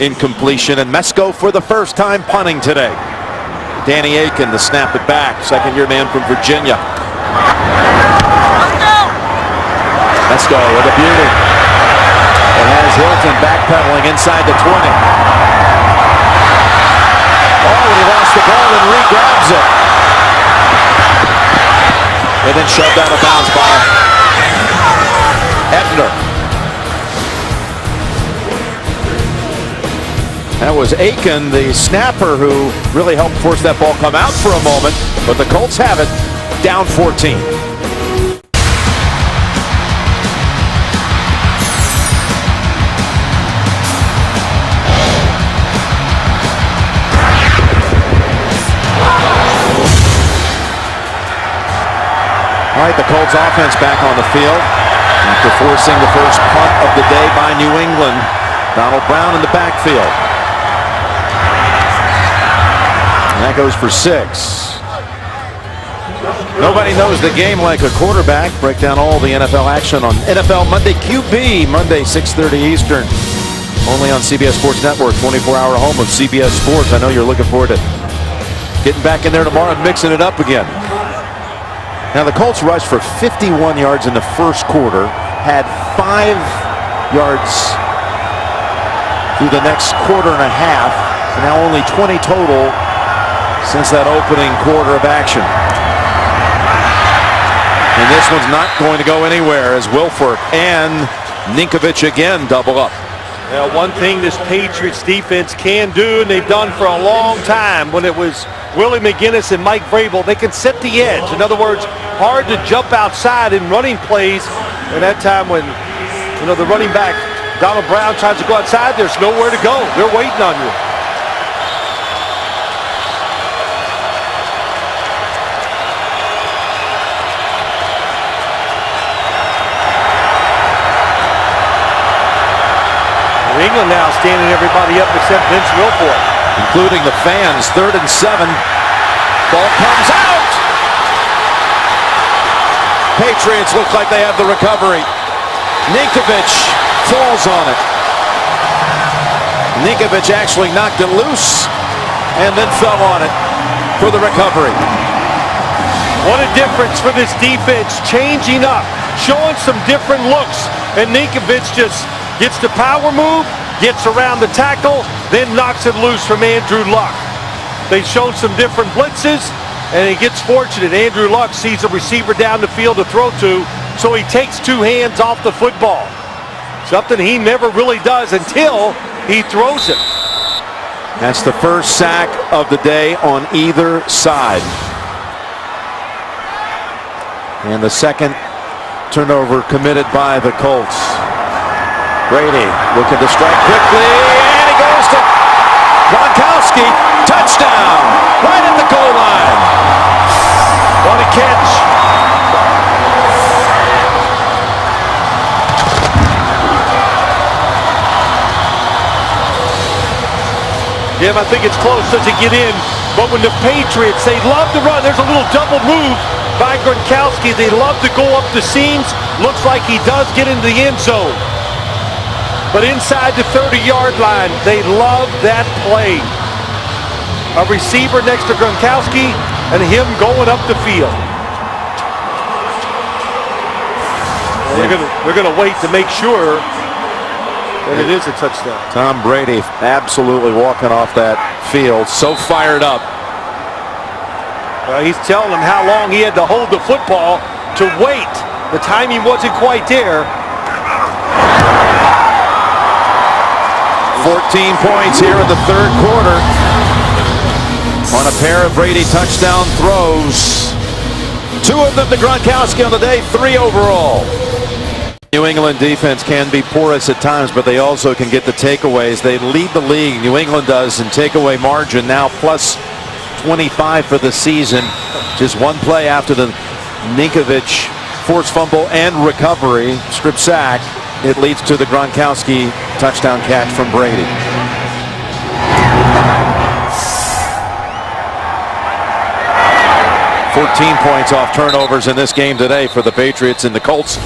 incompletion. And Mesko for the first time punting today. Danny Aiken to snap it back. Second-year man from Virginia. Mesko with a beauty. It has Hilton backpedaling inside the 20. Oh, he lost the ball and re-grabs it. And then shoved out of bounds by Ebner. That was Aiken, the snapper, who really helped force that ball come out for a moment. But the Colts have it, down 14. All right, the Colts offense back on the field after forcing the first punt of the day by New England. Donald Brown in the backfield. And that goes for 6. Nobody knows the game like a quarterback. Break down all the NFL action on NFL Monday QB, Monday 6:30 Eastern. Only on CBS Sports Network, 24-hour home of CBS Sports. I know you're looking forward to getting back in there tomorrow and mixing it up again. Now the Colts rushed for 51 yards in the first quarter, had 5 yards through the next quarter and a half, and now only 20 total since that opening quarter of action. And this one's not going to go anywhere as Wilfork and Ninkovich again double up. Now, one thing this Patriots defense can do, and they've done for a long time when it was Willie McGinnis and Mike Vrabel, they can set the edge. In other words, hard to jump outside in running plays. And that time when, the running back, Donald Brown, tries to go outside, there's nowhere to go. They're waiting on you. New England now standing everybody up except Vince Wilfork. Including the fans. 3rd and 7. Ball comes out. Patriots look like they have the recovery. Ninkovich falls on it. Ninkovich actually knocked it loose and then fell on it for the recovery. What a difference for this defense, changing up, showing some different looks. And Ninkovich just gets the power move, gets around the tackle, then knocks it loose from Andrew Luck. They've shown some different blitzes, and he gets fortunate. Andrew Luck sees a receiver down the field to throw to, so he takes 2 hands off the football. Something he never really does until he throws it. That's the first sack of the day on either side. And the second turnover committed by the Colts. Brady looking to strike quickly, and he goes to Gronkowski. Touchdown! Right at the goal line. What a catch. Jim, I think it's close. Doesn't get in. But when the Patriots, they love to run. There's a little double move by Gronkowski. They love to go up the seams. Looks like he does get into the end zone. But inside the 30-yard line, they love that play. A receiver next to Gronkowski and him going up the field. They're gonna wait to make sure that it is a touchdown. Tom Brady absolutely walking off that field, so fired up. He's telling them how long he had to hold the football to wait. The timing wasn't quite there. 14 points here in the 3rd quarter on a pair of Brady touchdown throws. 2 of them to Gronkowski on the day, 3 overall. New England defense can be porous at times, but they also can get the takeaways. They lead the league, New England does, in takeaway margin, now plus 25 for the season. Just one play after the Ninkovich forced fumble and recovery, strip sack, it leads to the Gronkowski touchdown catch from Brady. "14 points off turnovers in this game today for the Patriots, and the Colts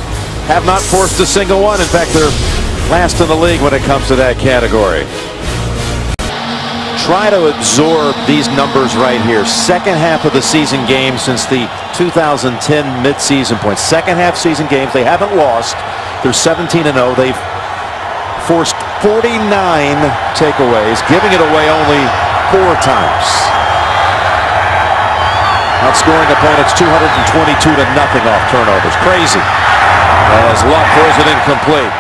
have not forced a single one. In fact, they're last in the league when it comes to that category. Try to absorb these numbers right here. Second half of the season games since the 2010 midseason point. Second half season games, they haven't lost. They're 17-0. They've forced 49 takeaways, giving it away only 4 times. Outscoring opponents 222-0 off turnovers. Crazy. As Luck throws it incomplete.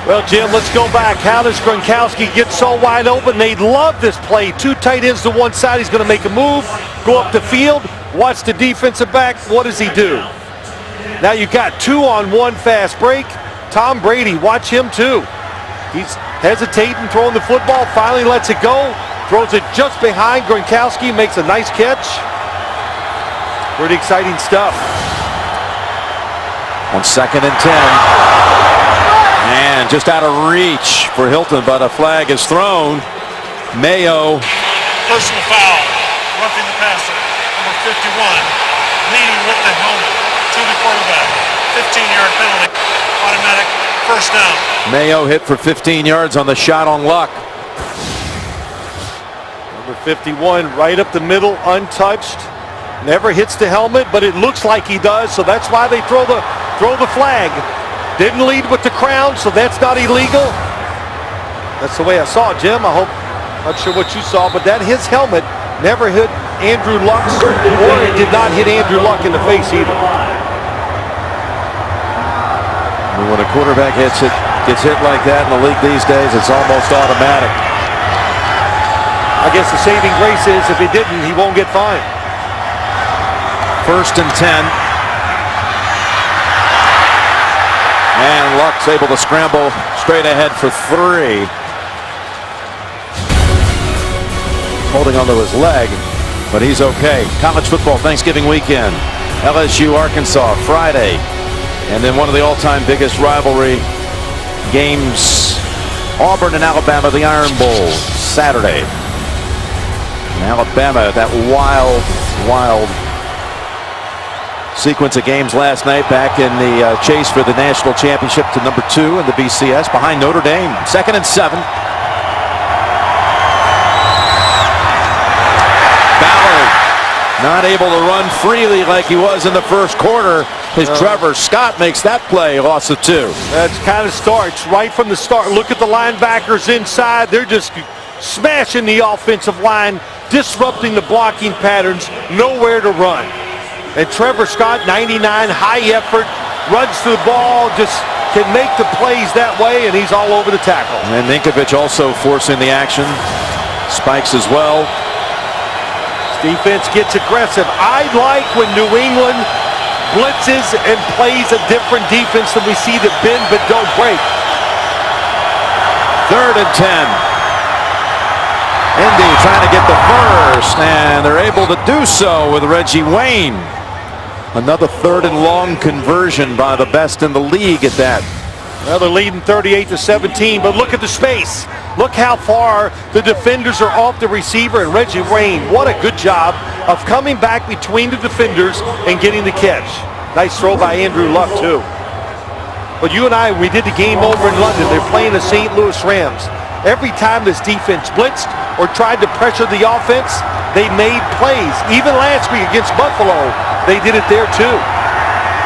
Well, Jim, let's go back. How does Gronkowski get so wide open? They love this play. 2 tight ends to one side. He's going to make a move, go up the field, watch the defensive back. What does he do? Now you got 2-on-1 fast break. Tom Brady, watch him too. He's hesitating, throwing the football, finally lets it go. Throws it just behind Gronkowski, makes a nice catch. Pretty exciting stuff. On 2nd and 10. And just out of reach for Hilton, but a flag is thrown. Mayo. Personal foul, roughing the passer, number 51, leading with the helmet to the quarterback. 15-yard penalty, automatic first down. Mayo hit for 15 yards on the shot on Luck. Number 51 right up the middle, untouched. Never hits the helmet, but it looks like he does, so that's why they throw the flag. Didn't lead with the crown, so that's not illegal. That's the way I saw it, Jim. Not sure what you saw, but that his helmet never hit Andrew Luck, or it did not hit Andrew Luck in the face either. When a quarterback gets hit like that in the league these days, it's almost automatic. I guess the saving grace is if he didn't, he won't get fined. 1st and 10. And Luck's able to scramble straight ahead for 3. Holding onto his leg, but he's okay. College football Thanksgiving weekend. LSU, Arkansas, Friday. And then one of the all-time biggest rivalry games, Auburn and Alabama, the Iron Bowl, Saturday. And Alabama, that wild sequence of games last night back in the chase for the national championship to number 2 in the BCS behind Notre Dame. 2nd and 7. Ballard not able to run freely like he was in the first quarter. As Trevor Scott makes that play, loss of 2. That's kind of starts right from the start. Look at the linebackers inside. They're just smashing the offensive line, disrupting the blocking patterns, nowhere to run. And Trevor Scott, 99, high effort, runs to the ball, just can make the plays that way, and he's all over the tackle. And Ninkovich also forcing the action. Spikes as well. Defense gets aggressive. I like when New England blitzes and plays a different defense than we see that bend but don't break. 3rd and 10. Indy trying to get the first, and they're able to do so with Reggie Wayne. Another 3rd and long conversion by the best in the league at that. Well, they're leading 38-17, but look at the space. Look how far the defenders are off the receiver, and Reggie Wayne, what a good job of coming back between the defenders and getting the catch. Nice throw by Andrew Luck, too. But you and I, we did the game over in London. They're playing the St. Louis Rams. Every time this defense blitzed or tried to pressure the offense, they made plays. Even last week against Buffalo, they did it there too.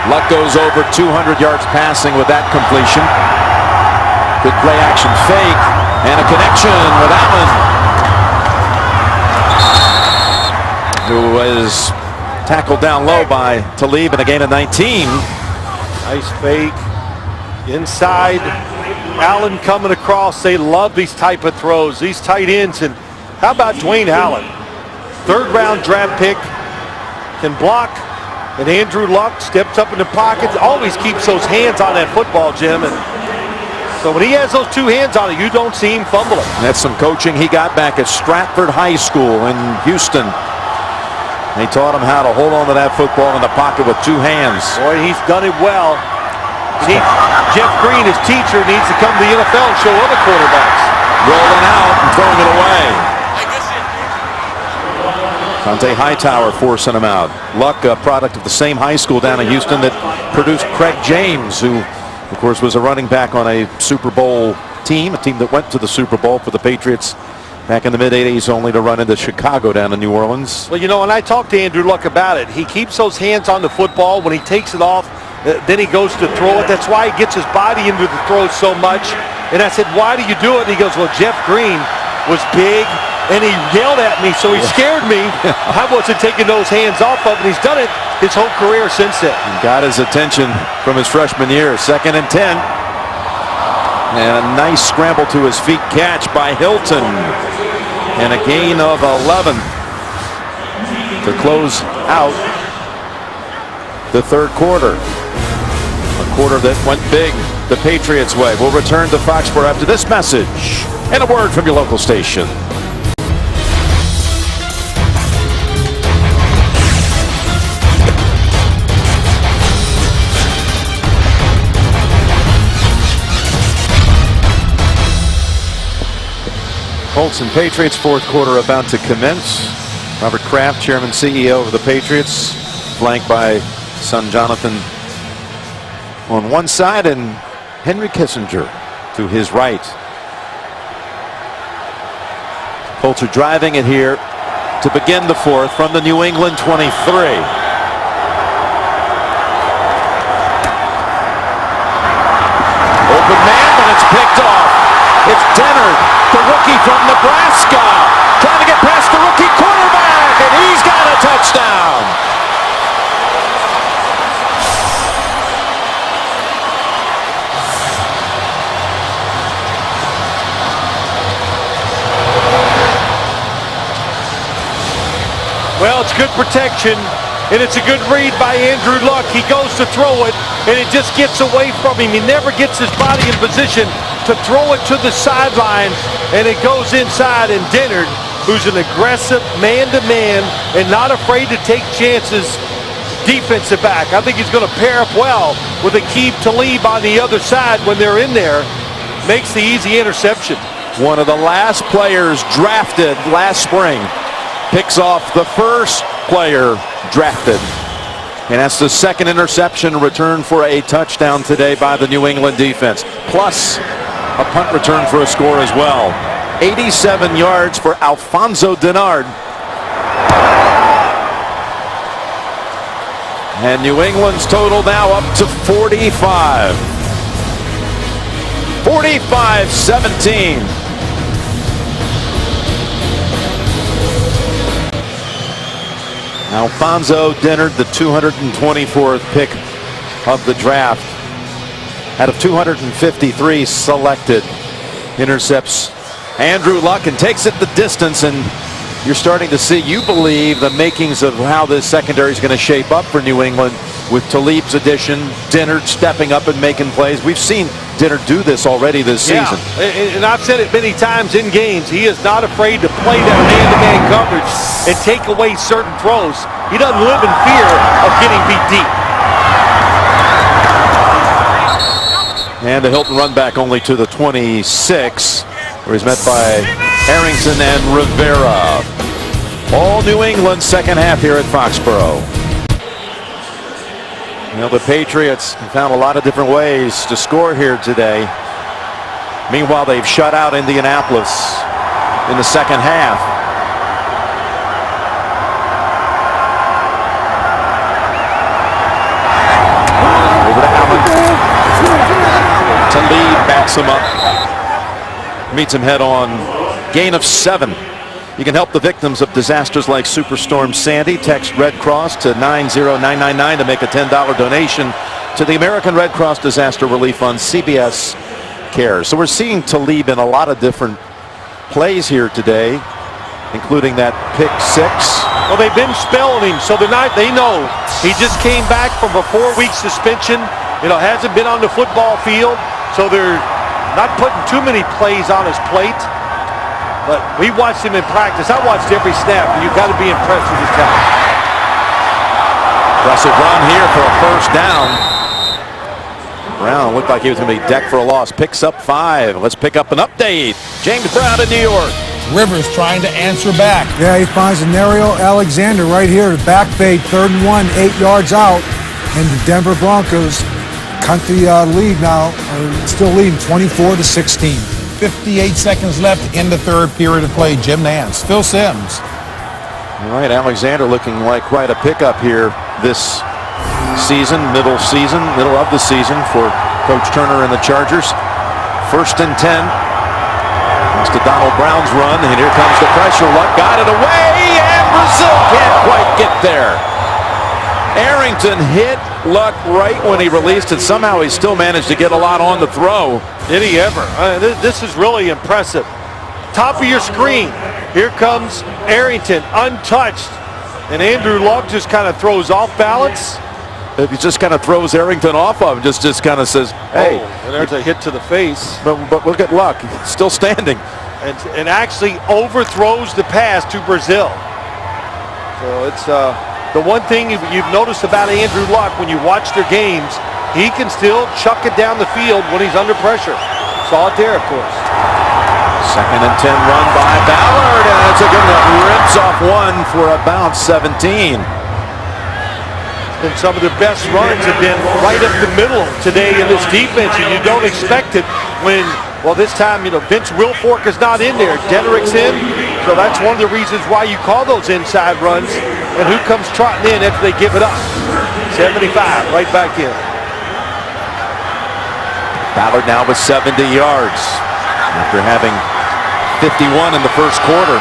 Luck goes over 200 yards passing with that completion. Good play action fake and a connection with Allen, who was tackled down low by Talib in a gain of 19. Nice fake. Inside. Allen coming across. They love these type of throws, these tight ends. And how about Dwayne Allen? 3rd round draft pick can block. And Andrew Luck steps up in the pocket, always keeps those hands on that football, Jim. And so when he has those two hands on it, you don't see him fumble it. That's some coaching he got back at Stratford High School in Houston. They taught him how to hold on to that football in the pocket with two hands. Boy, he's done it well. Jeff Green, his teacher, needs to come to the NFL and show other quarterbacks. Rolling out and throwing it away. Dante Hightower forcing him out. Luck, a product of the same high school down in Houston that produced Craig James, who, of course, was a running back on a Super Bowl team, a team that went to the Super Bowl for the Patriots back in the mid-'80s, only to run into Chicago down in New Orleans. Well, you know, and I talked to Andrew Luck about it. He keeps those hands on the football. When he takes it off, then he goes to throw it. That's why he gets his body into the throw so much. And I said, why do you do it? And he goes, well, Jeff Green was big, and he yelled at me, so he scared me. I wasn't taking those hands off of him. He's done it his whole career since then. Got his attention from his freshman year. 2nd and 10. And a nice scramble to his feet catch by Hilton. And a gain of 11 to close out the third quarter. A quarter that went big the Patriots' way. We'll return to Foxborough after this message and a word from your local station. Colts and Patriots, fourth quarter about to commence. Robert Kraft, Chairman, CEO of the Patriots, flanked by son Jonathan on one side and Henry Kissinger to his right. Colts are driving it here to begin the fourth from the New England 23. Open man, but it's picked off. It's Dennard, the rookie from Nebraska, trying to get past the rookie quarterback, and he's got a touchdown. Well, it's good protection, and it's a good read by Andrew Luck. He goes to throw it, and it just gets away from him. He never gets his body in position to throw it to the sideline, and it goes inside, and Dennard, who's an aggressive man-to-man and not afraid to take chances, defensive back. I think he's going to pair up well with Aqib Talib on the other side when they're in there. Makes the easy interception. One of the last players drafted last spring picks off the first player drafted. And that's the second interception return for a touchdown today by the New England defense. Plus a punt return for a score as well. 87 yards for Alfonso Dennard. And New England's total now up to 45. 45-17. Alfonso Dennard, the 224th pick of the draft. Out of 253 selected, intercepts Andrew Luck and takes it the distance, and you're starting to see, you believe, the makings of how this secondary is going to shape up for New England with Talib's addition, Dennard stepping up and making plays. We've seen Dennard do this already this season. And I've said it many times in games, he is not afraid to play that man-to-man coverage and take away certain throws. He doesn't live in fear of getting beat deep. And the Hilton run back only to the 26, where he's met by Harrington and Rivera. All New England second half here at Foxborough. You know, the Patriots found a lot of different ways to score here today. Meanwhile, they've shut out Indianapolis in the second half. Over to Allen. Talib backs him up. Meets him head on. Gain of 7. You can help the victims of disasters like Superstorm Sandy. Text Red Cross to 90999 to make a $10 donation to the American Red Cross Disaster Relief Fund, CBS Cares. So we're seeing Talib in a lot of different plays here today, including that pick 6. Well, they've been spelling him, so they know. He just came back from a 4-week suspension. Hasn't been on the football field, so they're not putting too many plays on his plate. But we watched him in practice. I watched every snap, and you've got to be impressed with his talent. Impressive run here for a first down. Brown looked like he was going to be decked for a loss. Picks up 5. Let's pick up an update. James Brown in New York. Rivers trying to answer back. Yeah, he finds Nerio Alexander right here. Back fade, 3rd and 1, 8 yards out. And the Denver Broncos cut the lead now. Still leading 24-16. 58 seconds left in the third period of play. Jim Nantz, Phil Simms. All right, Alexander looking like quite a pickup here this season, middle of the season for Coach Turner and the Chargers. 1st and 10. To Donald Brown's run, and here comes the pressure. Luck got it away, and Brazil can't quite get there. Arrington hit Luck right when he released it. Somehow he still managed to get a lot on the throw. Did he ever? This is really impressive. Top of your screen. Here comes Arrington, untouched, and Andrew Luck just kind of throws off balance. He just kind of throws Arrington off of him, just kind of says, hey. And there's a hit to the face. But look at Luck, still standing. And actually overthrows the pass to Brazil. So it's the one thing you've noticed about Andrew Luck when you watch their games, he can still chuck it down the field when he's under pressure. Saw it there, of course. 2nd and 10 run by Ballard, and it's a good one. Rips off one for about 17. And some of the best runs have been right up the middle today in this defense, and you don't expect it when, well, this time, Vince Wilfork is not in there. Dederick's in, so that's one of the reasons why you call those inside runs. And who comes trotting in after they give it up? 75, right back in. Ballard now with 70 yards after having 51 in the first quarter.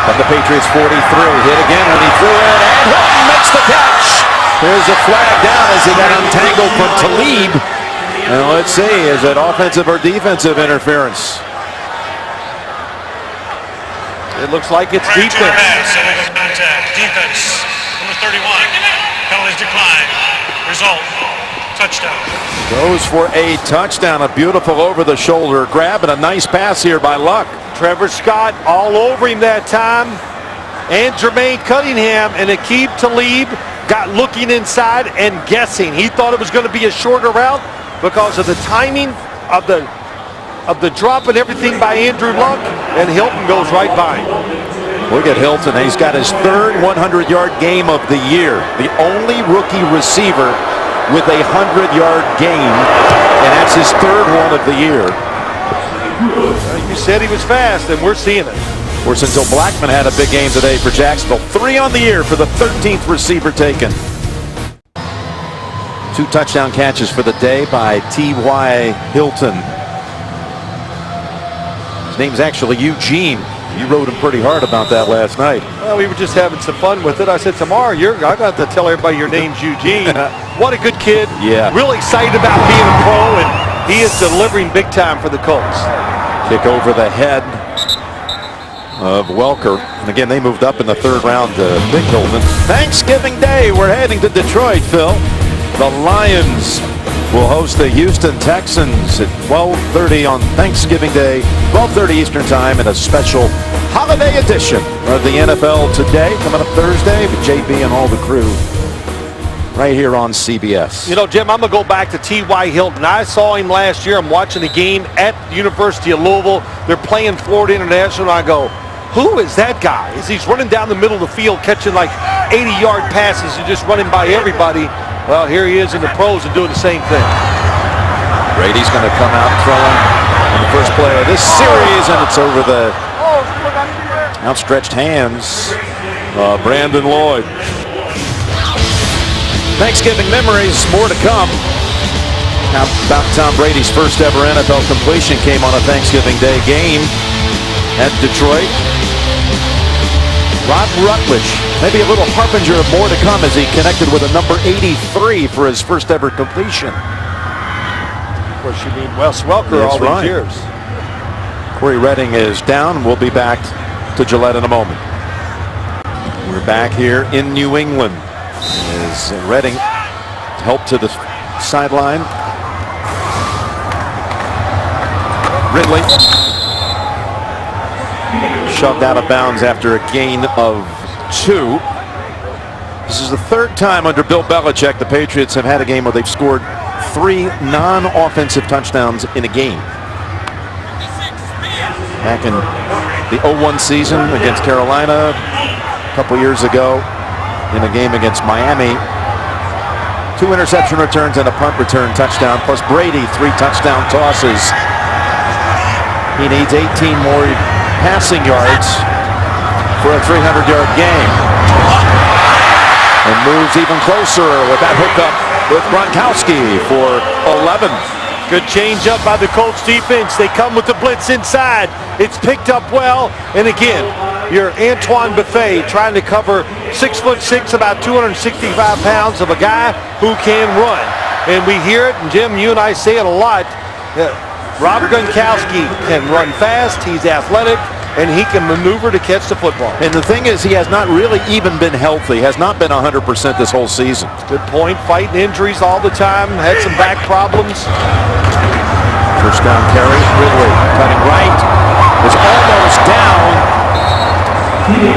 From the Patriots 43, hit again when he threw it, and Hilton makes the catch. There's a flag down as he got untangled from Talib. And let's see, is it offensive or defensive interference? It looks like it's defense. Illegal contact. Defense. Number 31. Penalties decline. Result. Touchdown. Goes for a touchdown. A beautiful over-the-shoulder grab and a nice pass here by Luck. Trevor Scott all over him that time. And Jermaine Cunningham and Aqib Talib got looking inside and guessing. He thought it was going to be a shorter route because of the timing of the drop and everything by Andrew Luck, and Hilton goes right by him. Look at Hilton. He's got his 3rd 100-yard game of the year. The only rookie receiver with a 100-yard game, and that's his 3rd one of the year. You said he was fast, and we're seeing it. Of course, until Blackman had a big game today for Jacksonville. 3 on the year for the 13th receiver taken. 2 touchdown catches for the day by T.Y. Hilton. His name's actually Eugene. You wrote him pretty hard about that last night. Well, we were just having some fun with it. I said, tomorrow, I got to tell everybody your name's Eugene. What a good kid. Yeah. Really excited about being a pro, and he is delivering big time for the Colts. Kick over the head of Welker. And again, they moved up in the 3rd round to Big Hilton. Thanksgiving Day, we're heading to Detroit, Phil. The Lions will host the Houston Texans at 12:30 on Thanksgiving Day, 12:30 Eastern Time, in a special holiday edition of the NFL Today. Coming up Thursday with JB and all the crew right here on CBS. Jim, I'm going to go back to T.Y. Hilton. I saw him last year. I'm watching a game at the University of Louisville. They're playing Florida International, and I go, who is that guy? As he's running down the middle of the field, catching like 80-yard passes and just running by everybody. Well, here he is in the pros and doing the same thing. Brady's going to come out throwing on the first play of this series, and it's over the outstretched hands. Brandon Lloyd. Thanksgiving memories, more to come. How about Tom Brady's first ever NFL completion came on a Thanksgiving Day game at Detroit. Rod Rutledge, maybe a little harbinger of more to come as he connected with a number 83 for his first ever completion. Of course, you mean Wes Welker all these years. Corey Redding is down. We'll be back to Gillette in a moment. We're back here in New England as Redding helped to the sideline. Ridley shoved out of bounds after a gain of 2. This is the 3rd time under Bill Belichick the Patriots have had a game where they've scored 3 non-offensive touchdowns in a game. Back in the 0-1 season against Carolina, a couple years ago in a game against Miami, 2 interception returns and a punt return touchdown, plus Brady 3 touchdown tosses. He needs 18 more passing yards for a 300-yard game. And moves even closer with that hookup with Gronkowski for 11. Good change up by the Colts defense. They come with the blitz inside. It's picked up well. And again, you're Antoine Buffet trying to cover 6'6", about 265 pounds of a guy who can run. And we hear it, and Jim, you and I say it a lot. Rob Gronkowski can run fast. He's athletic. And he can maneuver to catch the football. And the thing is, he has not really even been healthy. Has not been 100% this whole season. Good point. Fighting injuries all the time. Had some back problems. First down carry. Ridley cutting right. Is almost down.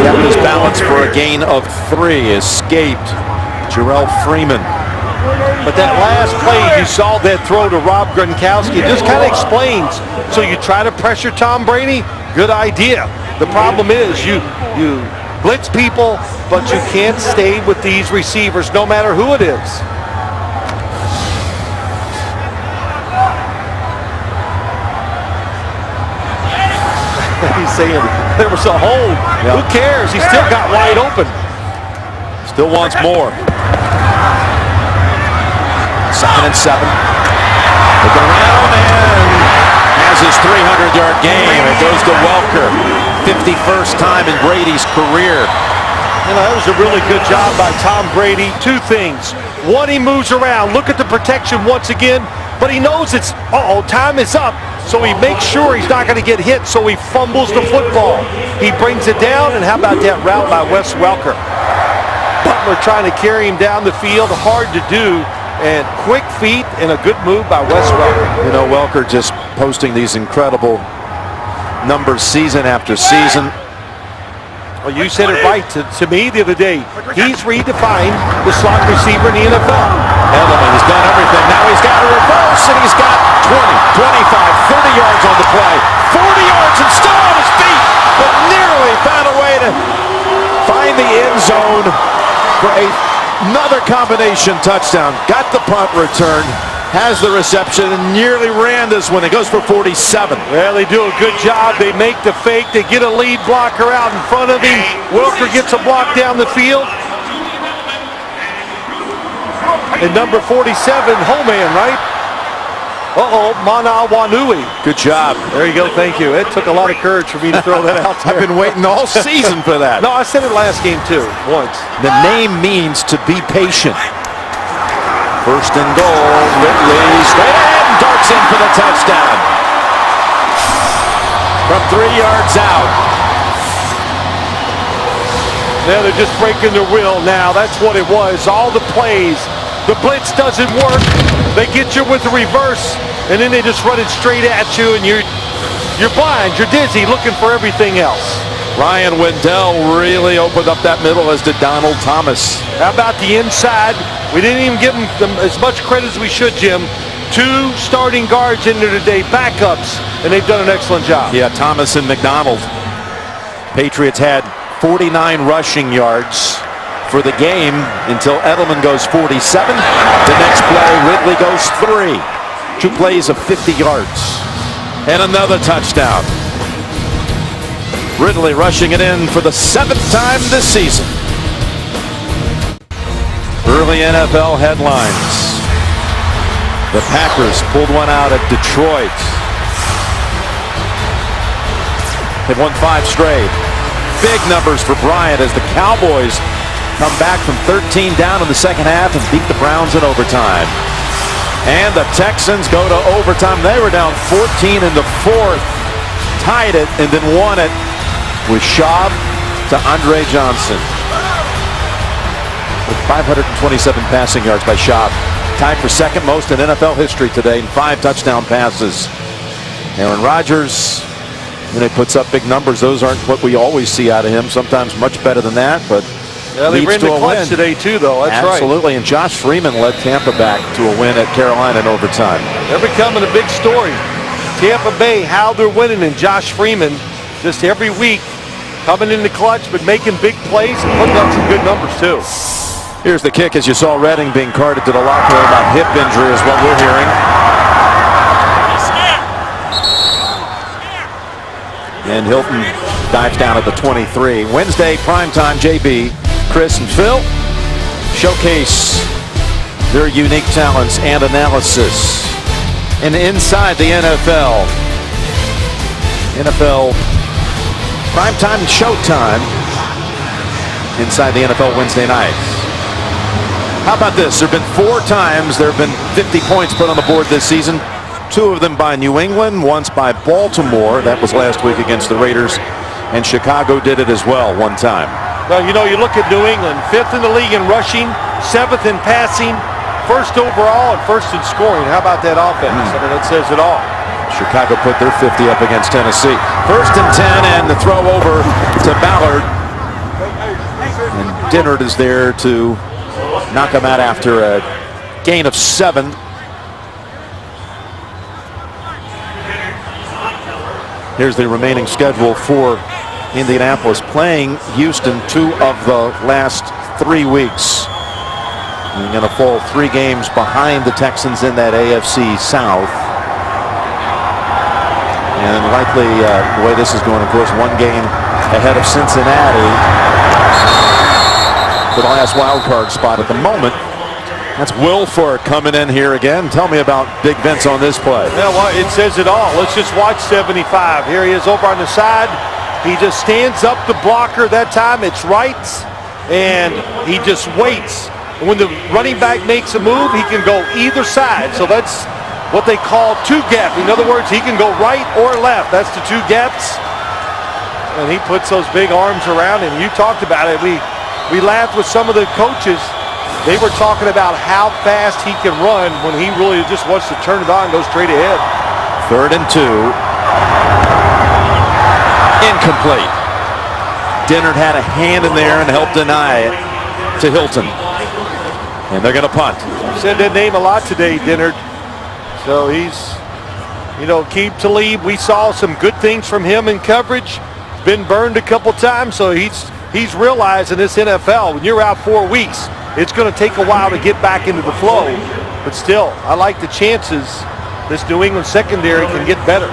Kept his balance for a gain of 3. Escaped. Jarrell Freeman. But that last play, you saw that throw to Rob Gronkowski. It just kind of explains. So you try to pressure Tom Brady. Good idea. The problem is you blitz people, but you can't stay with these receivers no matter who it is. He's saying there was a hold. Yeah. Who cares? He still got wide open. Still wants more. 2nd and 7. Looking around and has his 300-yard game. It goes to Welker. 51st time in Brady's career. You know, that was a really good job by Tom Brady. 2 things. One, he moves around. Look at the protection once again. But he knows it's, time is up. So he makes sure he's not going to get hit. So he fumbles the football. He brings it down. And how about that route by Wes Welker? Butler trying to carry him down the field. Hard to do. And quick feet and a good move by Wes Welker. You know, Welker just posting these incredible numbers season after season. Well, you said it right to me the other day. He's redefined the slot receiver in the NFL. Edelman has done everything. Now he's got a reverse, and he's got 20, 25, 30 yards on the play. 40 yards and still on his feet, but nearly found a way to find the end zone for another combination touchdown. Got the punt return, has the reception, and nearly ran this one. It goes for 47. Well, they do a good job. They make the fake. They get a lead blocker out in front of him. Welker gets a block down the field. And number 47, Holman, right? Mana Wanui. Good job. There you go. Thank you. It took a lot of courage for me to throw that out there. I've been waiting all season for that. No, I said it last game too, once. The name means to be patient. First and goal. Ridley straight ahead and darts in for the touchdown. From 3 yards out. Yeah, they're just breaking their will now. That's what it was. All the plays. The blitz doesn't work. They get you with the reverse, and then they just run it straight at you, and you're blind, you're dizzy, looking for everything else. Ryan Wendell really opened up that middle, as did Donald Thomas. How about the inside? We didn't even give them as much credit as we should, Jim. 2 starting guards in there today, backups, and they've done an excellent job. Yeah, Thomas and McDonald. Patriots had 49 rushing yards for the game until Edelman goes 47. The next play, Ridley goes 3. 2 plays of 50 yards. And another touchdown. Ridley rushing it in for the 7th time this season. Early NFL headlines. The Packers pulled one out at Detroit. They've won 5 straight. Big numbers for Bryant as the Cowboys come back from 13 down in the second half and beat the Browns in overtime. And the Texans go to overtime. They were down 14 in the 4th. tied it and then won it with Schaub to Andre Johnson. With 527 passing yards by Schaub. Tied for second most in NFL history today in 5 touchdown passes. Aaron Rodgers, when he puts up big numbers, those aren't what we always see out of him. Sometimes much better than that, but yeah, they ran the clutch today too, though. That's right. Absolutely, and Josh Freeman led Tampa back to a win at Carolina in overtime. They're becoming a big story. Tampa Bay, how they're winning, and Josh Freeman just every week coming in the clutch, but making big plays and putting up some good numbers too. Here's the kick, as you saw Redding being carted to the locker room about hip injury is what we're hearing. And Hilton dives down at the 23. Wednesday, primetime, JB, Chris, and Phil showcase their unique talents and analysis. And inside the NFL primetime and showtime inside the NFL Wednesday nights. How about this? There have been 4 times there have been 50 points put on the board this season. 2 of them by New England, once by Baltimore. That was last week against the Raiders. And Chicago did it as well one time. Well, you know, you look at New England, 5th in the league in rushing, 7th in passing, 1st overall, and 1st in scoring. How about that offense? I mean, that says it all. Chicago put their 50 up against Tennessee. 1st and 10, and the throw over to Ballard. And Dennard is there to knock him out after a gain of 7. Here's the remaining schedule for Indianapolis, playing Houston 2 of the last 3 weeks. You're going to fall 3 games behind the Texans in that AFC South. And likely the way this is going, of course, 1 game ahead of Cincinnati for the last wild card spot at the moment. That's Wilfork coming in here again. Tell me about Big Vince on this play. Yeah, well, it says it all. Let's just watch 75. Here he is over on the side. He just stands up the blocker that time. It's right, and he just waits. And when the running back makes a move, he can go either side. So that's what they call 2-gap. In other words, he can go right or left. That's the 2 gaps. And he puts those big arms around him. You talked about it. We laughed with some of the coaches. They were talking about how fast he can run when he really just wants to turn it on and go straight ahead. 3rd and 2. Incomplete. Dennard had a hand in there and helped deny it to Hilton. And they're going to punt. Said that name a lot today, Dennard. So he's, you know, Keep Talib. We saw some good things from him in coverage. Been burned a couple times, so he's realizing this NFL, when you're out 4 weeks, it's going to take a while to get back into the flow. But still, I like the chances this New England secondary can get better.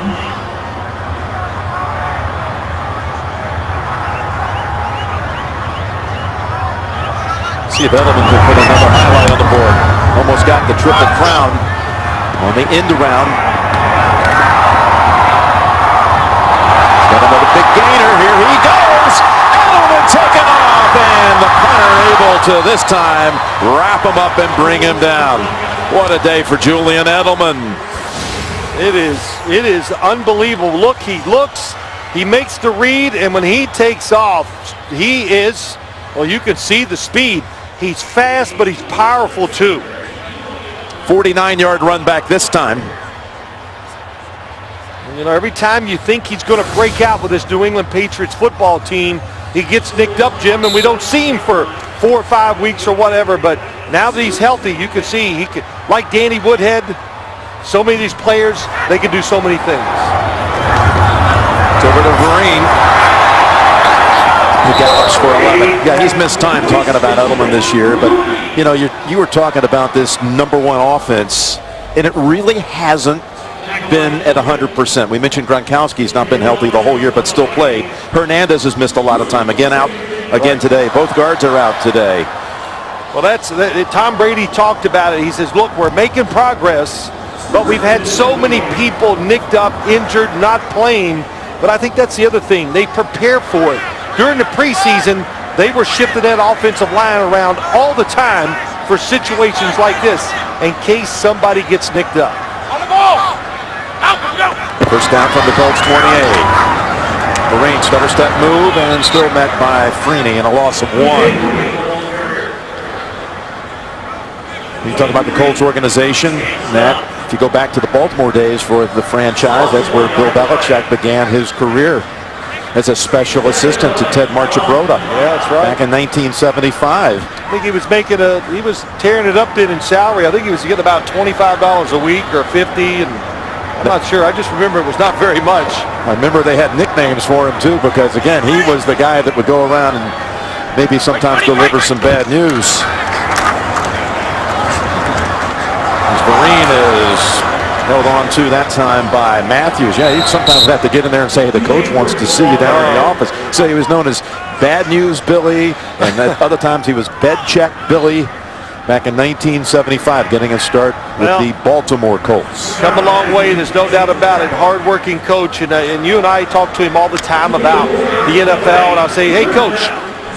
See if Edelman can put another highlight on the board. Almost got the triple crown on the end around. Got another big gainer. Here he goes. Edelman taken off, and the punter able to this time wrap him up and bring him down. What a day for Julian Edelman. It is unbelievable. Look, he looks, he makes the read, and when he takes off, he is, well, you can see the speed. He's fast, but he's powerful too. 49-yard run back this time. You know, every time you think he's going to break out with this New England Patriots football team, he gets nicked up, Jim, and we don't see him for 4 or 5 weeks or whatever. But now that he's healthy, you can see he could, like Danny Woodhead, so many of these players, they can do so many things. It's over to Vereen. He gallops for 11. Yeah, he's missed time talking about Edelman this year, but you know, you were talking about this #1 offense, and it really hasn't been at 100%. We mentioned Gronkowski's not been healthy the whole year, but still played. Hernandez has missed a lot of time. Again, out again today. Both guards are out today. Well, Tom Brady talked about it. He says, look, we're making progress, but we've had so many people nicked up, injured, not playing. But I think that's the other thing. They prepare for it. During the preseason, they were shifting that offensive line around all the time for situations like this in case somebody gets nicked up. On the ball! Out, go! First down from the Colts 28. Vereen stutter step move and still met by Freeney and a loss of 1. You talk about the Colts organization, Matt. If you go back to the Baltimore days for the franchise, that's where Bill Belichick began his career as a special assistant to Ted Marchibroda. Yeah, that's right. Back in 1975. I think he was he was tearing it up then in salary. I think he was getting about $25 a week or $50, and I'm not sure. I just remember it was not very much. I remember they had nicknames for him too, because again, he was the guy that would go around and maybe sometimes deliver some bad news. Vereen is held on to that time by Matthews. Yeah, you'd sometimes have to get in there and say, the coach wants to see you down in the office. So he was known as Bad News Billy, and at other times he was Bed Check Billy. Back in 1975, getting a start with the Baltimore Colts. Come a long way, there's no doubt about it. Hard-working coach, and you and I talk to him all the time about the NFL, and I'll say, hey, coach,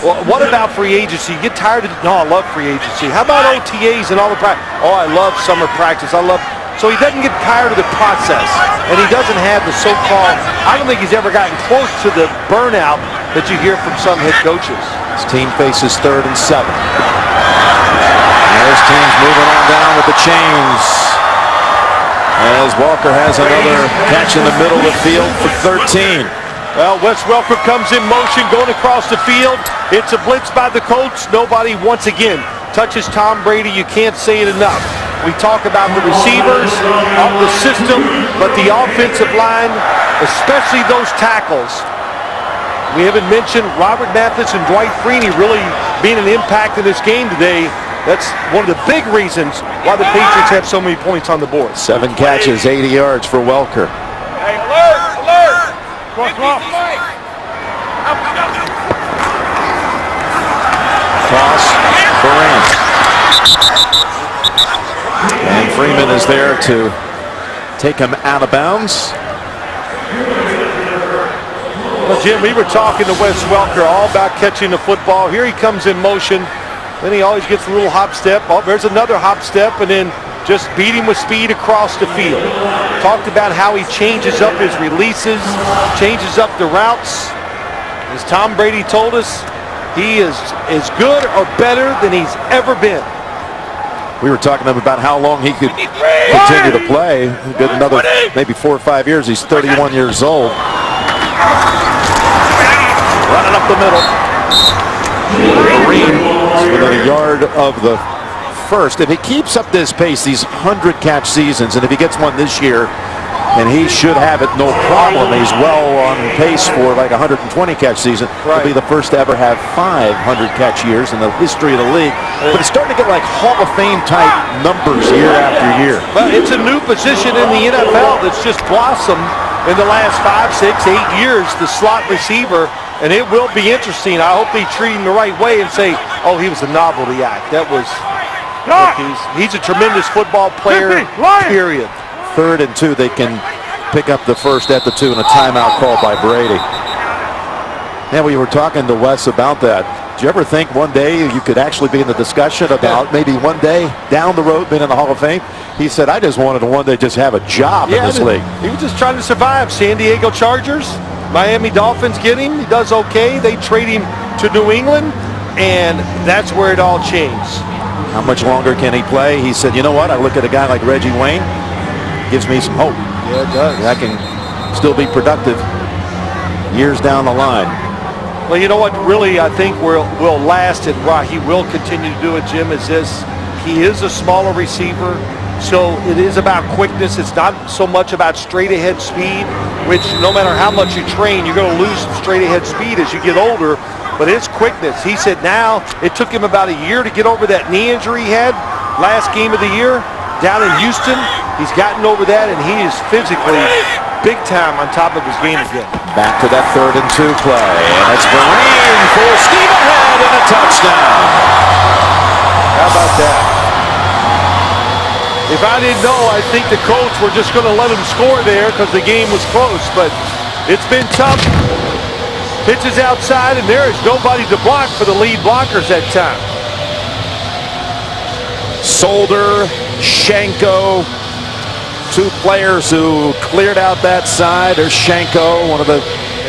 well, what about free agency? You get tired of it? No, I love free agency. How about OTAs and all the practice? Oh, I love summer practice. So he doesn't get tired of the process, and he doesn't have the so-called, I don't think he's ever gotten close to the burnout that you hear from some head coaches. His team faces 3rd and 7. And his team's moving on down with the chains, as Walker has another catch in the middle of the field for 13. Well, Wes Welker comes in motion, going across the field. It's a blitz by the Colts. Nobody, once again, touches Tom Brady. You can't say it enough. We talk about the receivers, of the system, but the offensive line, especially those tackles. We haven't mentioned Robert Mathis and Dwight Freeney really being an impact in this game today. That's one of the big reasons why the Patriots have so many points on the board. 7 catches, 80 yards for Welker. Hey, alert! Alert! Toss, Vereen. And Freeman is there to take him out of bounds. Well, Jim, we were talking to Wes Welker all about catching the football. Here he comes in motion. Then he always gets a little hop step. Oh, there's another hop step, and then just beat him with speed across the field. Talked about how he changes up his releases, changes up the routes. As Tom Brady told us, he is as good or better than he's ever been. We were talking to him about how long he could continue to play. Good, another maybe 4 or 5 years. He's 31 years old. Running up the middle. Vereen within a yard of the first. If he keeps up this pace, these 100-catch seasons, and if he gets one this year, and he should have it no problem. He's well on pace for like a 120-catch season. He'll be the first to ever have 500-catch years in the history of the league. But it's starting to get like Hall of Fame type numbers year after year. Well, it's a new position in the NFL that's just blossomed in the last 5, 6, 8 years, the slot receiver. And it will be interesting. I hope they treat him the right way and say, oh, he was a novelty act. That was, he's a tremendous football player, period. 3rd and 2, they can pick up the first at the 2 and a timeout called by Brady. Yeah, we were talking to Wes about that. Did you ever think one day you could actually be in the discussion about maybe one day down the road being in the Hall of Fame? He said, I just wanted to one day just have a job in this league. He was just trying to survive. San Diego Chargers, Miami Dolphins get him. He does okay. They trade him to New England, and that's where it all changed. How much longer can he play? He said, you know what? I look at a guy like Reggie Wayne. Gives me some hope. Yeah, it does. I can still be productive years down the line. Well, you know what really I think will last and why he will continue to do it, Jim, is this. He is a smaller receiver, so it is about quickness. It's not so much about straight ahead speed, which no matter how much you train, you're going to lose some straight ahead speed as you get older, but it's quickness. He said now it took him about a year to get over that knee injury he had last game of the year down in Houston. He's gotten over that, and he is physically big time on top of his game again. Back to that 3rd and 2 play, and it's Vereen full steam ahead and a touchdown. How about that? If I didn't know, I think the Colts were just going to let him score there because the game was close, but it's been tough. Pitches outside, and there is nobody to block for the lead blockers that time. Solder, Shenko, two players who cleared out that side. There's Shanko, one of the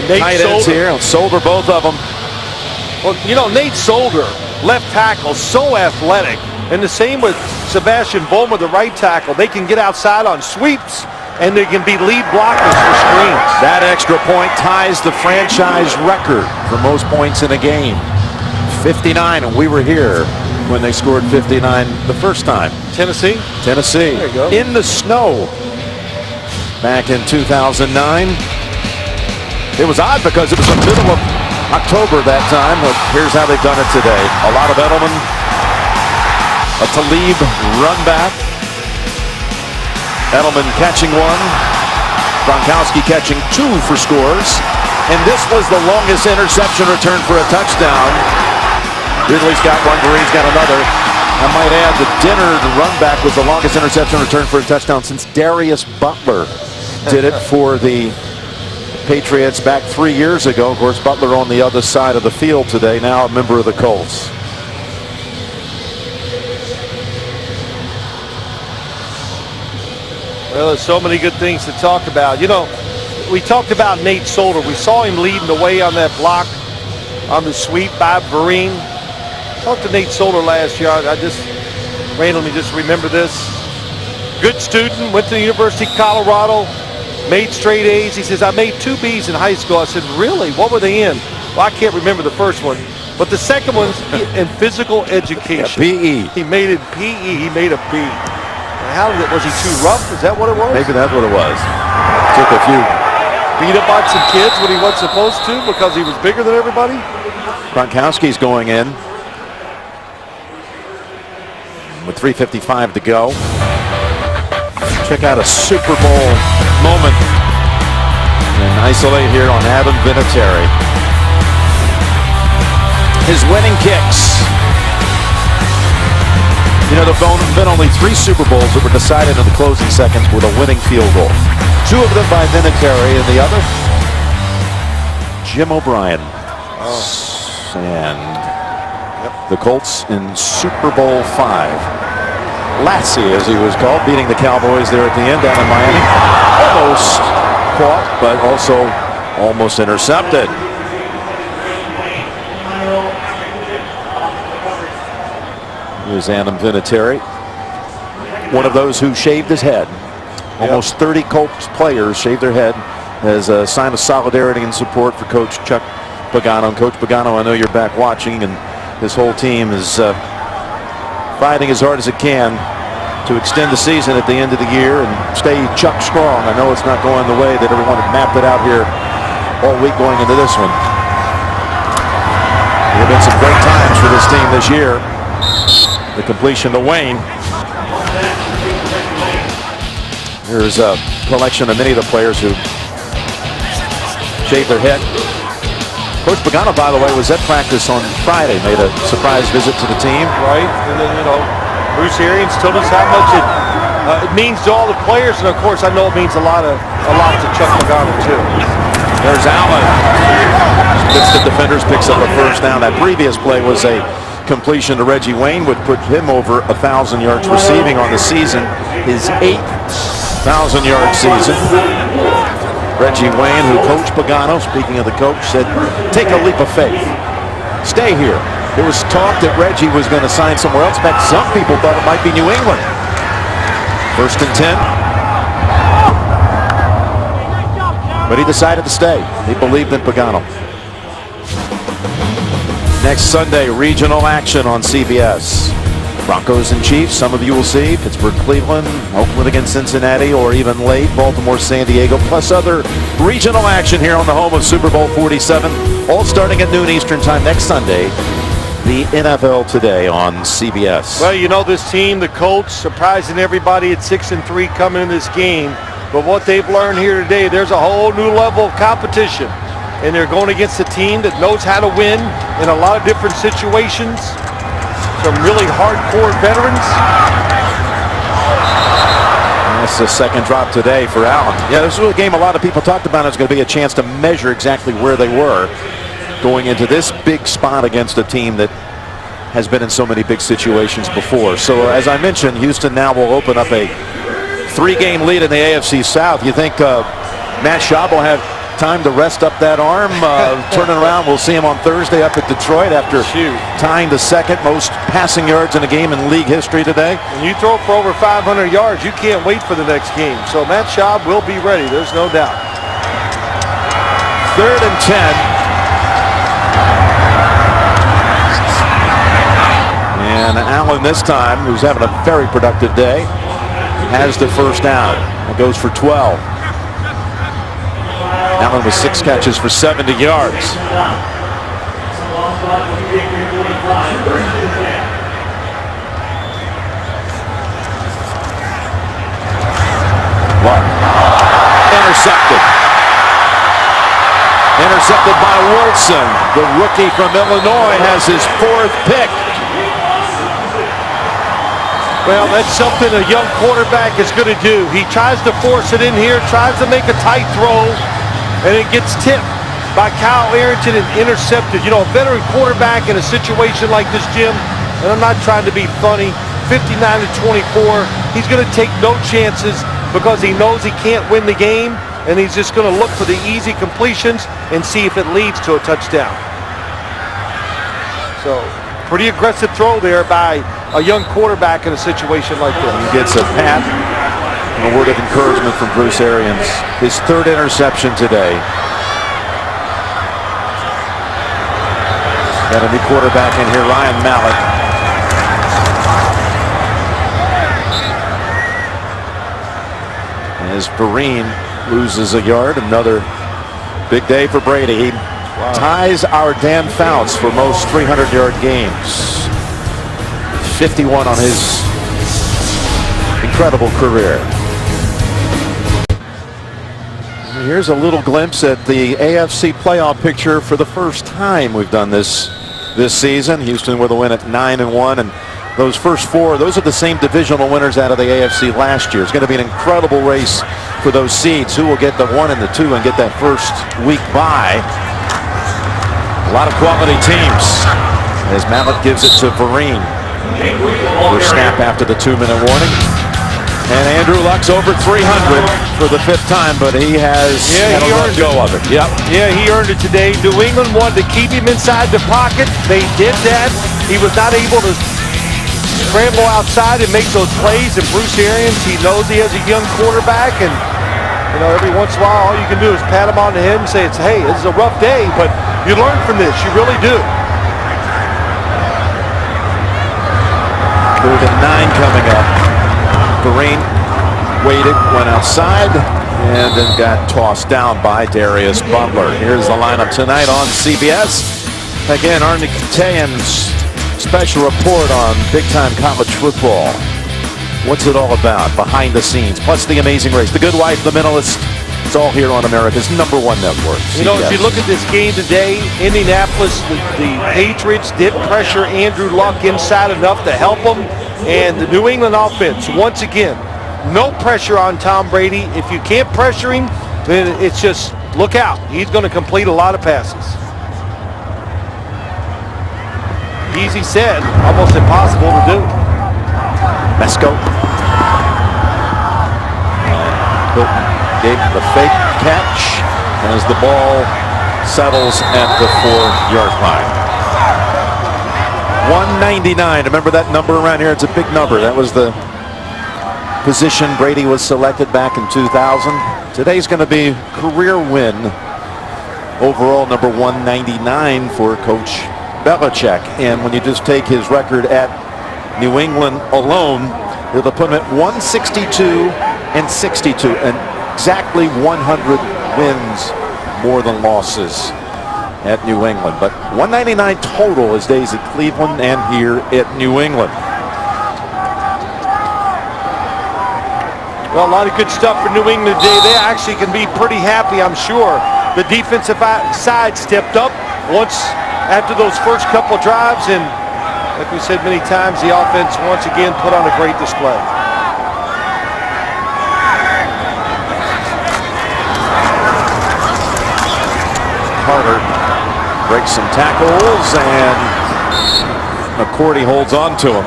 tight ends here. Solder, both of them. Well, you know, Nate Solder, left tackle, so athletic. And the same with Sebastian Bowman, the right tackle. They can get outside on sweeps, and they can be lead blockers for screens. That extra point ties the franchise record for most points in a game. 59, and we were here when they scored 59 the first time. Tennessee? Tennessee. There you go. In the snow back in 2009. It was odd because it was the middle of October that time, but here's how they've done it today. A lot of Edelman, a Talib run back. Edelman catching one, Gronkowski catching two for scores, and this was the longest interception return for a touchdown. Ridley's got one, Green's got another. I might add the Dennard run back was the longest interception return for a touchdown since Darius Butler did it for the Patriots back 3 years ago. Of course, Butler on the other side of the field today, now a member of the Colts. Well, there's so many good things to talk about. You know, we talked about Nate Solder. We saw him leading the way on that block on the sweep by Vereen. Talked to Nate Solder last year. I just randomly just remember this. Good student, went to the University of Colorado, made straight A's. He says, I made 2 B's in high school. I said, really? What were they in? Well, I can't remember the first one. But the second one's in physical education. PE. He made it PE. He made a B. How did it? Was he too rough? Is that what it was? Maybe that's what it was. Took a few. Beat up on some kids when he wasn't supposed to because he was bigger than everybody? Gronkowski's going in with 3:55 to go. Check out a Super Bowl moment and isolate here on Adam Vinatieri. His winning kicks. You know, there have been only 3 Super Bowls that were decided in the closing seconds with a winning field goal. 2 of them by Vinatieri, and the other, Jim O'Brien. And the Colts in Super Bowl 5. Lassie, as he was called, beating the Cowboys there at the end down in Miami. Almost caught, but also almost intercepted. Here's Adam Vinatieri, one of those who shaved his head. Almost 30 Colts players shaved their head as a sign of solidarity and support for Coach Chuck Pagano. And Coach Pagano, I know you're back watching, and his whole team is fighting as hard as it can to extend the season at the end of the year and stay Chuck strong. I know it's not going the way that everyone had mapped it out here all week going into this one. There have been some great times for this team this year. The completion to Wayne. Here's a collection of many of the players who shaved their head. Coach Pagano, by the way, was at practice on Friday, made a surprise visit to the team. Right, and then, you know, Bruce Arians told us how much it means to all the players, and of course, I know it means a lot to Chuck Pagano too. There's Allen. Gets the defenders, picks up a first down. That previous play was a completion to Reggie Wayne, would put him over 1,000 yards receiving on the season, his 8th 1,000-yard season. Reggie Wayne, who Coach Pagano, speaking of the coach, said, take a leap of faith. Stay here. There was talk that Reggie was going to sign somewhere else. In fact, some people thought it might be New England. 1st and 10. But he decided to stay. He believed in Pagano. Next Sunday, regional action on CBS. Broncos and Chiefs, some of you will see. Pittsburgh, Cleveland, Oakland against Cincinnati, or even late, Baltimore, San Diego, plus other regional action here on the home of Super Bowl 47. All starting at noon Eastern time next Sunday. The NFL Today on CBS. Well, you know, this team, the Colts, surprising everybody at 6-3 coming in this game. But what they've learned here today, there's a whole new level of competition. And they're going against a team that knows how to win in a lot of different situations. Some really hardcore veterans. That's the second drop today for Allen. Yeah, this was a game a lot of people talked about. It's going to be a chance to measure exactly where they were going into this big spot against a team that has been in so many big situations before. So as I mentioned, Houston now will open up a 3-game lead in the AFC South. You think Matt Schaub will have time to rest up that arm, turning around? We'll see him on Thursday up at Detroit after tying the second most passing yards in a game in league history today. When you throw for over 500 yards, you can't wait for the next game. So Matt Schaub will be ready. There's no doubt. 3rd and 10. And Allen this time, who's having a very productive day, has the first down. It goes for 12. Allen with 6 catches for 70 yards. Intercepted. Intercepted by Wilson. The rookie from Illinois has his 4th pick. Well, that's something a young quarterback is going to do. He tries to force it in here, tries to make a tight throw, and it gets tipped by Kyle Arrington and intercepted. You know, a veteran quarterback in a situation like this, Jim, and I'm not trying to be funny, 59-24, he's going to take no chances because he knows he can't win the game, and he's just going to look for the easy completions and see if it leads to a touchdown. So, pretty aggressive throw there by a young quarterback in a situation like this. He gets a pat and a word of encouragement from Bruce Arians. His 3rd interception today. Got a new quarterback in here, Ryan Mallett. As Vereen loses a yard, another big day for Brady. He ties our Dan Fouts for most 300-yard games. 51 on his incredible career. Here's a little glimpse at the AFC playoff picture for the first time we've done this season. Houston with a win at 9-1, and those first 4, those are the same divisional winners out of the AFC last year. It's going to be an incredible race for those seeds. Who will get the 1 and the 2 and get that first week bye? A lot of quality teams. As Mallett gives it to Vereen. First snap after the 2-minute warning. And Andrew Luck's over 300 for the 5th time, but he has had a let go of it. Yep. Yeah, he earned it today. New England wanted to keep him inside the pocket. They did that. He was not able to scramble outside and make those plays. And Bruce Arians, he knows he has a young quarterback, and you know, every once in a while, all you can do is pat him on the head and say, hey, this is a rough day, but you learn from this. You really do. 3rd and 9 coming up. Vereen waited, went outside, and then got tossed down by Darius Butler. Here's the lineup tonight on CBS. Again, Arnie Katayan's special report on big-time college football. What's it all about behind the scenes? Plus the amazing race, the good wife, the mentalist. It's all here on America's #1 network. You know, if you look at this game today, Indianapolis, the Patriots did pressure Andrew Luck inside enough to help him. And the New England offense, once again, no pressure on Tom Brady. If you can't pressure him, then it's just look out. He's going to complete a lot of passes. Easy said, almost impossible to do. Mesco. Hilton gave the fake catch as the ball settles at the 4-yard line. 199. Remember that number around here? It's a big number. That was the position Brady was selected back in 2000. Today's going to be career win. Overall, number 199 for Coach Belichick. And when you just take his record at New England alone, it'll put him at 162 and 62, and exactly 100 wins more than losses at New England. But 199 total his days at Cleveland and here at New England. Well, a lot of good stuff for New England today. They actually can be pretty happy, I'm sure. The defensive side stepped up once after those first couple drives, and like we said many times, the offense once again put on a great display. Carter breaks some tackles, and McCourty holds on to him.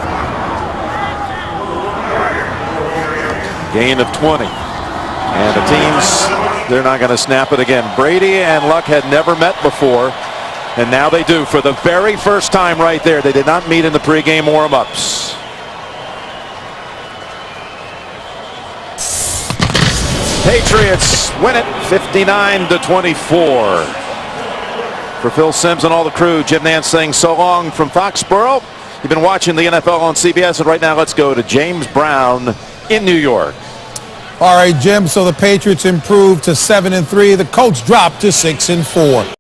Gain of 20. And the teams, they're not going to snap it again. Brady and Luck had never met before, and now they do for the very first time right there. They did not meet in the pregame warm-ups. Patriots win it 59-24. For Phil Simms and all the crew, Jim Nantz saying so long from Foxborough. You've been watching the NFL on CBS, and right now let's go to James Brown in New York. All right, Jim, so the Patriots improved to 7-3. The Colts dropped to 6-4.